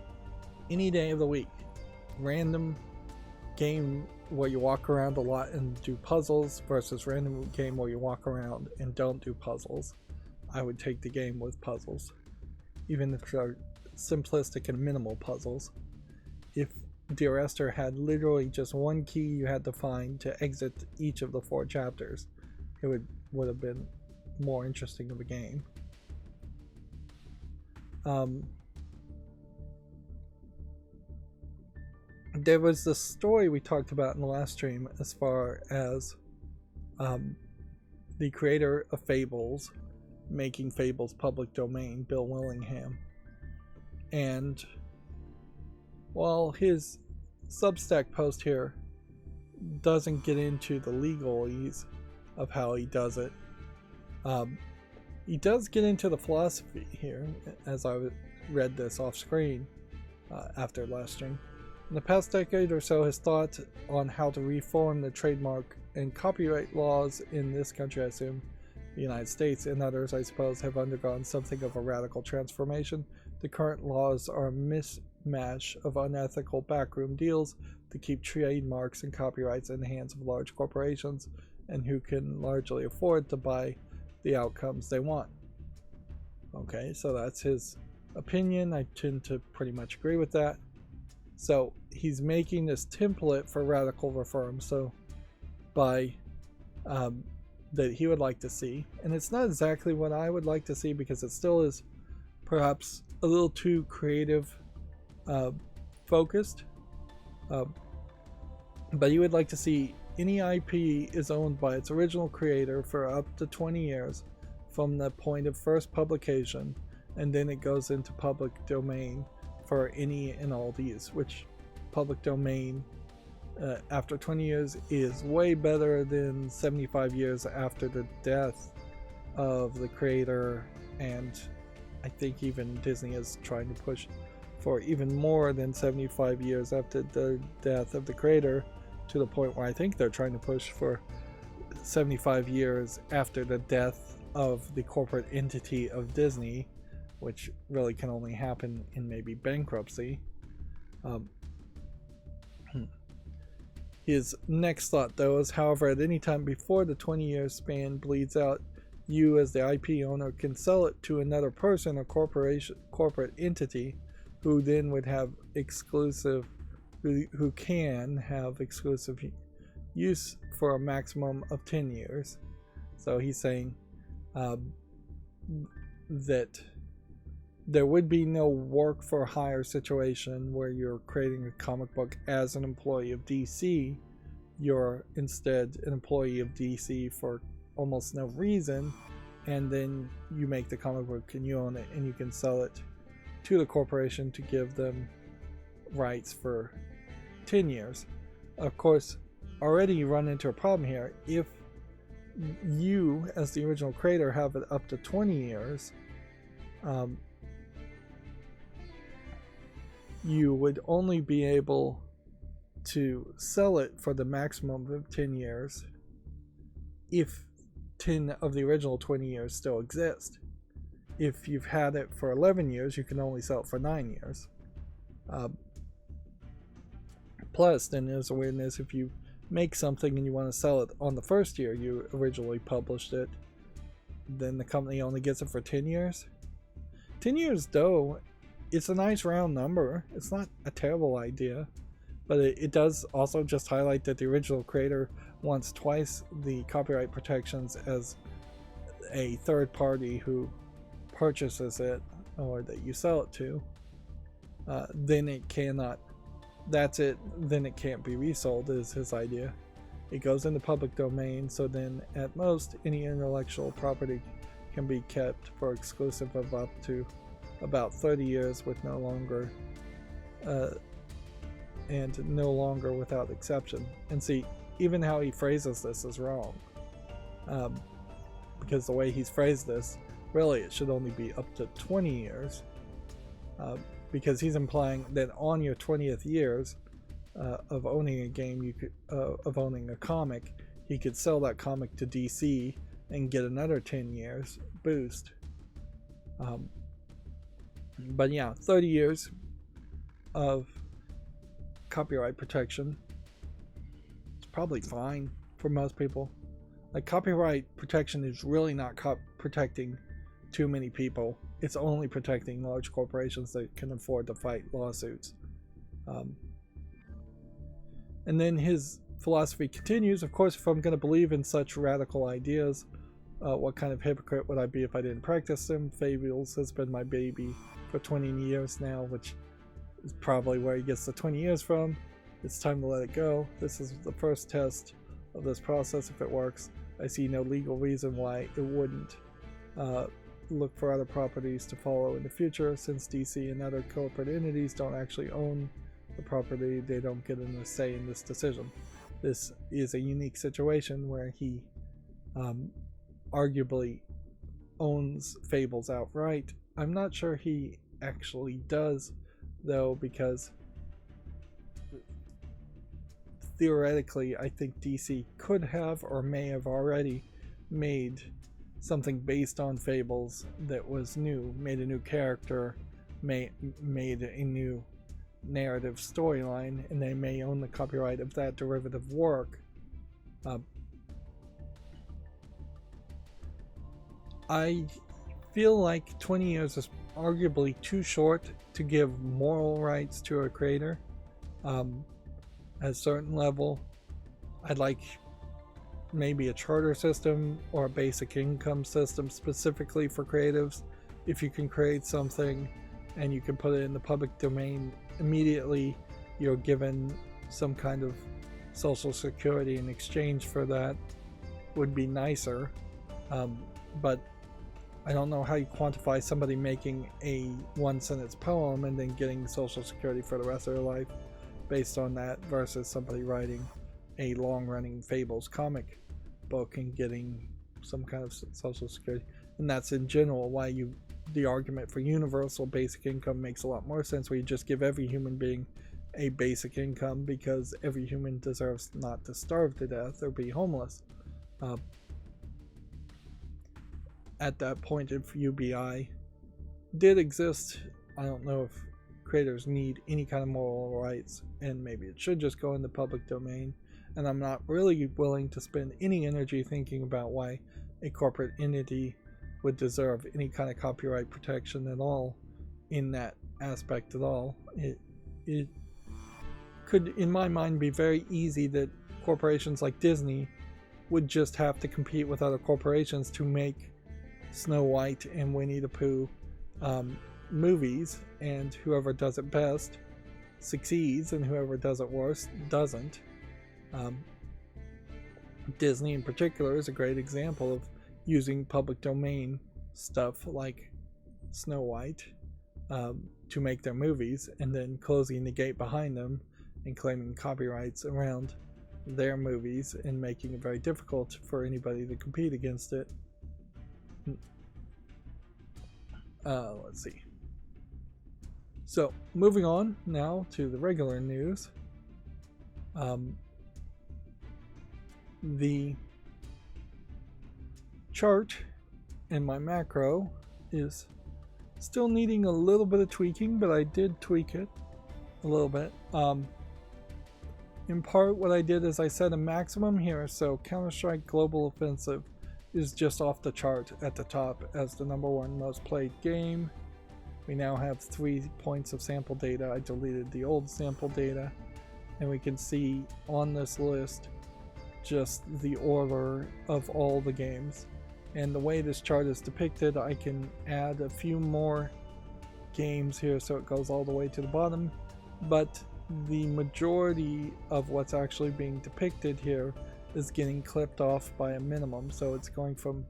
any day of the week, random game where you walk around a lot and do puzzles versus random game where you walk around and don't do puzzles, I would take the game with puzzles, even if they're simplistic and minimal puzzles. If Dear Esther had literally just 1 key you had to find to exit each of the 4 chapters, it would have been more interesting of a game. There was the story we talked about in the last stream as far as the creator of Fables making Fables public domain, Bill Willingham. And while his Substack post here doesn't get into the legalese of how he does it, he does get into the philosophy here, as I read this off screen after last stream. In the past decade or so, his thought on how to reform the trademark and copyright laws in this country, I assume, the United States, and others, I suppose, have undergone something of a radical transformation. The current laws are a mismatch of unethical backroom deals to keep trademarks and copyrights in the hands of large corporations and who can largely afford to buy the outcomes they want. Okay, so that's his opinion. I tend to pretty much agree with that. So he's making this template for radical reform, so by that he would like to see, and it's not exactly what I would like to see because it still is perhaps a little too creative focused, but he would like to see any IP is owned by its original creator for up to 20 years from the point of first publication, and then it goes into public domain for any and all these, which public domain after 20 years is way better than 75 years after the death of the creator, and I think even Disney is trying to push for even more than 75 years after the death of the creator, to the point where I think they're trying to push for 75 years after the death of the corporate entity of Disney, which really can only happen in maybe bankruptcy. His next thought, though, is, however, at any time before the 20-year span bleeds out, you as the IP owner can sell it to another person or corporate entity who then would have exclusive, who can have exclusive use for a maximum of 10 years. So he's saying that there would be no work for hire situation where you're creating a comic book as an employee of DC. You're instead an employee of DC for almost no reason, and then you make the comic book and you own it and you can sell it to the corporation to give them rights for 10 years. Of course, already you run into a problem here. If you, as the original creator, have it up to 20 years, you would only be able to sell it for the maximum of 10 years if 10 of the original 20 years still exist. If you've had it for 11 years, you can only sell it for 9 years. Plus, then there's a weirdness: if you make something and you want to sell it on the first year you originally published it, then the company only gets it for 10 years. 10 years, though, it's a nice round number. It's not a terrible idea, but it does also just highlight that the original creator wants twice the copyright protections as a third party who purchases it or that you sell it to. Then it cannot, that's it, then it can't be resold, is his idea. It goes into public domain, so then at most any intellectual property can be kept for exclusive of up to about 30 years with no longer and no longer without exception. And see, even how he phrases this is wrong, because the way he's phrased this, really it should only be up to 20 years, because he's implying that on your 20th years of owning a game, you could of owning a comic, he could sell that comic to DC and get another 10 years boost. But yeah, 30 years of copyright protection. It's probably fine for most people. Like, copyright protection is really not protecting too many people. It's only protecting large corporations that can afford to fight lawsuits. And then his philosophy continues: of course, if I'm going to believe in such radical ideas, what kind of hypocrite would I be if I didn't practice them? Fables has been my baby for 20 years now, which is probably where he gets the 20 years from. It's time to let it go. This is the first test of this process. If it works, I see no legal reason why it wouldn't. Look for other properties to follow in the future. Since DC and other corporate entities don't actually own the property, they don't get a say in this decision. This is a unique situation where he arguably owns Fables outright. I'm not sure he actually does, though, because theoretically I think DC could have or may have already made something based on Fables that was new, made a new character, made a new narrative storyline, and they may own the copyright of that derivative work. I feel like 20 years is arguably too short to give moral rights to a creator. At a certain level, I'd like maybe a charter system or a basic income system specifically for creatives. If you can create something and you can put it in the public domain immediately, you're given some kind of social security in exchange for that. Would be nicer, but I don't know how you quantify somebody making a one-sentence poem and then getting social security for the rest of their life based on that versus somebody writing a long-running Fables comic book and getting some kind of social security. And that's in general why the argument for universal basic income makes a lot more sense, where you just give every human being a basic income, because every human deserves not to starve to death or be homeless. At that point, if UBI did exist, I don't know if creators need any kind of moral rights, and maybe it should just go in the public domain. And I'm not really willing to spend any energy thinking about why a corporate entity would deserve any kind of copyright protection at all in that aspect at all. It could, in my mind, be very easy that corporations like Disney would just have to compete with other corporations to make Snow White and Winnie the Pooh movies, and whoever does it best succeeds and whoever does it worst doesn't. Disney in particular is a great example of using public domain stuff like Snow White to make their movies, and then closing the gate behind them and claiming copyrights around their movies and making it very difficult for anybody to compete against it. Let's see. So, moving on now to the regular news. The chart in my macro is still needing a little bit of tweaking, but I did tweak it a little bit. In part, what I did is I set a maximum here, so Counter-Strike Global Offensive is just off the chart at the top as the #1 most played game. We now have 3 points of sample data. I deleted the old sample data, and we can see on this list just the order of all the games. And the way this chart is depicted, I can add a few more games here so it goes all the way to the bottom, but the majority of what's actually being depicted here is getting clipped off by a minimum. So it's going from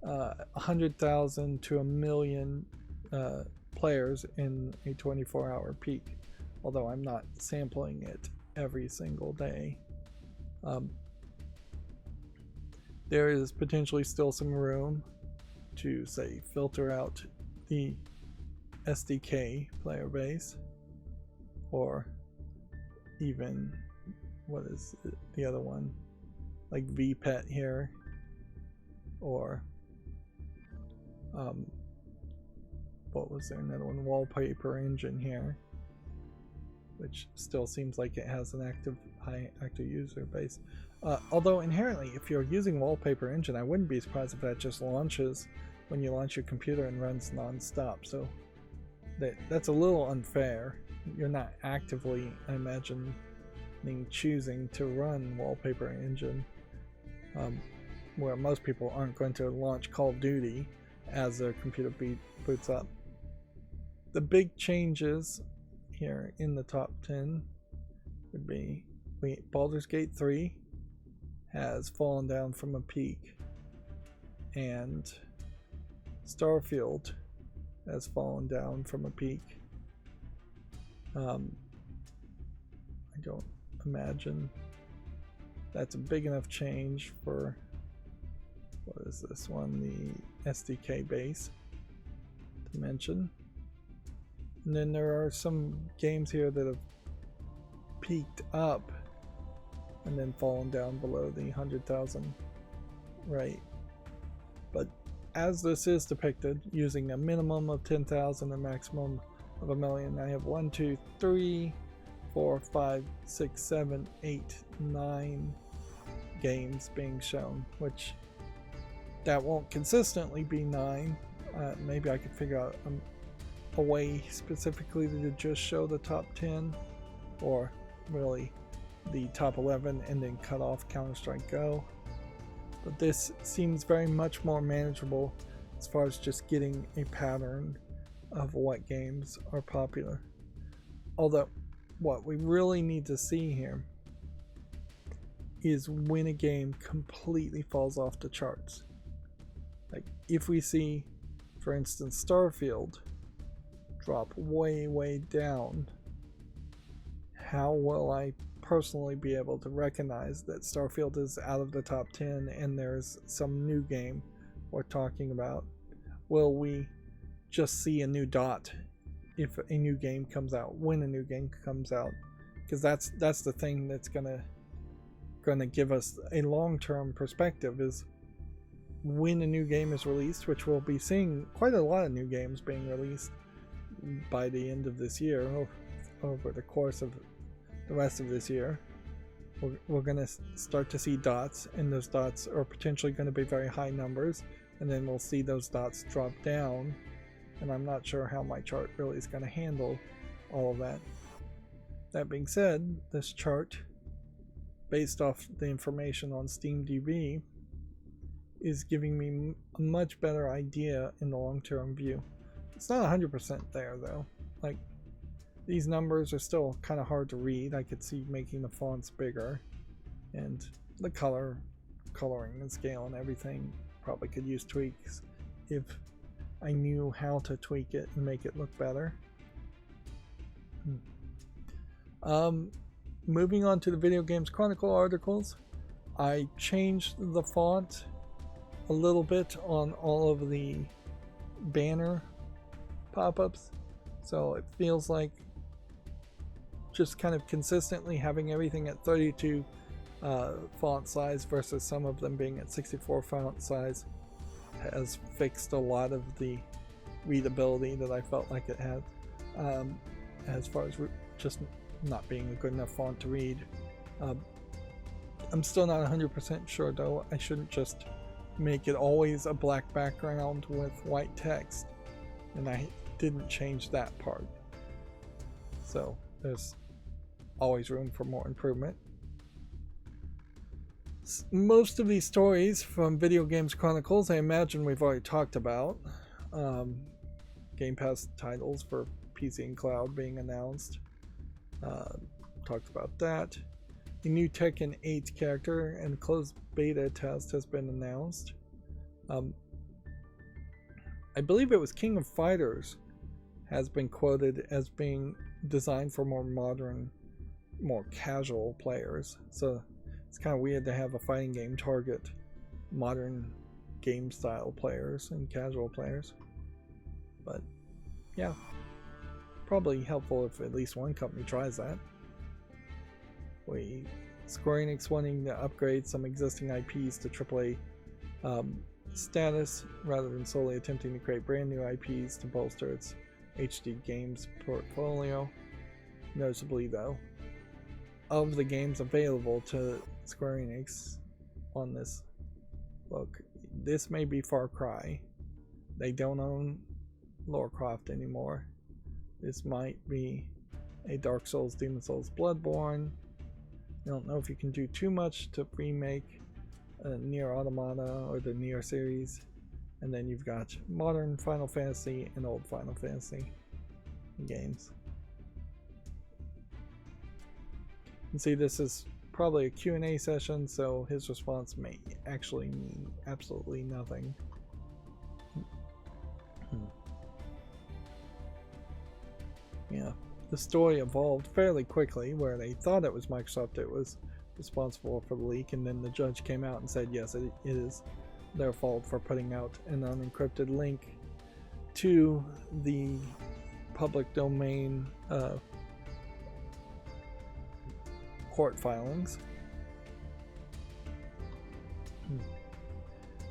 100,000 to 1 million players in a 24-hour peak, although I'm not sampling it every single day. There is potentially still some room to, say, filter out the SDK player base, or even, what is the other one, like VPET here, or what was there, another one, Wallpaper Engine here, which still seems like it has an high active user base. Although inherently, if you're using Wallpaper Engine, I wouldn't be surprised if that just launches when you launch your computer and runs non-stop. So that's a little unfair. You're not actively, I imagine, choosing to run Wallpaper Engine. where most people aren't going to launch Call of Duty as their computer boots up. The big changes here in the top 10 would be Baldur's Gate 3 has fallen down from a peak, and Starfield has fallen down from a peak. I don't imagine that's a big enough change for, what is this one, the SDK base, to mention. And then there are some games here that have peaked up and then fallen down below the 100,000 rate. But as this is depicted, using a minimum of 10,000 and maximum of 1 million, I have 1, 2, 3, 4, 5, 6, 7, 8, 9 games being shown, which that won't consistently be 9. Maybe I could figure out a way specifically to just show the top 10, or really the top 11 and then cut off Counter-Strike Go. But this seems very much more manageable as far as just getting a pattern of what games are popular. Although what we really need to see here is when a game completely falls off the charts. Like if we see, for instance, Starfield drop way down, how will I personally be able to recognize that Starfield is out of the top 10 and there's some new game we're talking about? Will we just see a new dot if a new game comes out, when a new game comes out? Because that's the thing that's gonna give us a long-term perspective, is when a new game is released, which we'll be seeing quite a lot of new games being released by the end of this year, over the course of the rest of this year. We're going to start to see dots, and those dots are potentially going to be very high numbers, and then we'll see those dots drop down, and I'm not sure how my chart really is going to handle all of that. That being said, this chart, based off the information on SteamDB, is giving me a much better idea in the long-term view. It's not 100% there though. Like, these numbers are still kind of hard to read. I could see making the fonts bigger, and the coloring and scale and everything probably could use tweaks if I knew how to tweak it and make it look better. Moving on to the Video Games Chronicle articles, I changed the font a little bit on all of the banner pop-ups, so it feels like just kind of consistently having everything at 32 font size versus some of them being at 64 font size has fixed a lot of the readability that I felt like it had, as far as just not being a good enough font to read. I'm still not 100% sure though. I shouldn't just make it always a black background with white text, and I didn't change that part, so there's always room for more improvement. Most of these stories from Video Games Chronicles I imagine we've already talked about. Game Pass titles for PC and cloud being announced, talked about that. A new Tekken 8 character and closed beta test has been announced. I believe it was King of Fighters has been quoted as being designed for more modern, more casual players. So it's kind of weird to have a fighting game target modern game style players and casual players. But yeah, probably helpful if at least one company tries that. Square Enix wanting to upgrade some existing IPs to AAA status rather than solely attempting to create brand new IPs to bolster its HD games portfolio. Noticeably though, of the games available to Square Enix on this, look, this may be Far Cry. They don't own Lara Croft anymore. This might be a Dark Souls, Demon Souls, Bloodborne. I don't know if you can do too much to remake Nier Automata or the Nier series, and then you've got modern Final Fantasy and old Final Fantasy games. And see, this is probably a Q&A session, so his response may actually mean absolutely nothing. Yeah, the story evolved fairly quickly, where they thought it was Microsoft that was responsible for the leak, and then the judge came out and said yes, it is their fault for putting out an unencrypted link to the public domain court filings.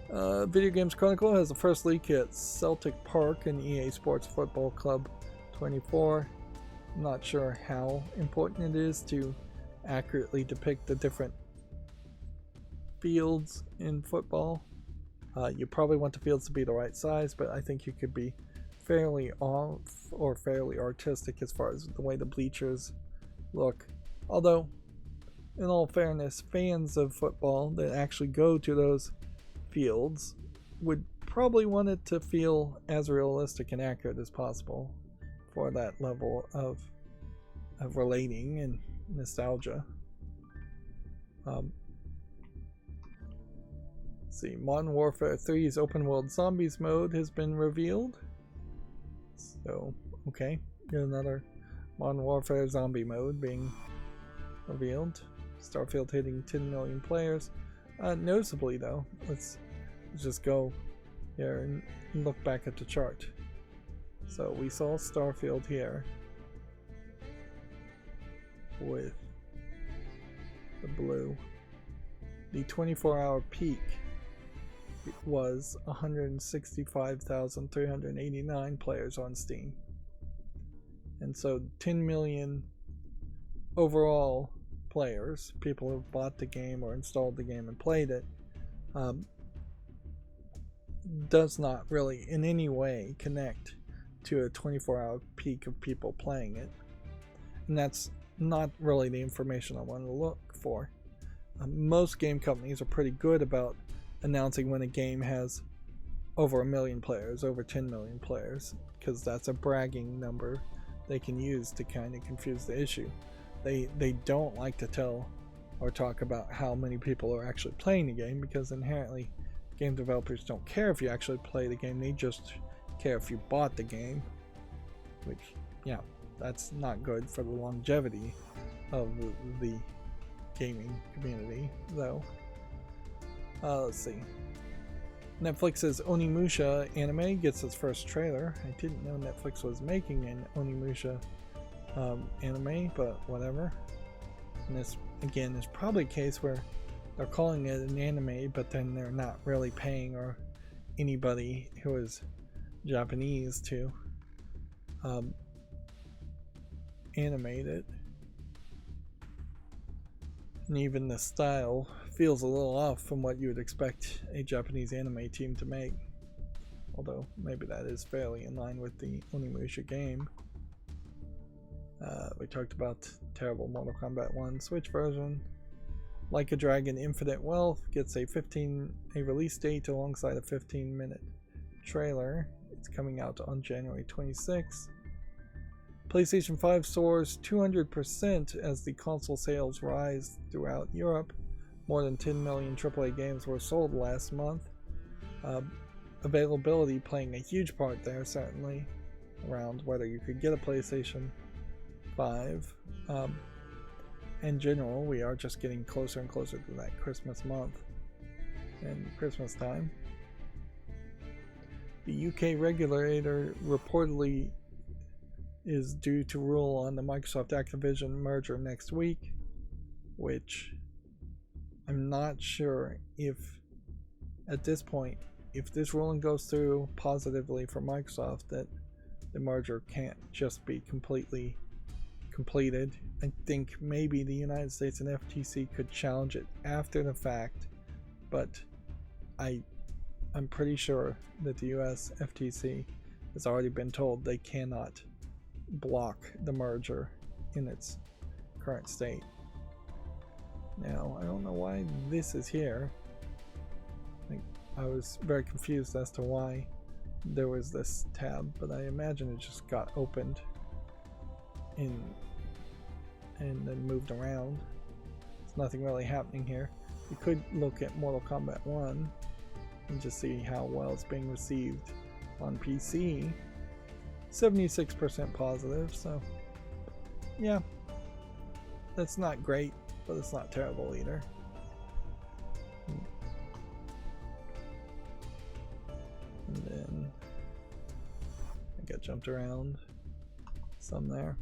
Video Games Chronicle has the first leak at Celtic Park and EA Sports Football Club 24. I'm not sure how important it is to accurately depict the different fields in football. You probably want the fields to be the right size, but I think you could be fairly off or fairly artistic as far as the way the bleachers look. Although, in all fairness, fans of football that actually go to those fields would probably want it to feel as realistic and accurate as possible for that level of relating and nostalgia. Let's see, Modern Warfare 3's open world zombies mode has been revealed. So, okay, get another Modern Warfare zombie mode being revealed. Starfield hitting 10 million players. Noticeably though, let's just go here and look back at the chart. So we saw Starfield here with the blue. The 24-hour peak was 165,389 players on Steam. And so 10 million overall players, people who bought the game or installed the game and played it, does not really in any way connect to a 24-hour peak of people playing it. And that's not really the information I want to look for. Most game companies are pretty good about announcing when a game has over 1 million players, over 10 million players, because that's a bragging number they can use to kind of confuse the issue. They don't like to tell or talk about how many people are actually playing the game, because inherently game developers don't care if you actually play the game, they just care if you bought the game, which, yeah, that's not good for the longevity of the gaming community, though. Let's see. Netflix's Onimusha anime gets its first trailer. I didn't know Netflix was making an Onimusha anime, but whatever. And this, again, is probably a case where they're calling it an anime, but then they're not really paying or anybody who is Japanese to animate it. And even the style feels a little off from what you would expect a Japanese anime team to make. Although maybe that is fairly in line with the Onimusha game. We talked about terrible Mortal Kombat 1 Switch version. Like a Dragon Infinite Wealth gets a release date alongside a 15-minute trailer. It's coming out on January 26th. PlayStation 5 soars 200% as the console sales rise throughout Europe. More than 10 million AAA games were sold last month. Availability playing a huge part there, certainly, around whether you could get a PlayStation 5. In general, we are just getting closer and closer to that Christmas month and Christmas time. The UK regulator reportedly is due to rule on the Microsoft Activision merger next week, which I'm not sure if, at this point, if this ruling goes through positively for Microsoft, that the merger can't just be completely completed. I think maybe the United States and FTC could challenge it after the fact, but I'm pretty sure that the US FTC has already been told they cannot block the merger in its current state. Now, I don't know why this is here. I was very confused as to why there was this tab, but I imagine it just got opened and then moved around. There's nothing really happening here. You could look at Mortal Kombat 1 and just see how well it's being received on PC. 76% positive, so yeah, that's not great, but it's not terrible either. And then I got jumped around some there.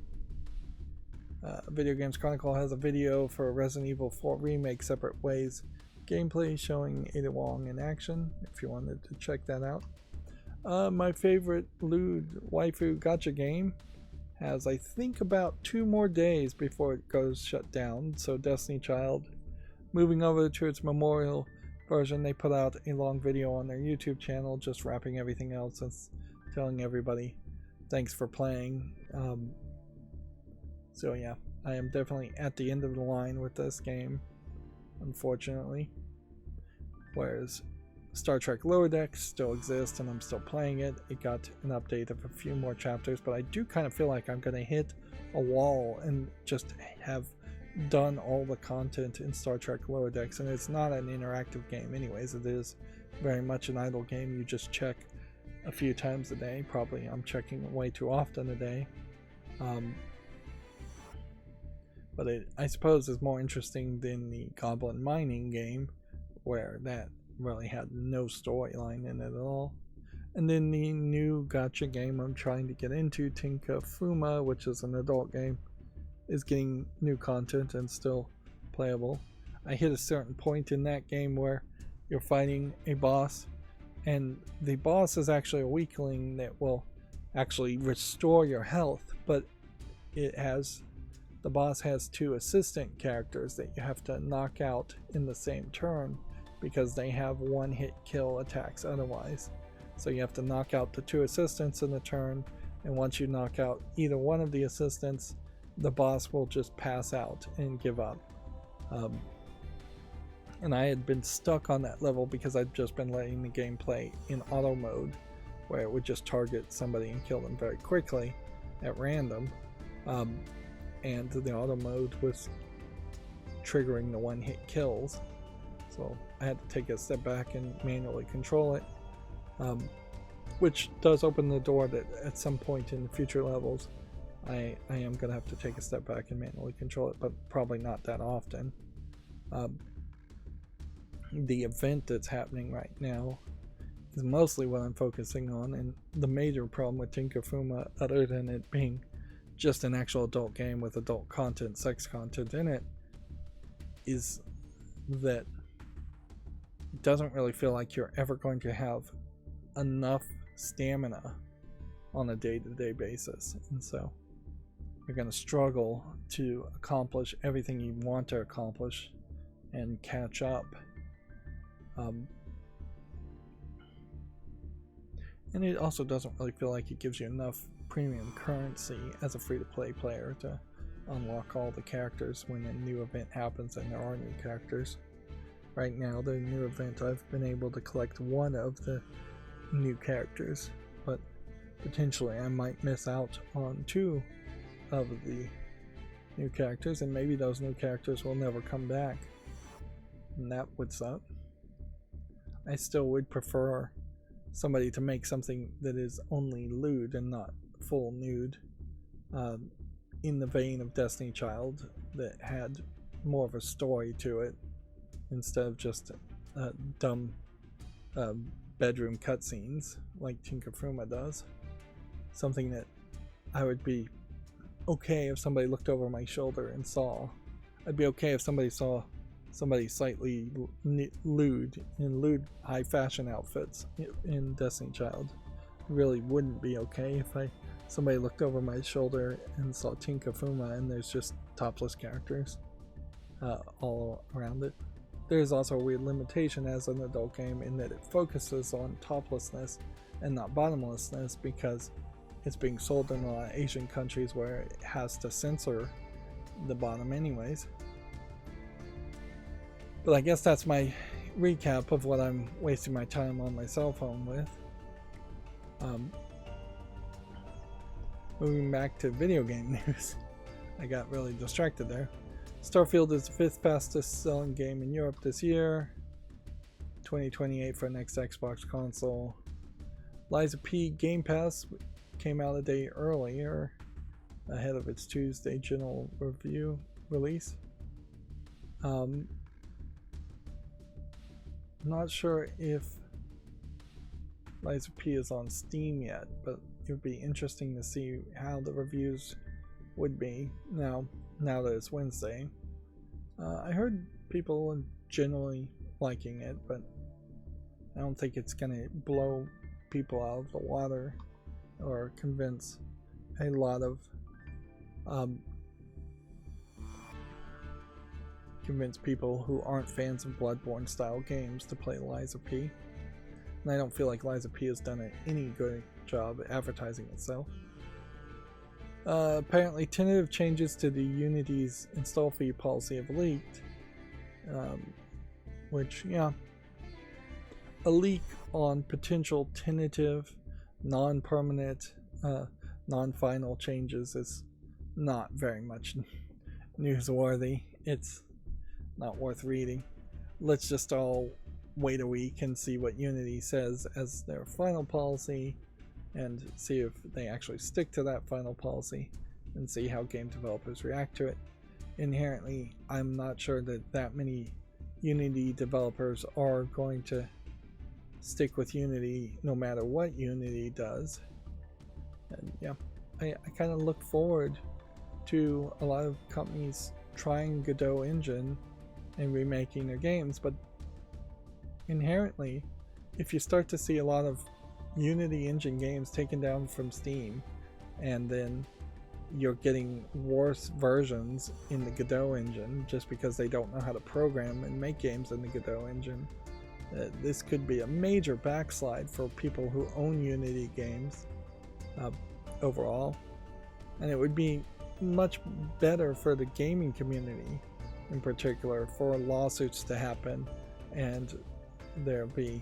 Video Games Chronicle has a video for Resident Evil 4 Remake Separate Ways gameplay showing Ada Wong in action, if you wanted to check that out. My favorite lewd waifu gacha game has, I think, about 2 more days before it goes shut down. So Destiny Child, moving over to its memorial version, they put out a long video on their YouTube channel just wrapping everything else and telling everybody thanks for playing. So yeah, I am definitely at the end of the line with this game, unfortunately. Whereas Star Trek Lower Decks still exists and I'm still playing it. It got an update of a few more chapters, but I do kind of feel like I'm going to hit a wall and just have done all the content in Star Trek Lower Decks. And it's not an interactive game anyways. It is very much an idle game. You just check a few times a day. Probably I'm checking way too often a day. But it, I suppose, is more interesting than the Goblin Mining game, where that really had no storyline in it at all. And then the new gacha game I'm trying to get into, Tinka Fuma, which is an adult game, is getting new content and still playable. I hit a certain point in that game where you're fighting a boss, and the boss is actually a weakling that will actually restore your health, but the boss has 2 assistant characters that you have to knock out in the same turn because they have 1-hit kill attacks otherwise. So you have to knock out the 2 assistants in the turn, and once you knock out either one of the assistants, the boss will just pass out and give up. And I had been stuck on that level because I'd just been letting the game play in auto mode, where it would just target somebody and kill them very quickly at random. And the auto mode was triggering the 1-hit kills, so I had to take a step back and manually control it, which does open the door that at some point in the future levels I am going to have to take a step back and manually control it, but probably not that often. The event that's happening right now is mostly what I'm focusing on, and the major problem with Tinka Fuma, other than it being just an actual adult game with adult content, sex content in it, is that it doesn't really feel like you're ever going to have enough stamina on a day-to-day basis, and so you're going to struggle to accomplish everything you want to accomplish and catch up. And it also doesn't really feel like it gives you enough premium currency as a free-to-play player to unlock all the characters when a new event happens and there are new characters. Right now, the new event, I've been able to collect 1 of the new characters, but potentially I might miss out on 2 of the new characters, and maybe those new characters will never come back, and that would suck. I still would prefer somebody to make something that is only lewd and not full nude, in the vein of Destiny Child, that had more of a story to it instead of just dumb bedroom cutscenes like Tinka Fuma does. Something that I would be okay if somebody looked over my shoulder and saw. I'd be okay if somebody saw somebody slightly lewd in lewd high fashion outfits in Destiny Child. I really wouldn't be okay if somebody looked over my shoulder and saw Tinka Fuma and there's just topless characters all around it. There's also a weird limitation as an adult game in that it focuses on toplessness and not bottomlessness, because it's being sold in a lot of Asian countries where it has to censor the bottom anyways. But I guess that's my recap of what I'm wasting my time on my cell phone with. Moving back to video game news. I got really distracted there. Starfield is the 5th fastest selling game in Europe this year. 2028 for next Xbox console. Lies of P Game Pass came out a day earlier, ahead of its Tuesday general review release. I'm not sure if Lies of P is on Steam yet, but it would be interesting to see how the reviews would be now that it's Wednesday. I heard people generally liking it, but I don't think it's gonna blow people out of the water or convince a lot of convince people who aren't fans of Bloodborne style games to play Lies of P. And I don't feel like Lies of P has done any good job advertising itself. Apparently tentative changes to the Unity's install fee policy have leaked, which, yeah, a leak on potential tentative, non-permanent, non-final changes is not very much newsworthy. It's not worth reading. Let's just all wait a week and see what Unity says as their final policy, and see if they actually stick to that final policy, and see how game developers react to it. Inherently, I'm not sure that many Unity developers are going to stick with Unity no matter what Unity does. And yeah, I kind of look forward to a lot of companies trying Godot engine and remaking their games, but inherently, if you start to see a lot of Unity engine games taken down from Steam, and then you're getting worse versions in the Godot engine just because they don't know how to program and make games in the Godot engine, this could be a major backslide for people who own Unity games overall. And it would be much better for the gaming community in particular for lawsuits to happen, and there be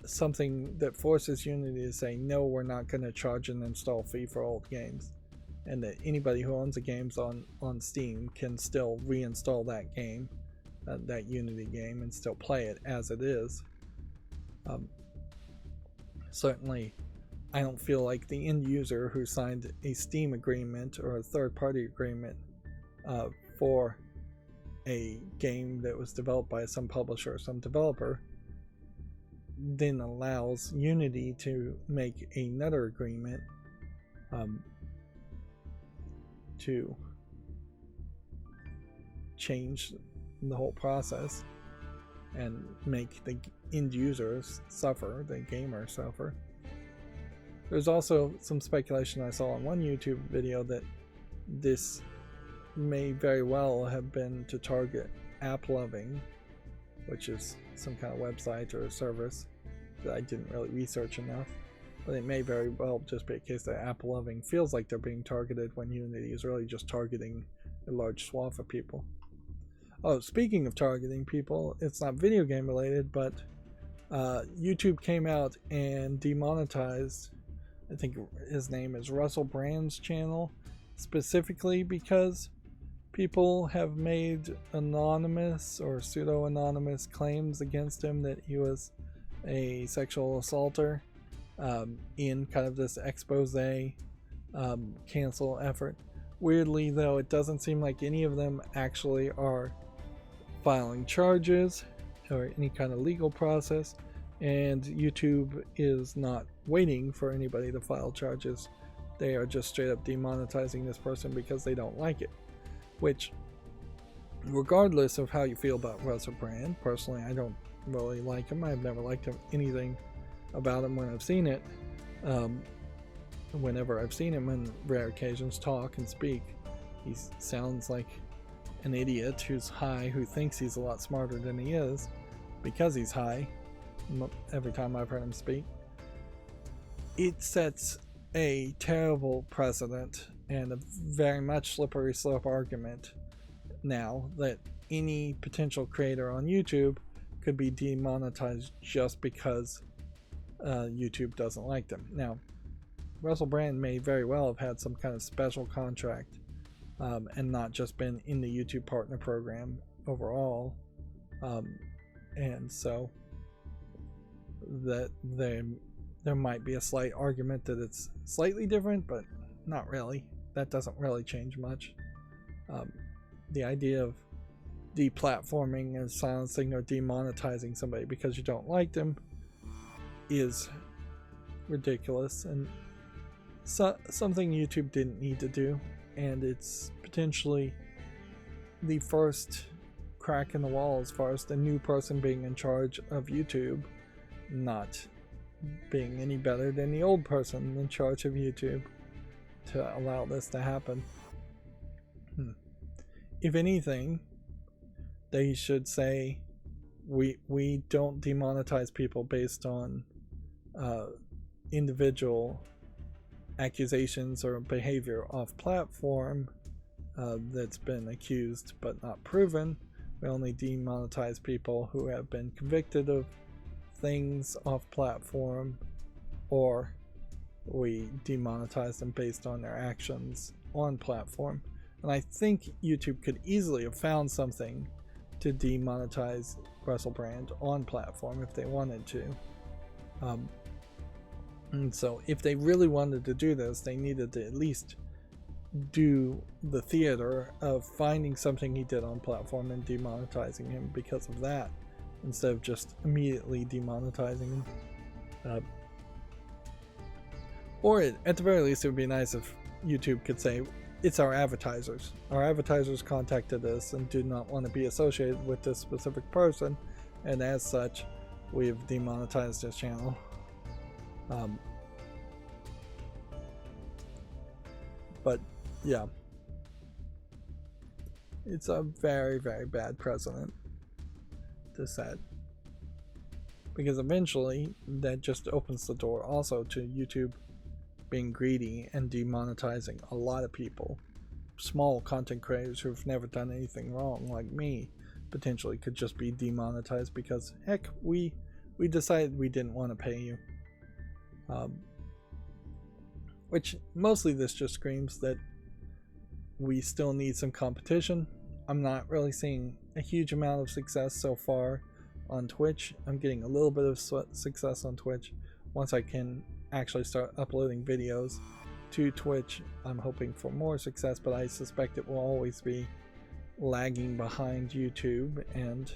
something that forces Unity to say, no, we're not going to charge an install fee for old games, and that anybody who owns the games on Steam can still reinstall that game, that Unity game, and still play it as it is. Certainly, I don't feel like the end user who signed a Steam agreement or a third-party agreement for a game that was developed by some publisher or some developer then allows Unity to make another agreement to change the whole process and make the end users suffer, the gamers suffer. There's also some speculation I saw on one YouTube video that this may very well have been to target AppLovin, which is some kind of website or a service that I didn't really research enough. But it may very well just be a case that AppLovin feels like they're being targeted when Unity is really just targeting a large swath of people. Oh, speaking of targeting people, it's not video game related, but YouTube came out and demonetized, I think his name is Russell Brand's channel, specifically because people have made anonymous or pseudo-anonymous claims against him that he was a sexual assaulter in kind of this expose cancel effort. Weirdly though, it doesn't seem like any of them actually are filing charges or any kind of legal process, and YouTube is not waiting for anybody to file charges. They are just straight up demonetizing this person because they don't like it. Which, regardless of how you feel about Russell Brand, personally I don't really like him. I've never liked anything about him when I've seen it. Whenever I've seen him on rare occasions talk and speak, he sounds like an idiot who's high, who thinks he's a lot smarter than he is because he's high every time I've heard him speak. It sets a terrible precedent and a very much slippery slope argument now that any potential creator on YouTube could be demonetized just because YouTube doesn't like them. Now, Russell Brand may very well have had some kind of special contract and not just been in the YouTube Partner Program overall, and so that there might be a slight argument that it's slightly different, but not really. That doesn't really change much. The idea of deplatforming and silencing or demonetizing somebody because you don't like them is ridiculous and something YouTube didn't need to do, and it's potentially the first crack in the wall as far as the new person being in charge of YouTube not being any better than the old person in charge of YouTube to allow this to happen. If anything, they should say we don't demonetize people based on individual accusations or behavior off platform that's been accused but not proven. We only demonetize people who have been convicted of things off platform, or we demonetize them based on their actions on platform. And I think YouTube could easily have found something to demonetize Russell Brand on platform if they wanted to. And so if they really wanted to do this, they needed to at least do the theater of finding something he did on platform and demonetizing him because of that, instead of just immediately demonetizing him. Or at the very least, it would be nice if YouTube could say, it's our advertisers. Our advertisers contacted us and do not want to be associated with this specific person, and as such, we have demonetized this channel. But yeah, it's a very, very bad precedent to set, because eventually that just opens the door also to YouTube being greedy and demonetizing a lot of people. Small content creators who've never done anything wrong, like me, potentially could just be demonetized because, heck, we decided we didn't want to pay you. Which mostly this just screams that we still need some competition. I'm not really seeing a huge amount of success so far on Twitch. I'm getting a little bit of success on Twitch. Once I can actually start uploading videos to Twitch, I'm hoping for more success, but I suspect it will always be lagging behind YouTube, and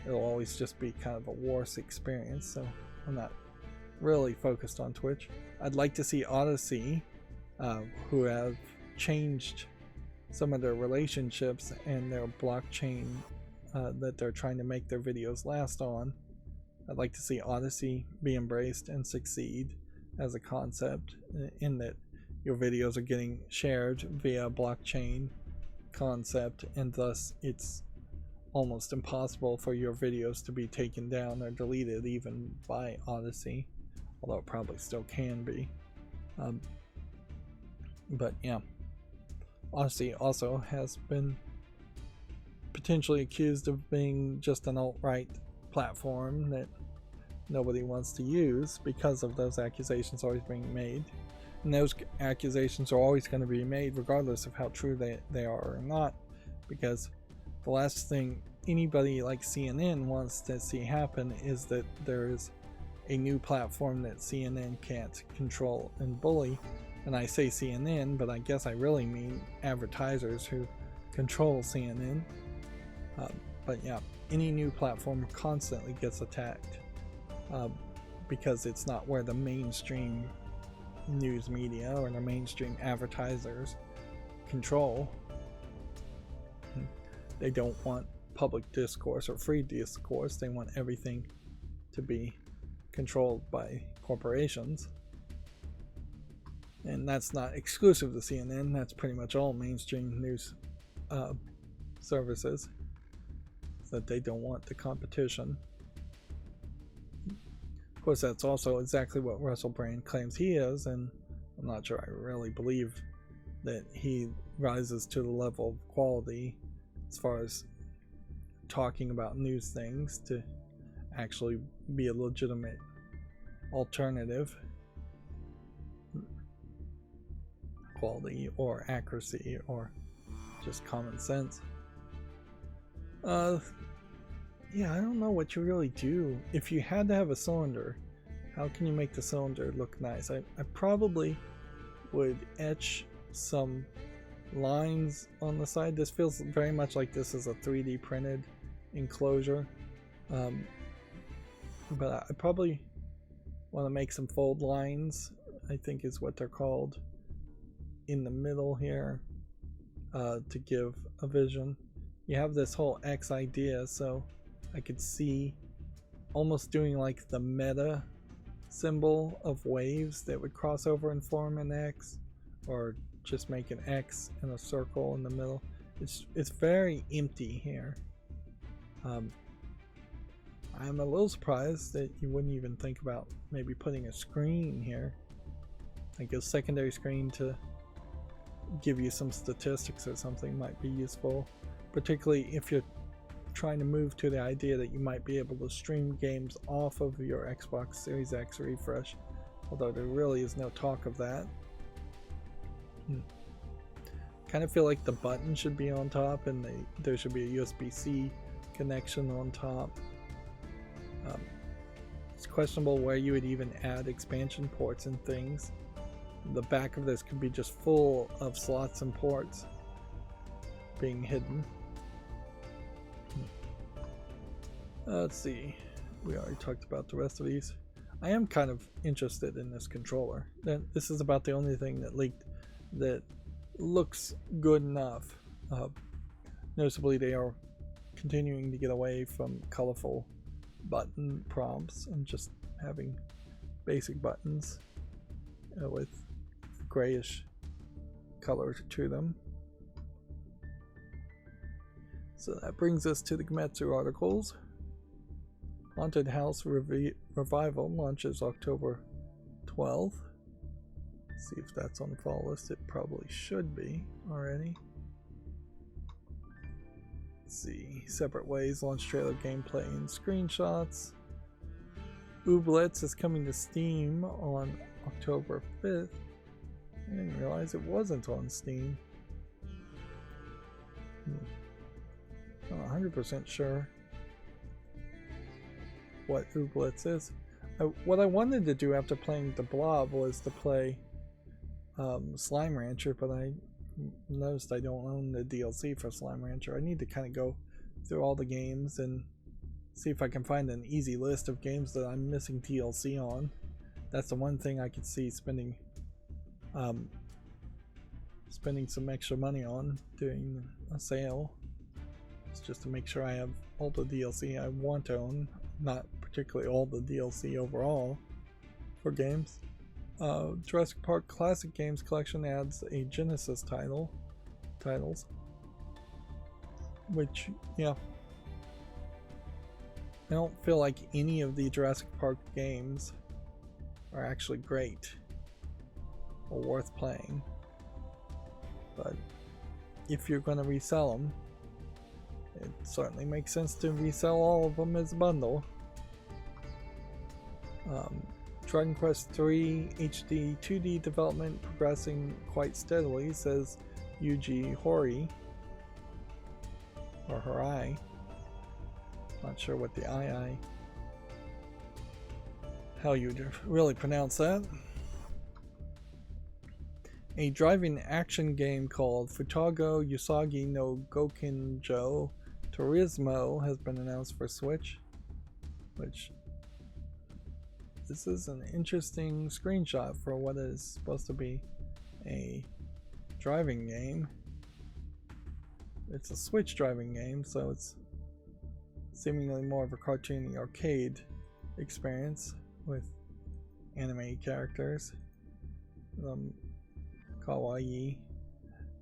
it'll always just be kind of a worse experience, so I'm not really focused on Twitch. I'd like to see Odyssey, who have changed some of their relationships and their blockchain that they're trying to make their videos last on. I'd like to see Odyssey be embraced and succeed as a concept, in that your videos are getting shared via blockchain concept, and thus it's almost impossible for your videos to be taken down or deleted even by Odyssey, although it probably still can be. But yeah, Odyssey also has been potentially accused of being just an alt-right platform that nobody wants to use because of those accusations always being made. And those accusations are always going to be made regardless of how true they are or not, because the last thing anybody like CNN wants to see happen is that there is a new platform that CNN can't control and bully. And I say CNN, but I guess I really mean advertisers who control CNN. But yeah, any new platform constantly gets attacked because it's not where the mainstream news media or the mainstream advertisers control. They don't want public discourse or free discourse. They want everything to be controlled by corporations. And that's not exclusive to CNN. That's pretty much all mainstream news services, that they don't want the competition. Of course, that's also exactly what Russell Brand claims he is, and I'm not sure I really believe that he rises to the level of quality as far as talking about new things to actually be a legitimate alternative. Quality or accuracy or just common sense. Yeah, I don't know what you really do. If you had to have a cylinder, how can you make the cylinder look nice? I probably would etch some lines on the side. This feels very much like this is a 3D printed enclosure. But I probably want to make some fold lines, I think is what they're called, in the middle here to give a vision. You have this whole X idea, so I could see almost doing like the meta symbol of waves that would cross over and form an X, or just make an X and a circle in the middle. It's very empty here. I'm a little surprised that you wouldn't even think about maybe putting a screen here, like a secondary screen to give you some statistics or something might be useful, particularly if you're trying to move to the idea that you might be able to stream games off of your Xbox Series X refresh, although there really is no talk of that. Kind of feel like the button should be on top and there should be a USB-C connection on top. It's questionable where you would even add expansion ports and things. The back of this could be just full of slots and ports being hidden. Let's see, we already talked about the rest of these. I am kind of interested in this controller. This is about the only thing that leaked that looks good enough. Noticeably, they are continuing to get away from colorful button prompts and just having basic buttons with grayish color to them. So that brings us to the Gematsu articles. Haunted House Revival launches October 12th. Let's see if that's on the fall list. It probably should be already. Let's see. Separate Ways launch trailer gameplay and screenshots. Duelist is coming to Steam on October 5th. I didn't realize it wasn't on Steam. I'm not 100% sure what Duelist is. What I wanted to do after playing The Blob was to play Slime Rancher, but I noticed I don't own the DLC for Slime Rancher. I need to kind of go through all the games and see if I can find an easy list of games that I'm missing DLC on. That's the one thing I could see spending some extra money on doing a sale. It's just to make sure I have all the DLC I want to own, not particularly all the DLC overall for games. Jurassic Park Classic Games Collection adds a Genesis titles, which, yeah, I don't feel like any of the Jurassic Park games are actually great or worth playing, but if you're going to resell them, it certainly makes sense to resell all of them as a bundle. Dragon Quest III HD 2D development progressing quite steadily, says Yuji Horii, or Horai. Not sure what the II, how you'd really pronounce that. A driving action game called Futago Usagi no Gokinjo Turismo has been announced for Switch, which this is an interesting screenshot for what is supposed to be a driving game. It's a Switch driving game, so it's seemingly more of a cartoony arcade experience with anime characters, kawaii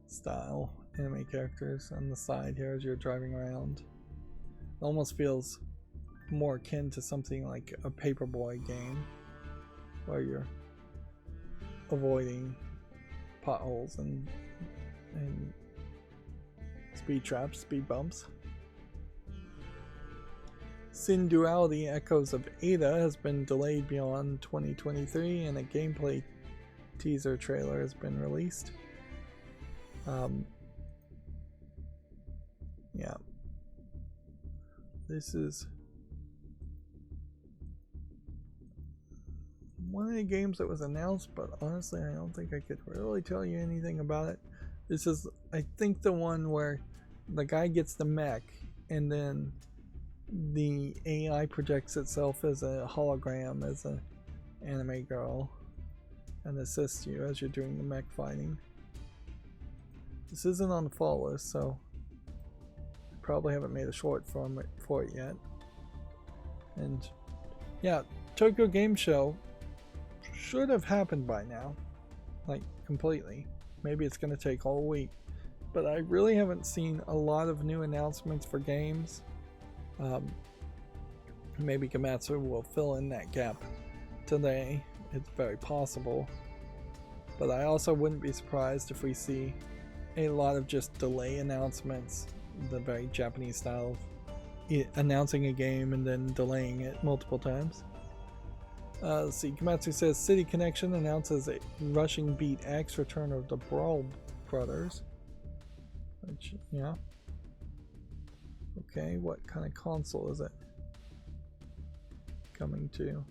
style anime characters on the side here as you're driving around. It almost feels more akin to something like a Paperboy game where you're avoiding potholes and speed traps, speed bumps. Sin Duality Echoes of Ada has been delayed beyond 2023, and a gameplay teaser trailer has been released. Yeah. This is one of the games that was announced, but honestly I don't think I could really tell you anything about it. This is, I think, the one where the guy gets the mech and then the AI projects itself as a hologram, as an anime girl, and assists you as you're doing the mech fighting. This isn't on the fall list, so I probably haven't made a short for it yet. And yeah, Tokyo Game Show should have happened by now, like completely. Maybe it's going to take all week, but I really haven't seen a lot of new announcements for games. Maybe Gamatsu will fill in that gap today. It's very possible, but I also wouldn't be surprised if we see a lot of just delay announcements, the very Japanese style of announcing a game and then delaying it multiple times. Let's see, Gamatsu says City Connection announces a Rushing Beat X return of the Brawl Brothers. Which, yeah. Okay, what kind of console is it coming to?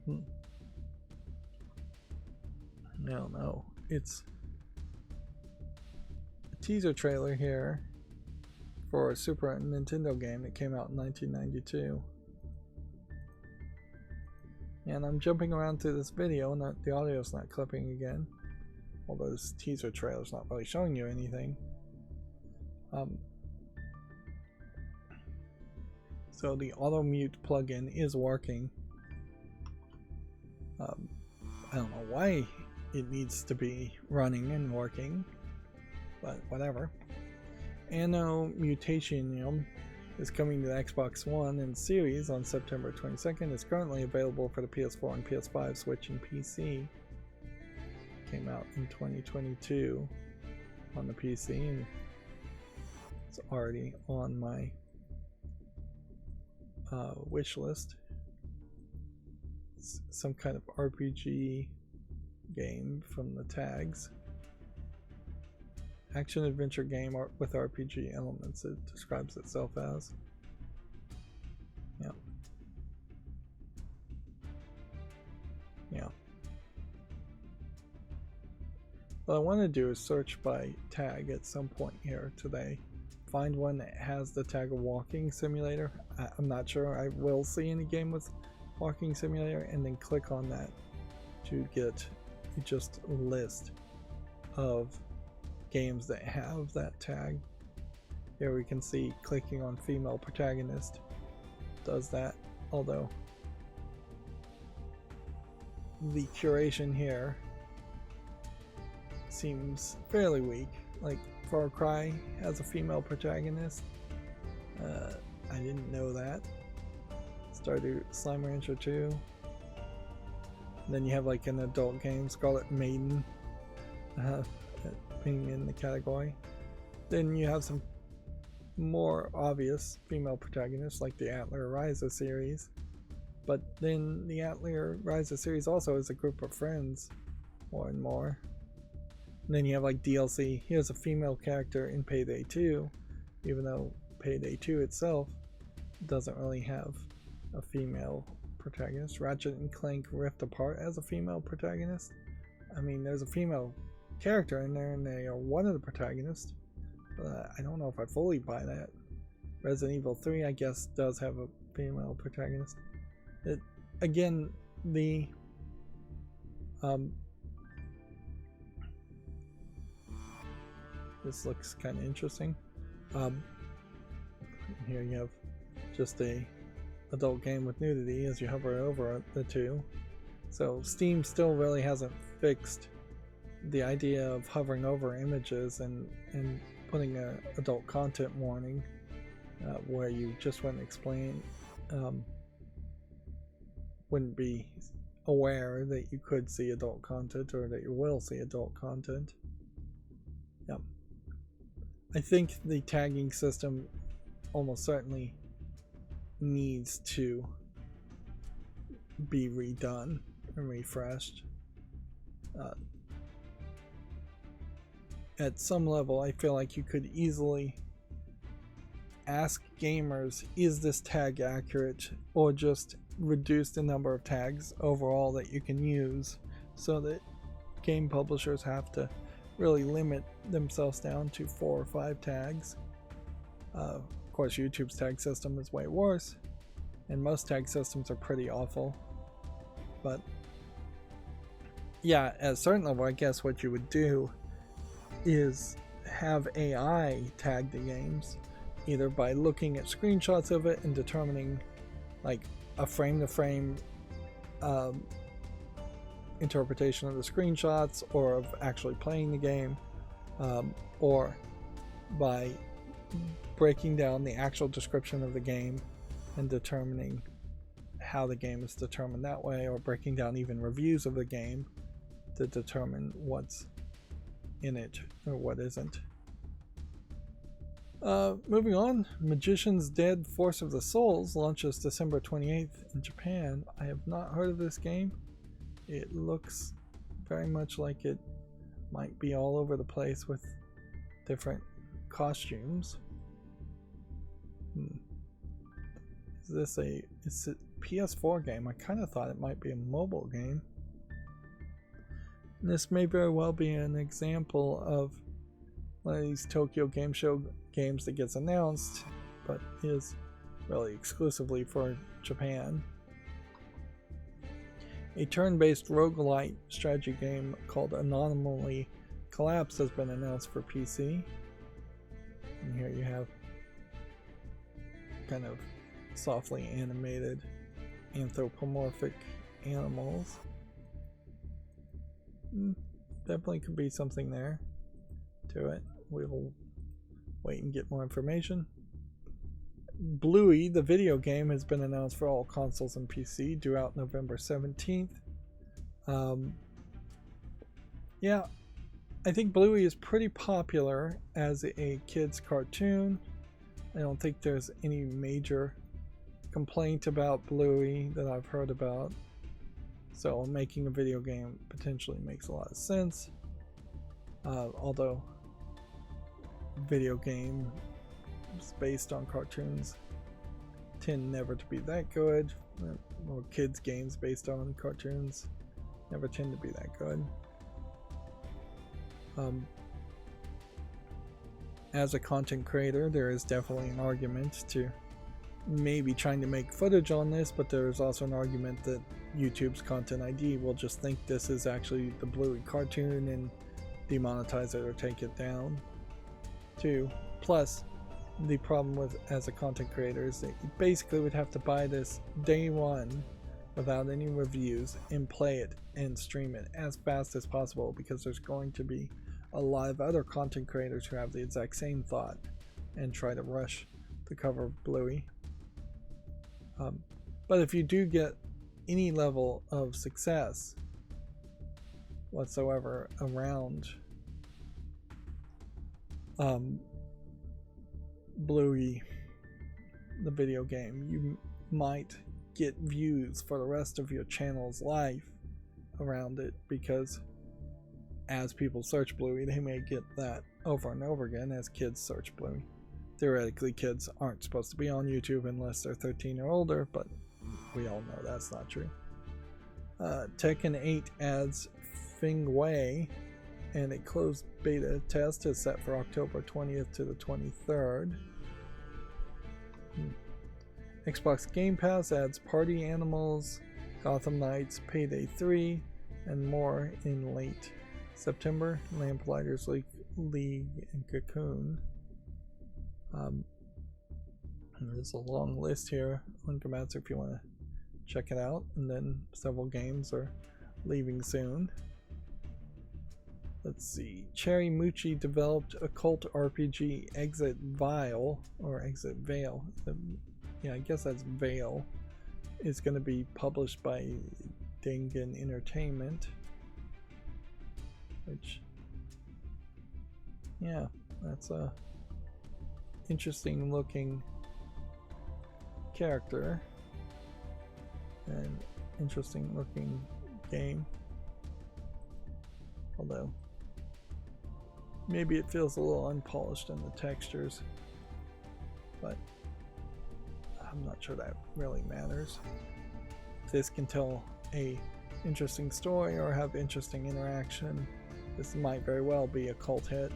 I don't know. It's a teaser trailer here for a Super Nintendo game that came out in 1992. And I'm jumping around through this video, and the audio's not clipping again. Although this teaser trailer's not really showing you anything. So the auto mute plugin is working. I don't know why it needs to be running and working, but whatever. Anno Mutationium is coming to the Xbox One and Series on September 22nd. It's currently available for the PS4 and PS5, Switch, and PC. Came out in 2022 on the PC, and it's already on my wish list. It's some kind of RPG game from the tags. Action adventure game with RPG elements, it describes itself as. Yeah. Yeah. What I want to do is search by tag at some point here today. Find one that has the tag of walking simulator. I'm not sure I will see any game with walking simulator, and then click on that to get just a list of games that have that tag. Here we can see clicking on female protagonist does that, although the curation here seems fairly weak. Like Far Cry has a female protagonist. I didn't know that. Stardew Slime Rancher 2. And then you have like an adult game, Scarlet Maiden, being in the category. Then you have some more obvious female protagonists like the Atelier Ryza series. But then the Atelier Ryza series also has a group of friends, more and more. And then you have like DLC. Here's a female character in Payday 2, even though Payday 2 itself doesn't really have a female protagonist. Ratchet and Clank Rift Apart has a female protagonist. I mean, there's a female character in there and they are one of the protagonists. But I don't know if I fully buy that. Resident Evil 3, I guess, does have a female protagonist. Again, the this looks kind of interesting. Here you have just a adult game with nudity as you hover over the two. So Steam still really hasn't fixed the idea of hovering over images and putting a adult content warning where you just wouldn't explain, wouldn't be aware that you could see adult content or that you will see adult content. Yep. I think the tagging system almost certainly needs to be redone and refreshed. At some level, I feel like you could easily ask gamers, is this tag accurate, or just reduce the number of tags overall that you can use, so that game publishers have to really limit themselves down to 4 or 5 tags. Of course, YouTube's tag system is way worse, and most tag systems are pretty awful. But yeah, at a certain level, I guess what you would do is have AI tag the games, either by looking at screenshots of it and determining like a frame-to-frame interpretation of the screenshots, or of actually playing the game, or by breaking down the actual description of the game and determining how the game is determined that way, or breaking down even reviews of the game to determine what's in it or what isn't. Moving on, Magician's Dead Force of the Souls launches December 28th in Japan. I have not heard of this game. It looks very much like it might be all over the place with different costumes. Is it a PS4 game? I kind of thought it might be a mobile game. This may very well be an example of one of these Tokyo Game Show games that gets announced, but is really exclusively for Japan. A turn-based roguelite strategy game called Anomaly Collapse has been announced for PC. And here you have kind of softly animated anthropomorphic animals. Definitely could be something there to it. We'll wait and get more information. Bluey, the video game, has been announced for all consoles and PC, due out November 17th. Yeah, I think Bluey is pretty popular as a kid's cartoon. I don't think there's any major complaint about Bluey that I've heard about. So making a video game potentially makes a lot of sense. Although video games based on cartoons tend never to be that good, or kids games based on cartoons never tend to be that good. As a content creator, there is definitely an argument to maybe trying to make footage on this, but there's also an argument that YouTube's Content ID will just think this is actually the Bluey cartoon and demonetize it or take it down too. Plus, the problem with as a content creator is that you basically would have to buy this day one without any reviews and play it and stream it as fast as possible, because there's going to be a lot of other content creators who have the exact same thought and try to rush the cover of Bluey. But if you do get any level of success whatsoever around Bluey, the video game, you might get views for the rest of your channel's life around it, because as people search Bluey, they may get that over and over again as kids search Bluey. Theoretically, kids aren't supposed to be on YouTube unless they're 13 or older, but we all know that's not true. Tekken 8 adds Feng Wei, and a closed beta test is set for October 20th to the 23rd. Xbox Game Pass adds Party Animals, Gotham Knights, Payday 3, and more in late September. Lamplighters League and Cocoon. There's a long list here on Gamatsu if you want to check it out, and then several games are leaving soon. Let's see. Cherry Muchi developed occult RPG Exit Vale, or Exit Vale. Yeah, I guess that's Vale. It's going to be published by Dingen Entertainment. Which, yeah, that's a interesting looking character. An interesting looking game. Although, maybe it feels a little unpolished in the textures. But I'm not sure that really matters. If this can tell a interesting story or have interesting interaction, this might very well be a cult hit.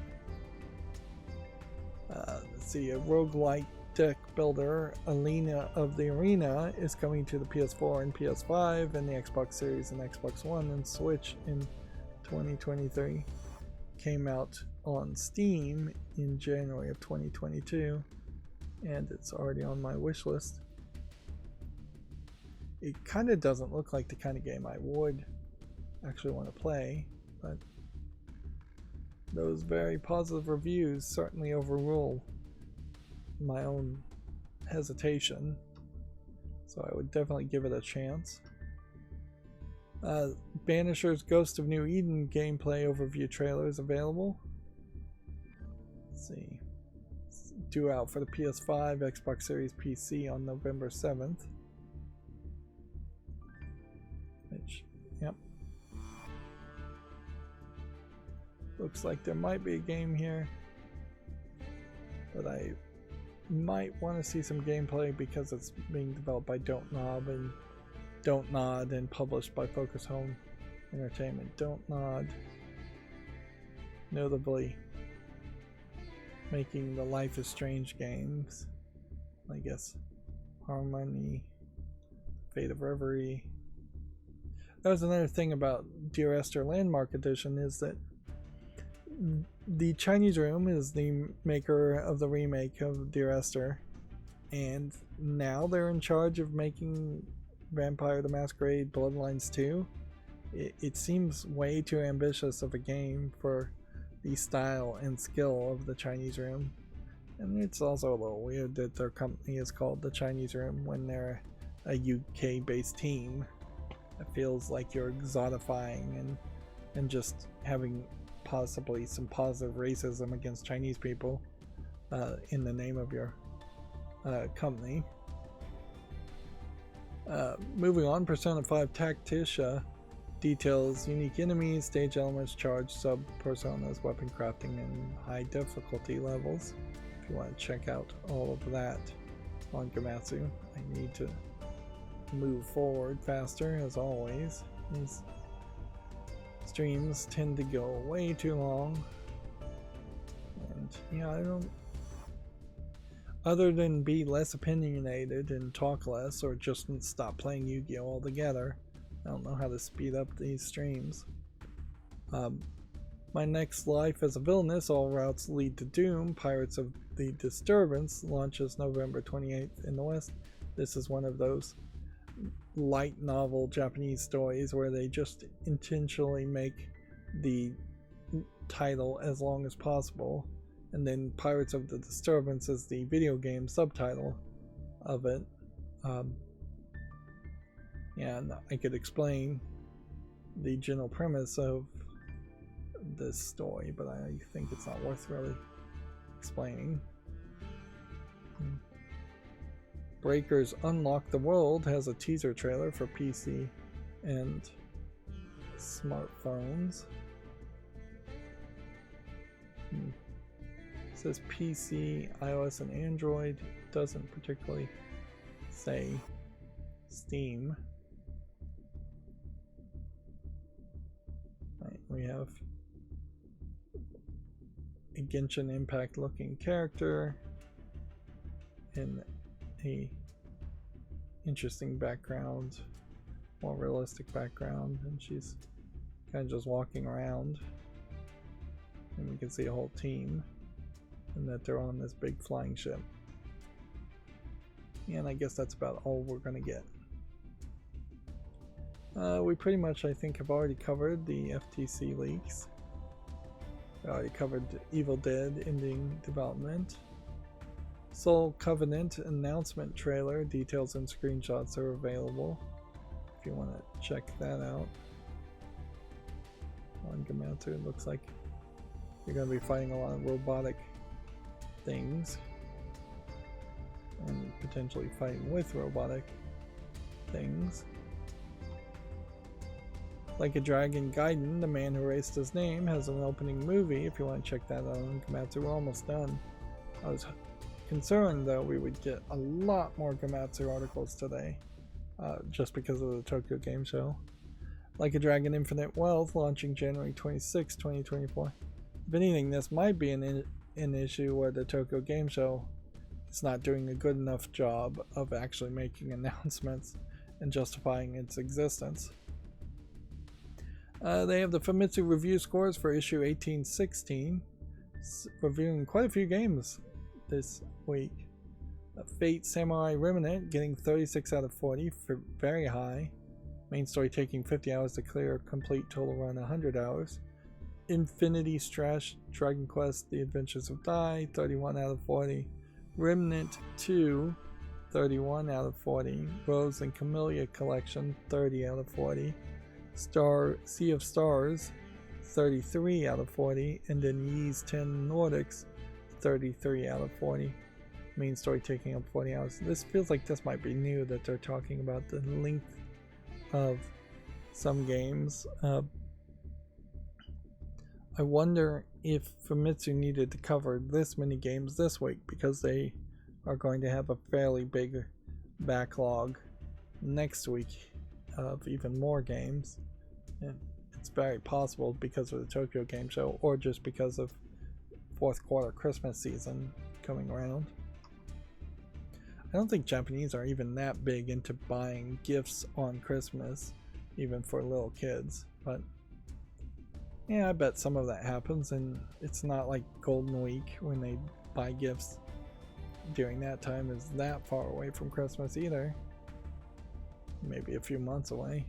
Let's see, a roguelike deck builder, Arena of the Arena, is coming to the PS4 and PS5 and the Xbox Series and Xbox One and Switch in 2023. Came out on Steam in January of 2022, and it's already on my wish list. It kind of doesn't look like the kind of game I would actually want to play, but those very positive reviews certainly overrule my own hesitation, so I would definitely give it a chance. Banisher's Ghost of New Eden gameplay overview trailer is available. Let's see. It's due out for the PS5, Xbox Series, PC on November 7th. Which, yep. Looks like there might be a game here, but I might want to see some gameplay because it's being developed by Don't Nod and published by Focus Home Entertainment. Don't Nod, notably making the Life is Strange games, I guess Harmony, Fate of Reverie. That was another thing about Dear Esther Landmark Edition, is that the Chinese Room is the maker of the remake of Dear Esther, and now they're in charge of making Vampire the Masquerade Bloodlines 2. It seems way too ambitious of a game for the style and skill of the Chinese Room, and it's also a little weird that their company is called the Chinese Room when they're a UK based team. It feels like you're exotifying and just having possibly some positive racism against Chinese people in the name of your company. Moving on, Persona 5 Tacticia details unique enemies, stage elements, charge, sub-personas, weapon crafting, and high difficulty levels. If you want to check out all of that on Gamatsu, I need to move forward faster, as always. These streams tend to go way too long, and yeah, I don't, other than be less opinionated and talk less or just stop playing Yu-Gi-Oh altogether, I don't know how to speed up these streams. My next Life as a Villainess, All Routes Lead to Doom, Pirates of the Disturbance, launches November 28th in the West. This is one of those light novel Japanese stories where they just intentionally make the title as long as possible, and then Pirates of the Disturbance is the video game subtitle of it. And I could explain the general premise of this story, but I think it's not worth really explaining. Breakers Unlock the World has a teaser trailer for PC and smartphones. It says PC, iOS, and Android. It doesn't particularly say Steam. Right, we have a Genshin Impact looking character in a interesting background, more realistic background, and she's kind of just walking around, and we can see a whole team and that they're on this big flying ship. And I guess that's about all we're gonna get. We pretty much, I think, have already covered the FTC leaks. We already covered Evil Dead ending development. Soul Covenant announcement trailer, details and screenshots are available if you want to check that out. On Gamatsu, it looks like you're going to be fighting a lot of robotic things. and potentially fighting with robotic things. Like a Dragon Gaiden, The Man Who Erased His Name, has an opening movie if you want to check that out on Gamatsu. We're almost done. I was concerned though we would get a lot more Gamatsu articles today, just because of the Tokyo Game Show. Like a Dragon Infinite Wealth, launching January 26, 2024. If anything, this might be an issue where the Tokyo Game Show is not doing a good enough job of actually making announcements and justifying its existence. They have the Famitsu review scores for issue 1816, reviewing quite a few games this week. Fate Samurai Remnant getting 36 out of 40, for very high. Main story taking 50 hours to clear, complete total run 100 hours. Infinity Strash Dragon Quest The Adventures of Dai, 31 out of 40. Remnant 2, 31 out of 40. Rose and Camellia Collection, 30 out of 40. Sea of Stars, 33 out of 40, and then Ys 10 Nordics, 33 out of 40. Main story taking up 40 hours. This feels like this might be new, that they're talking about the length of some games. I wonder if Famitsu needed to cover this many games this week, because they are going to have a fairly big backlog next week of even more games, and it's very possible because of the Tokyo Game Show, or just because of fourth quarter Christmas season coming around. I don't think Japanese are even that big into buying gifts on Christmas, even for little kids, but yeah, I bet some of that happens, and it's not like Golden Week when they buy gifts during that time is that far away from Christmas either. Maybe a few months away.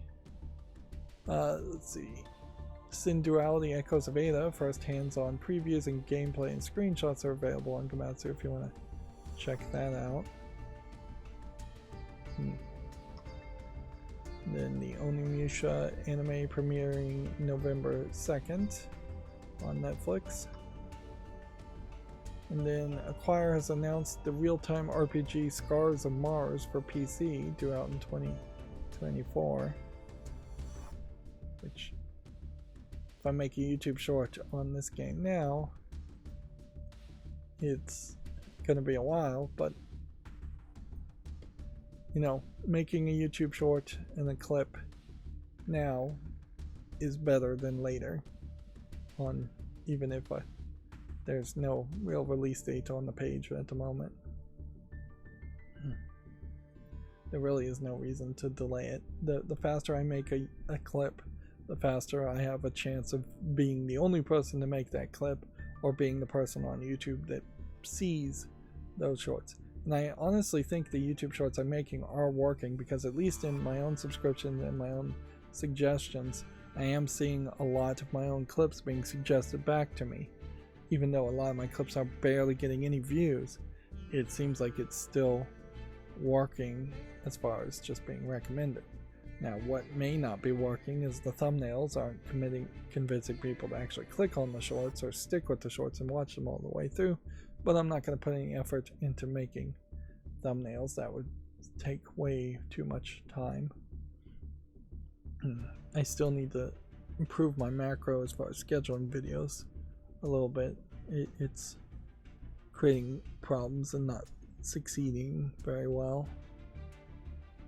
Let's see. Sin Duality Echoes of Ada, first hands-on previews and gameplay and screenshots are available on Gamatsu if you want to check that out. Then the Onimusha anime premiering November 2nd on Netflix. And then Acquire has announced the real-time RPG Scars of Mars for PC, due out in 2024. Which, if I make a YouTube short on this game now, it's gonna be a while, but you know, making a YouTube short and a clip now is better than later, on even if there's no real release date on the page at the moment. There really is no reason to delay it. The faster I make a clip, the faster I have a chance of being the only person to make that clip, or being the person on YouTube that sees those shorts. And I honestly think the YouTube shorts I'm making are working, because at least in my own subscriptions and my own suggestions, I am seeing a lot of my own clips being suggested back to me. Even though a lot of my clips are barely getting any views, it seems like it's still working as far as just being recommended. Now, what may not be working is the thumbnails aren't convincing people to actually click on the shorts or stick with the shorts and watch them all the way through. But I'm not going to put any effort into making thumbnails. That would take way too much time. I still need to improve my macro as far as scheduling videos a little bit. It's creating problems and not succeeding very well.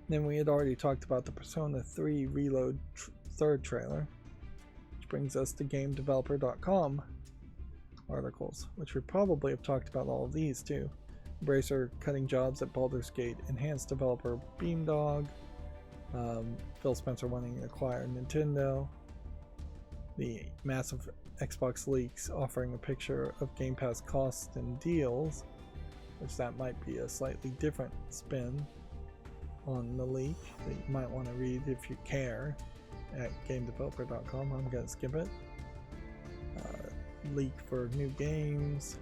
Then we had already talked about the Persona 3 Reload third trailer, which brings us to GameDeveloper.com articles, which we probably have talked about all of these too. Embracer cutting jobs at Baldur's Gate, enhanced developer Beamdog, Phil Spencer wanting to acquire Nintendo, the massive Xbox leaks offering a picture of Game Pass costs and deals, which that might be a slightly different spin on the leak that you might want to read if you care at GameDeveloper.com. I'm going to skip it. Leak for new games,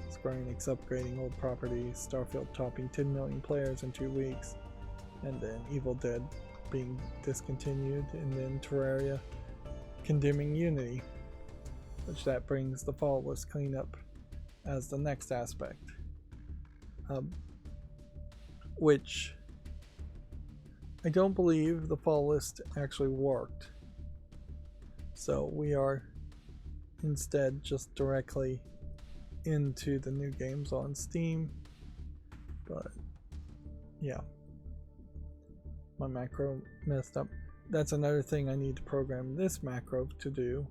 Square Enix upgrading old properties, Starfield topping 10 million players in 2 weeks, and then Evil Dead being discontinued, and then Terraria condemning Unity, which that brings the fall list cleanup as the next aspect. which I don't believe the fall list actually worked. So we are instead just directly into the new games on Steam. But yeah, my macro messed up. That's another thing I need to program this macro to do,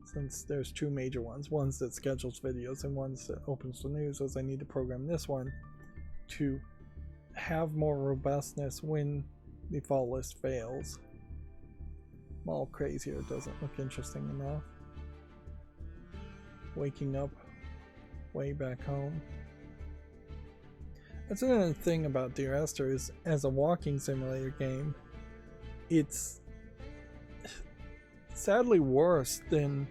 since there's two major ones. One's that schedules videos and one's that opens the news. As I need to program this one to have more robustness when the fall list fails. All crazier doesn't look interesting enough. Waking up way back home. That's another thing about Dear Esther, is as a walking simulator game, it's sadly worse than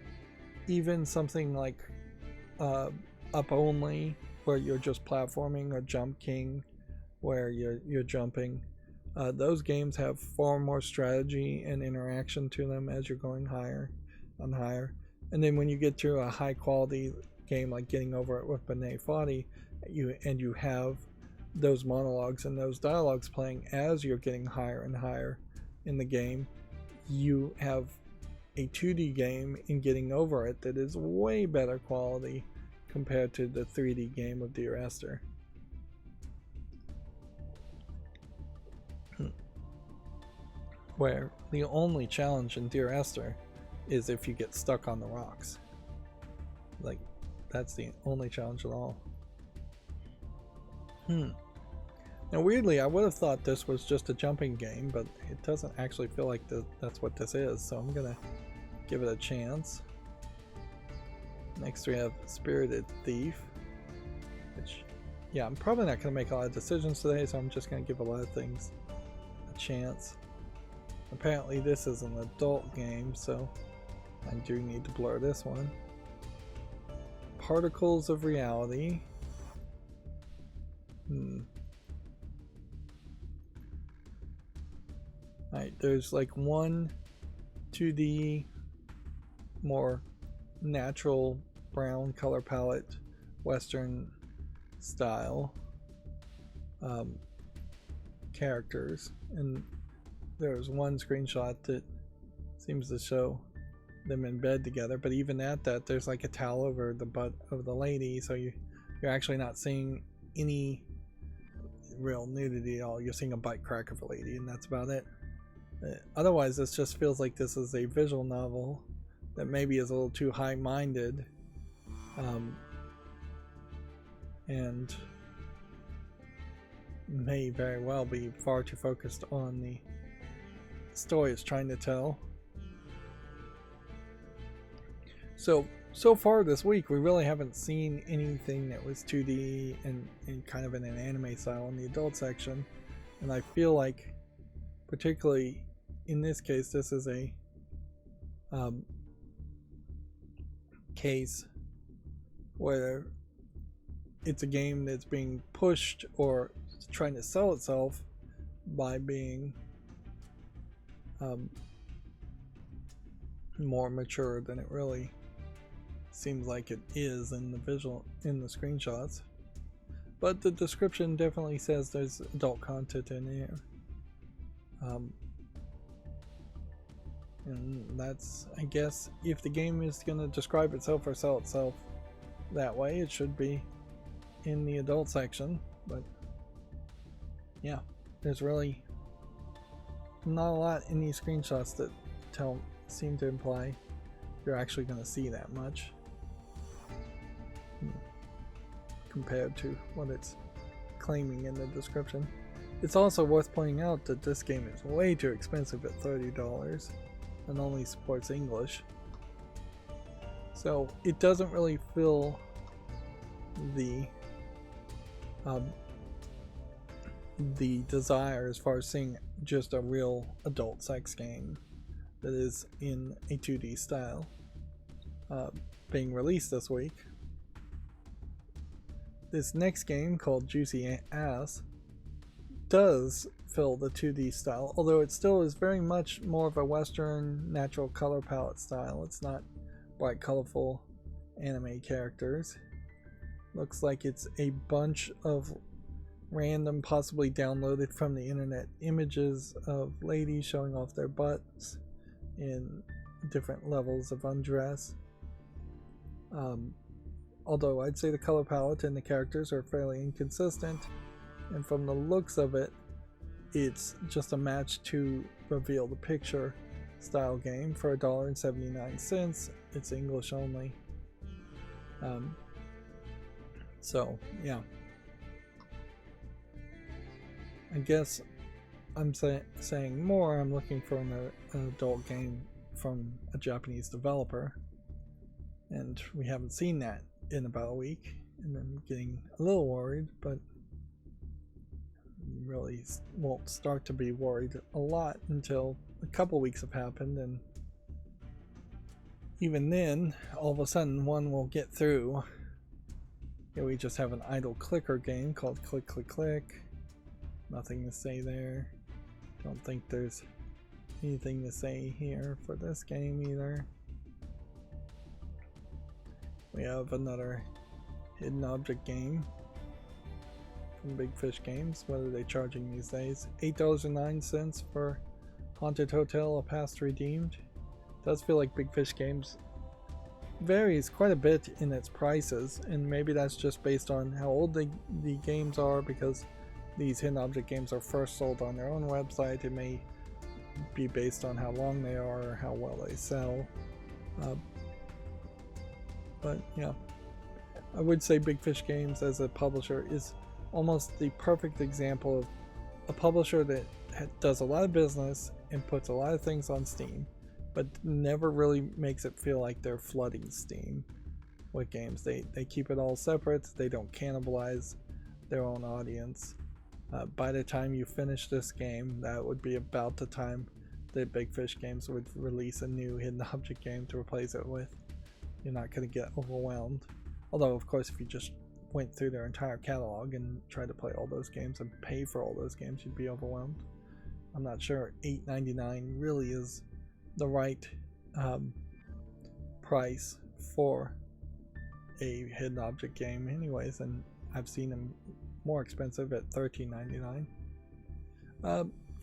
even something like Up Only, where you're just platforming, or Jump King, where you're jumping. Those games have far more strategy and interaction to them as you're going higher and higher. And then when you get to a high quality game like Getting Over It with Benet Foddy, you have those monologues and those dialogues playing as you're getting higher and higher in the game, you have a 2D game in Getting Over It that is way better quality compared to the 3D game of Dear Esther. Where the only challenge in Dear Esther is if you get stuck on the rocks. Like, that's the only challenge at all. Now weirdly, I would have thought this was just a jumping game, but it doesn't actually feel like that's what this is, so I'm gonna give it a chance. Next we have Spirited Thief, which, yeah, I'm probably not gonna make a lot of decisions today, so I'm just gonna give a lot of things a chance. Apparently this is an adult game, so I do need to blur this one. Particles of Reality. Alright, there's like one 2D, more natural brown color palette, Western style characters, and there's one screenshot that seems to show them in bed together, but even at that, there's like a towel over the butt of the lady, so you're actually not seeing any real nudity at all. You're seeing a butt crack of a lady, and that's about it. Otherwise, this just feels like this is a visual novel that maybe is a little too high-minded, and may very well be far too focused on the story it's trying to tell. So far this week, we really haven't seen anything that was 2D and kind of in an anime style in the adult section, and I feel like, particularly in this case, this is a case where it's a game that's being pushed or trying to sell itself by being more mature than it really seems like it is in the screenshots. But the description definitely says there's adult content in here. And that's, I guess, if the game is going to describe itself or sell itself that way, it should be in the adult section. But yeah, there's really not a lot in these screenshots that seem to imply you're actually going to see that much compared to what it's claiming in the description. It's also worth pointing out that this game is way too expensive at $30 and only supports English, so it doesn't really fill the desire as far as seeing just a real adult sex game that is in a 2D style being released this week. This next game, called Juicy Ass, does fill the 2D style, although it still is very much more of a Western natural color palette style. It's not bright, colorful anime characters. Looks like it's a bunch of, random, possibly downloaded from the internet images of ladies showing off their butts in different levels of undress. Although I'd say the color palette and the characters are fairly inconsistent, and from the looks of it, it's just a match to reveal the picture style game for $1.79. It's English only. So yeah, I guess I'm saying more. I'm looking for an adult game from a Japanese developer, and we haven't seen that in about a week, and I'm getting a little worried, but really won't start to be worried a lot until a couple weeks have happened, and even then, all of a sudden one will get through. Here we just have an idle clicker game called Click Click Click. Nothing to say there. Don't think there's anything to say here for this game either. We have another hidden object game from Big Fish Games. What are they charging these days? $8.09 for Haunted Hotel, a past redeemed. Does feel like Big Fish Games varies quite a bit in its prices, and maybe that's just based on how old the games are, because these hidden object games are first sold on their own website. It may be based on how long they are or how well they sell. But yeah, I would say Big Fish Games as a publisher is almost the perfect example of a publisher that does a lot of business and puts a lot of things on Steam, but never really makes it feel like they're flooding Steam with games. They keep it all separate. They don't cannibalize their own audience. By the time you finish this game, that would be about the time that Big Fish Games would release a new hidden object game to replace it with. You're not going to get overwhelmed. Although, of course, if you just went through their entire catalog and tried to play all those games and pay for all those games, you'd be overwhelmed. I'm not sure $8.99 really is the right price for a hidden object game anyways, and I've seen them more expensive at $13.99.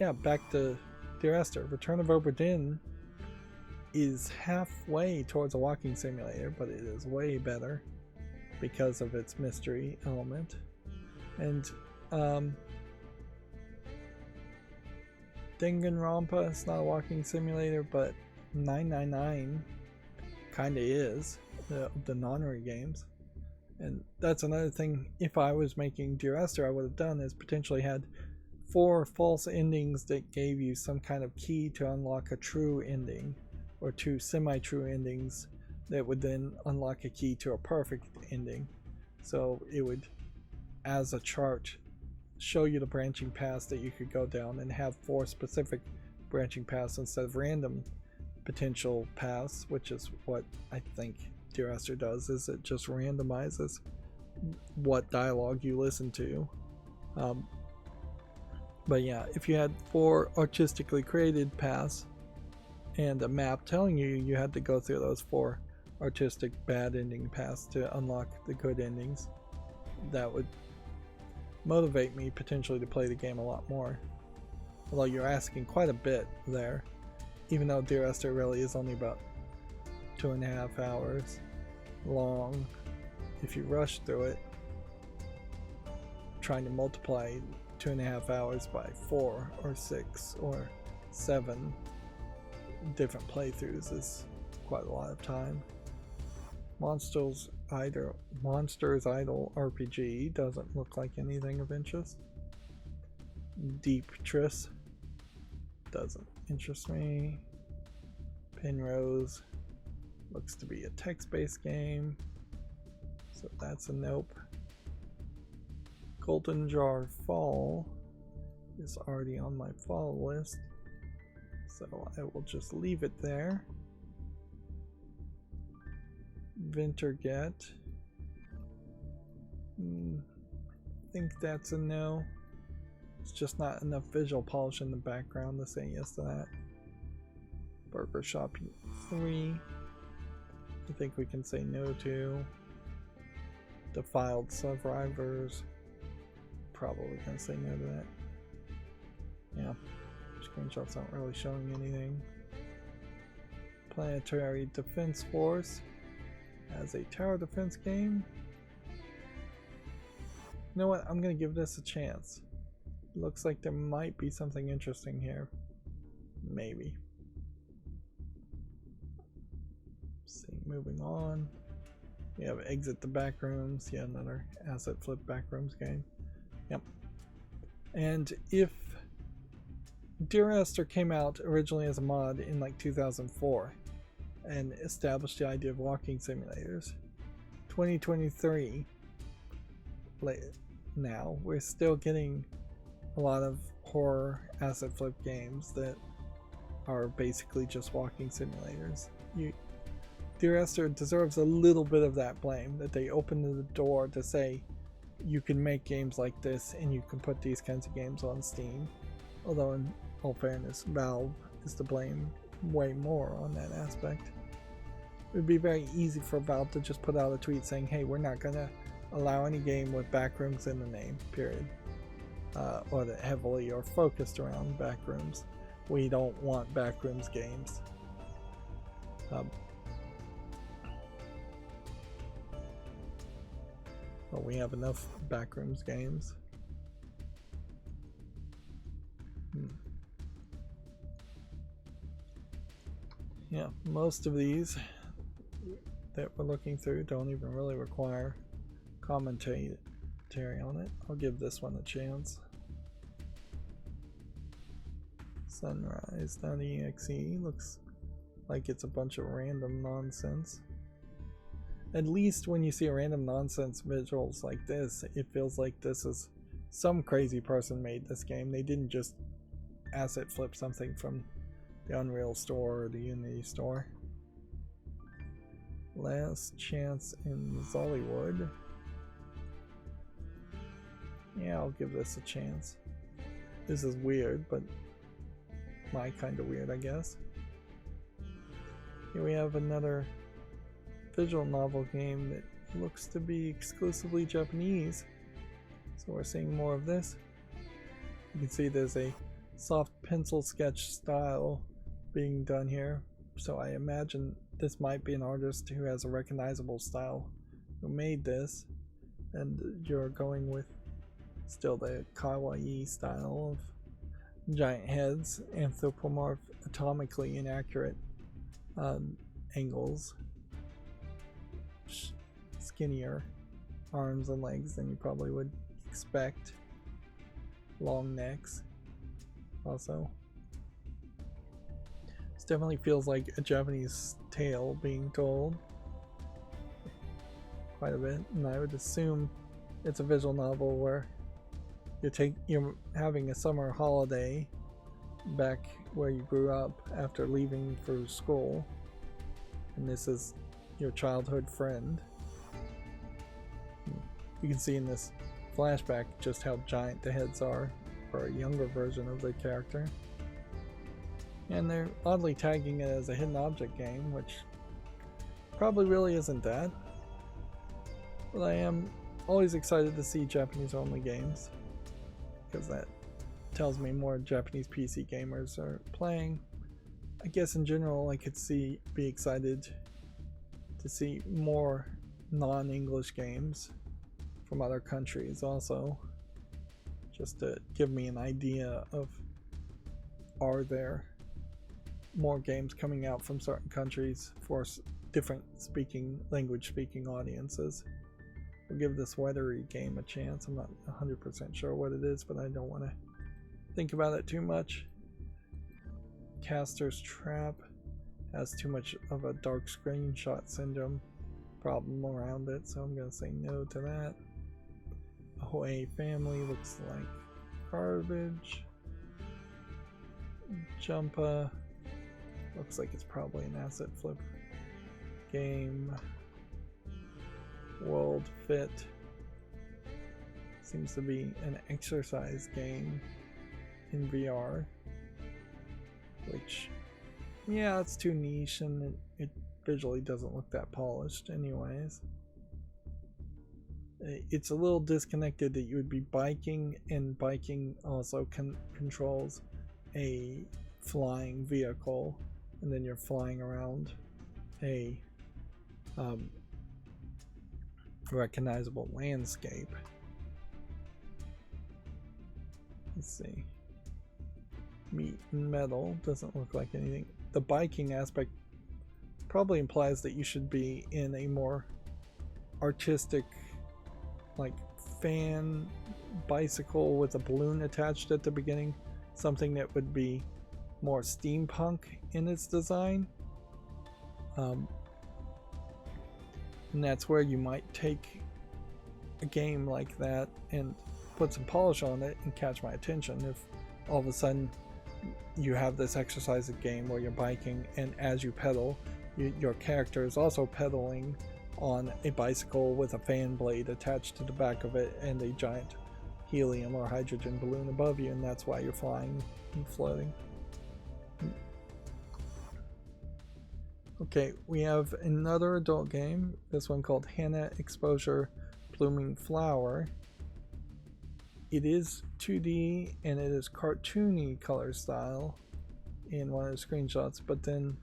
Yeah, back to Dear Esther. Return of Obra Dinn is halfway towards a walking simulator, but it is way better because of its mystery element. And Danganronpa is not a walking simulator, but 999 kinda is, the Nonary games. And that's another thing, if I was making Dear Esther, I would have done, is potentially had 4 false endings that gave you some kind of key to unlock a true ending, or 2 semi-true endings that would then unlock a key to a perfect ending. So it would, as a chart, show you the branching paths that you could go down, and have 4 specific branching paths instead of random potential paths, which is what I think Dear Esther does, is it just randomizes what dialogue you listen to. But yeah, if you had 4 artistically created paths and a map telling you you had to go through those 4 artistic bad ending paths to unlock the good endings, that would motivate me potentially to play the game a lot more. Although you're asking quite a bit there, even though Dear Esther really is only about 2.5 hours long. If you rush through it, trying to multiply 2.5 hours by 4 or 6 or 7 different playthroughs is quite a lot of time. Monsters Idol RPG doesn't look like anything of interest. Deep Triss doesn't interest me. Penrose looks to be a text-based game, so that's a nope. Golden Jar Fall is already on my follow list, so I will just leave it there. Vinterget, I think that's a no. It's just not enough visual polish in the background to say yes to that. Burger Shop 3, I think we can say no to. Defiled Survivors, probably gonna say no to that. Yeah, screenshots aren't really showing anything. Planetary Defense Force as a tower defense game. You know what? I'm gonna give this a chance. Looks like there might be something interesting here. Maybe. See, moving on. We have Exit the Backrooms. Yeah, another asset flip backrooms game. Yep. And if Duelist came out originally as a mod in like 2004 and established the idea of walking simulators, 2023 now we're still getting a lot of horror asset flip games that are basically just walking simulators. Duelist deserves a little bit of that blame, that they opened the door to say you can make games like this and you can put these kinds of games on Steam. Although in all fairness, Valve is to blame way more on that aspect. It would be very easy for Valve to just put out a tweet saying, hey, we're not going to allow any game with backrooms in the name, period. Or that heavily or focused around backrooms. We don't want backrooms games. But we have enough backrooms games. Yeah, most of these that we're looking through don't even really require commentary on it. I'll give this one a chance. Sunrise.exe looks like it's a bunch of random nonsense. At least when you see random nonsense visuals like this, it feels like this is some crazy person made this game. They didn't just asset flip something from the Unreal store or the Unity store. Last Chance in Zollywood. Yeah, I'll give this a chance. This is weird, but my kind of weird, I guess. Here we have another visual novel game that looks to be exclusively Japanese. So we're seeing more of this. You can see there's a soft pencil sketch style being done here. So I imagine this might be an artist who has a recognizable style who made this. And you're going with still the kawaii style of giant heads, anthropomorph, atomically inaccurate angles, skinnier arms and legs than you probably would expect, long necks also. This definitely feels like a Japanese tale being told quite a bit, and I would assume it's a visual novel where you're having a summer holiday back where you grew up after leaving for school, and this is your childhood friend. You can see in this flashback just how giant the heads are for a younger version of the character. And they're oddly tagging it as a hidden object game, which probably really isn't that. But I am always excited to see Japanese only games, because that tells me more Japanese PC gamers are playing. I guess in general I could be excited to see more non-English games from other countries also, just to give me an idea of, are there more games coming out from certain countries for different language speaking audiences. I'll give this Weathery game a chance. I'm not 100% sure what it is, but I don't want to think about it too much. Caster's Trap has too much of a dark screenshot syndrome problem around it, so I'm going to say no to that. Ahoy Family looks like garbage. Jumpa looks like it's probably an asset flip game. World Fit seems to be an exercise game in VR, which, yeah, it's too niche and it visually doesn't look that polished anyways. it's a little disconnected that you would be biking, and biking also controls a flying vehicle, and then you're flying around a recognizable landscape. Let's see. Meat and metal doesn't look like anything. The biking aspect probably implies that you should be in a more artistic, like, fan bicycle with a balloon attached at the beginning, something that would be more steampunk in its design. And that's where you might take a game like that and put some polish on it and catch my attention. If all of a sudden you have this exercise game where you're biking, and as you pedal, your character is also pedaling on a bicycle with a fan blade attached to the back of it and a giant helium or hydrogen balloon above you, and that's why you're flying and floating. Okay, we have another adult game, this one called Hannah Exposure Blooming Flower. It is 2D and it is cartoony color style in one of the screenshots, but then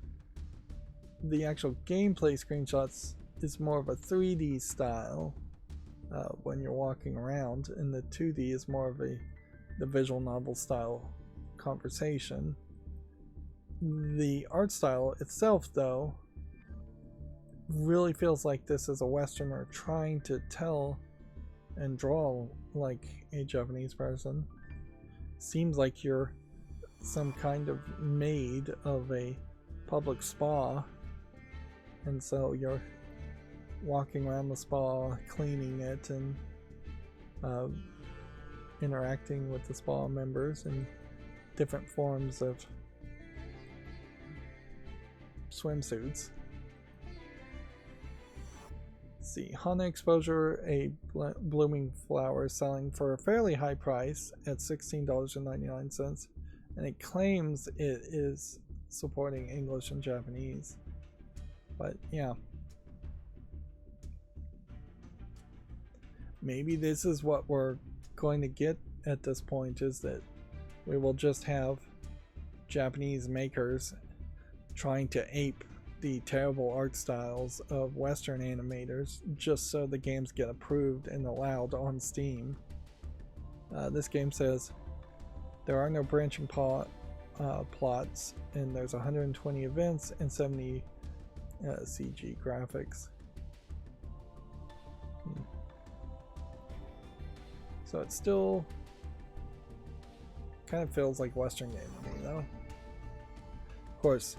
the actual gameplay screenshots is more of a 3D style when you're walking around, and the 2D is more of the visual novel style conversation. The art style itself, though, really feels like this is a Westerner trying to tell and draw like a Japanese person. Seems like you're some kind of maid of a public spa, and so you're walking around the spa, cleaning it, and interacting with the spa members in different forms of swimsuits. Let's see, Hana Exposure, a blooming flower, selling for a fairly high price at $16.99, and it claims it is supporting English and Japanese. But yeah, maybe this is what we're going to get at this point, is that we will just have Japanese makers trying to ape the terrible art styles of Western animators just so the games get approved and allowed on Steam. This game says there are no branching plots, and there's 120 events and 70 CG graphics. So it still kind of feels like Western game to me, though. Of course,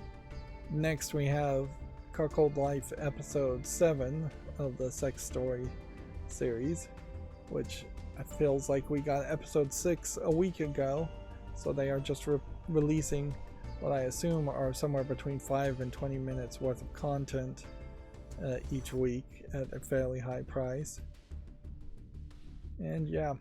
next we have Cuckold Life Episode 7 of the Sex Story series, which feels like we got Episode 6 a week ago, so they are just releasing what I assume are somewhere between 5 and 20 minutes worth of content each week at a fairly high price. And yeah,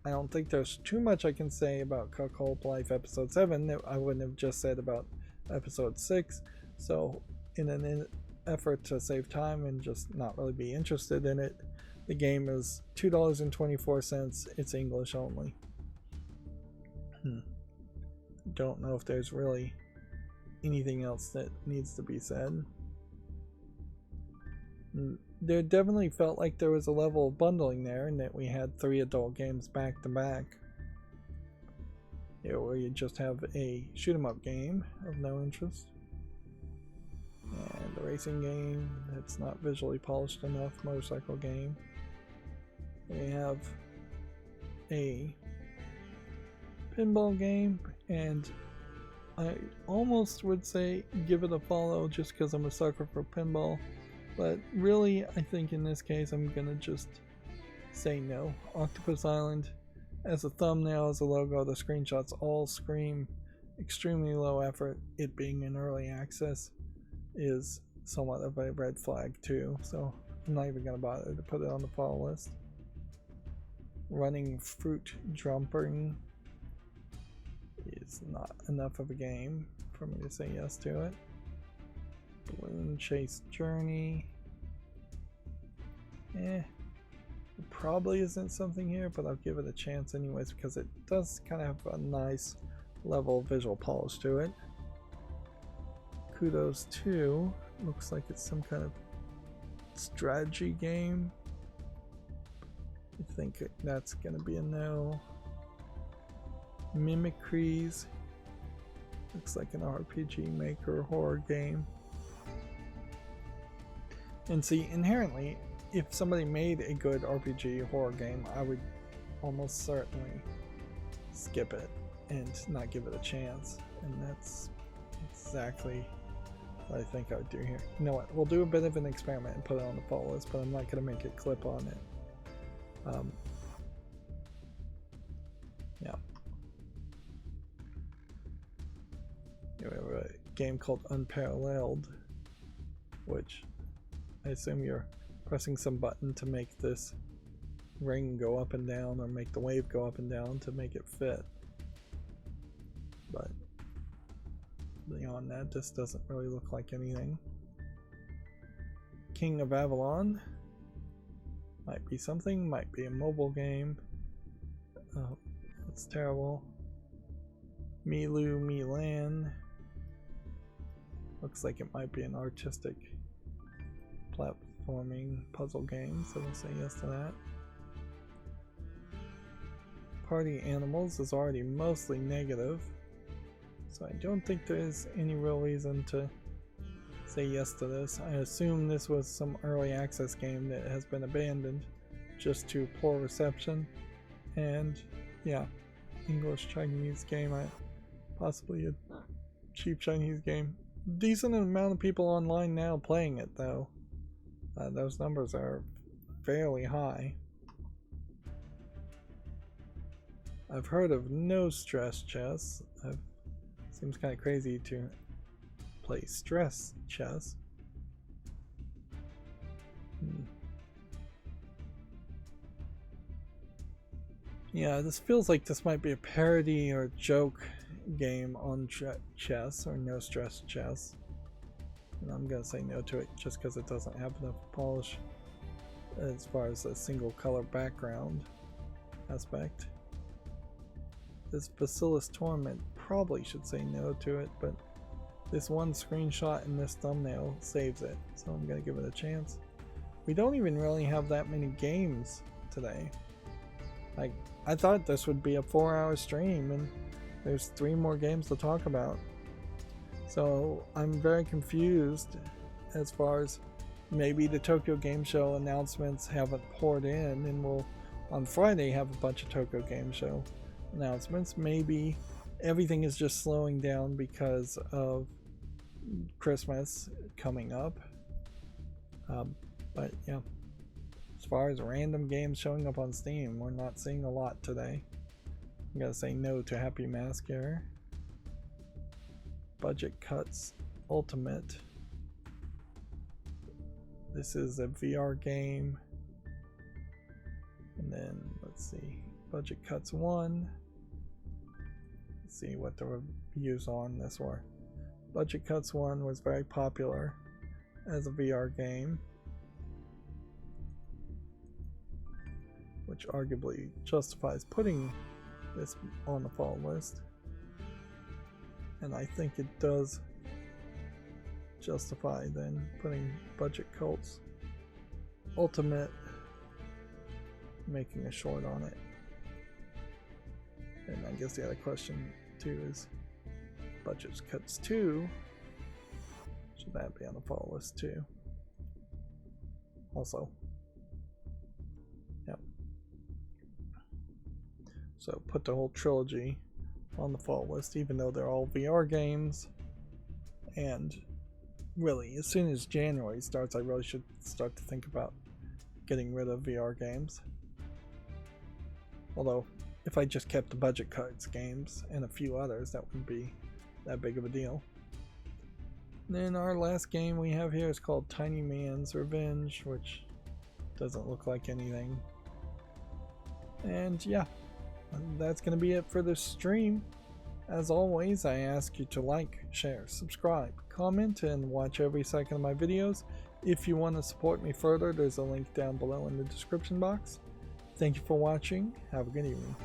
I don't think there's too much I can say about Cuckold Life Episode 7 that I wouldn't have just said about Episode 6. So in an effort to save time and just not really be interested in it, the game is $2.24. It's English only. Don't know if there's really anything else that needs to be said. There definitely felt like there was a level of bundling there, and that we had 3 adult games back to back. Here where you just have a shoot 'em up game of no interest, and a racing game that's not visually polished enough, motorcycle game. We have a pinball game, and I almost would say give it a follow just because I'm a sucker for pinball, but really I think in this case I'm gonna just say no. Octopus Island, as a thumbnail, as a logo, the screenshots all scream extremely low effort. It being in early access is somewhat of a red flag too, so I'm not even gonna bother to put it on the follow list. Running Fruit Drumping is not enough of a game for me to say yes to it. Balloon Chase Journey, It probably isn't something here, but I'll give it a chance anyways because it does kind of have a nice level of visual polish to it. Kudos 2 looks like it's some kind of strategy game. I think that's gonna be a no. Mimicries looks like an RPG Maker horror game. And see, inherently, if somebody made a good RPG horror game, I would almost certainly skip it and not give it a chance. And that's exactly what I think I would do here. You know what? We'll do a bit of an experiment and put it on the fall list, but I'm not going to make it clip on it. Yeah. We have a game called Unparalleled, which I assume you're pressing some button to make this ring go up and down or make the wave go up and down to make it fit. But beyond that, this doesn't really look like anything. King of Avalon might be something, might be a mobile game. Oh, that's terrible. Milu Milan looks like it might be an artistic platforming puzzle game, so we'll say yes to that. Party Animals is already mostly negative, so I don't think there's any real reason to say yes to this. I assume this was some early access game that has been abandoned just to poor reception, and yeah, English Chinese game, possibly a cheap Chinese game. Decent amount of people online now playing it though. Those numbers are fairly high. I've heard of No Stress Chess. Seems kind of crazy to play stress chess. Yeah, this feels like this might be a parody or joke game on chess or No Stress Chess. And I'm gonna say no to it just because it doesn't have enough polish as far as a single color background aspect. This Bacillus Torment probably should say no to it, but this one screenshot in this thumbnail saves it, so I'm gonna give it a chance. We don't even really have that many games today. Like, I thought this would be a 4-hour stream and there's 3 more games to talk about. So I'm very confused as far as maybe the Tokyo Game Show announcements haven't poured in, and we'll on Friday have a bunch of Tokyo Game Show announcements. Maybe everything is just slowing down because of Christmas coming up. But yeah, as far as random games showing up on Steam, we're not seeing a lot today. I'm gonna say no to Happy Mask here. Budget Cuts Ultimate. This is a VR game. And then let's see, Budget Cuts 1. Let's see what the reviews on this were. Budget Cuts 1 was very popular as a VR game, which arguably justifies putting this on the fall list. And I think it does justify then putting Budget Cuts Ultimate, making a short on it. And I guess the other question too is Budget Cuts 2, should that be on the fall list too? Also, yep. So put the whole trilogy on the fall list, even though they're all VR games. And really, as soon as January starts, I really should start to think about getting rid of VR games. Although, if I just kept the Budget Cuts games and a few others, that wouldn't be that big of a deal. And then our last game we have here is called Tiny Man's Revenge, which doesn't look like anything. And yeah, that's going to be it for this stream. As always, I ask you to like, share, subscribe, comment, and watch every second of my videos. If you want to support me further, there's a link down below in the description box. Thank you for watching. Have a good evening.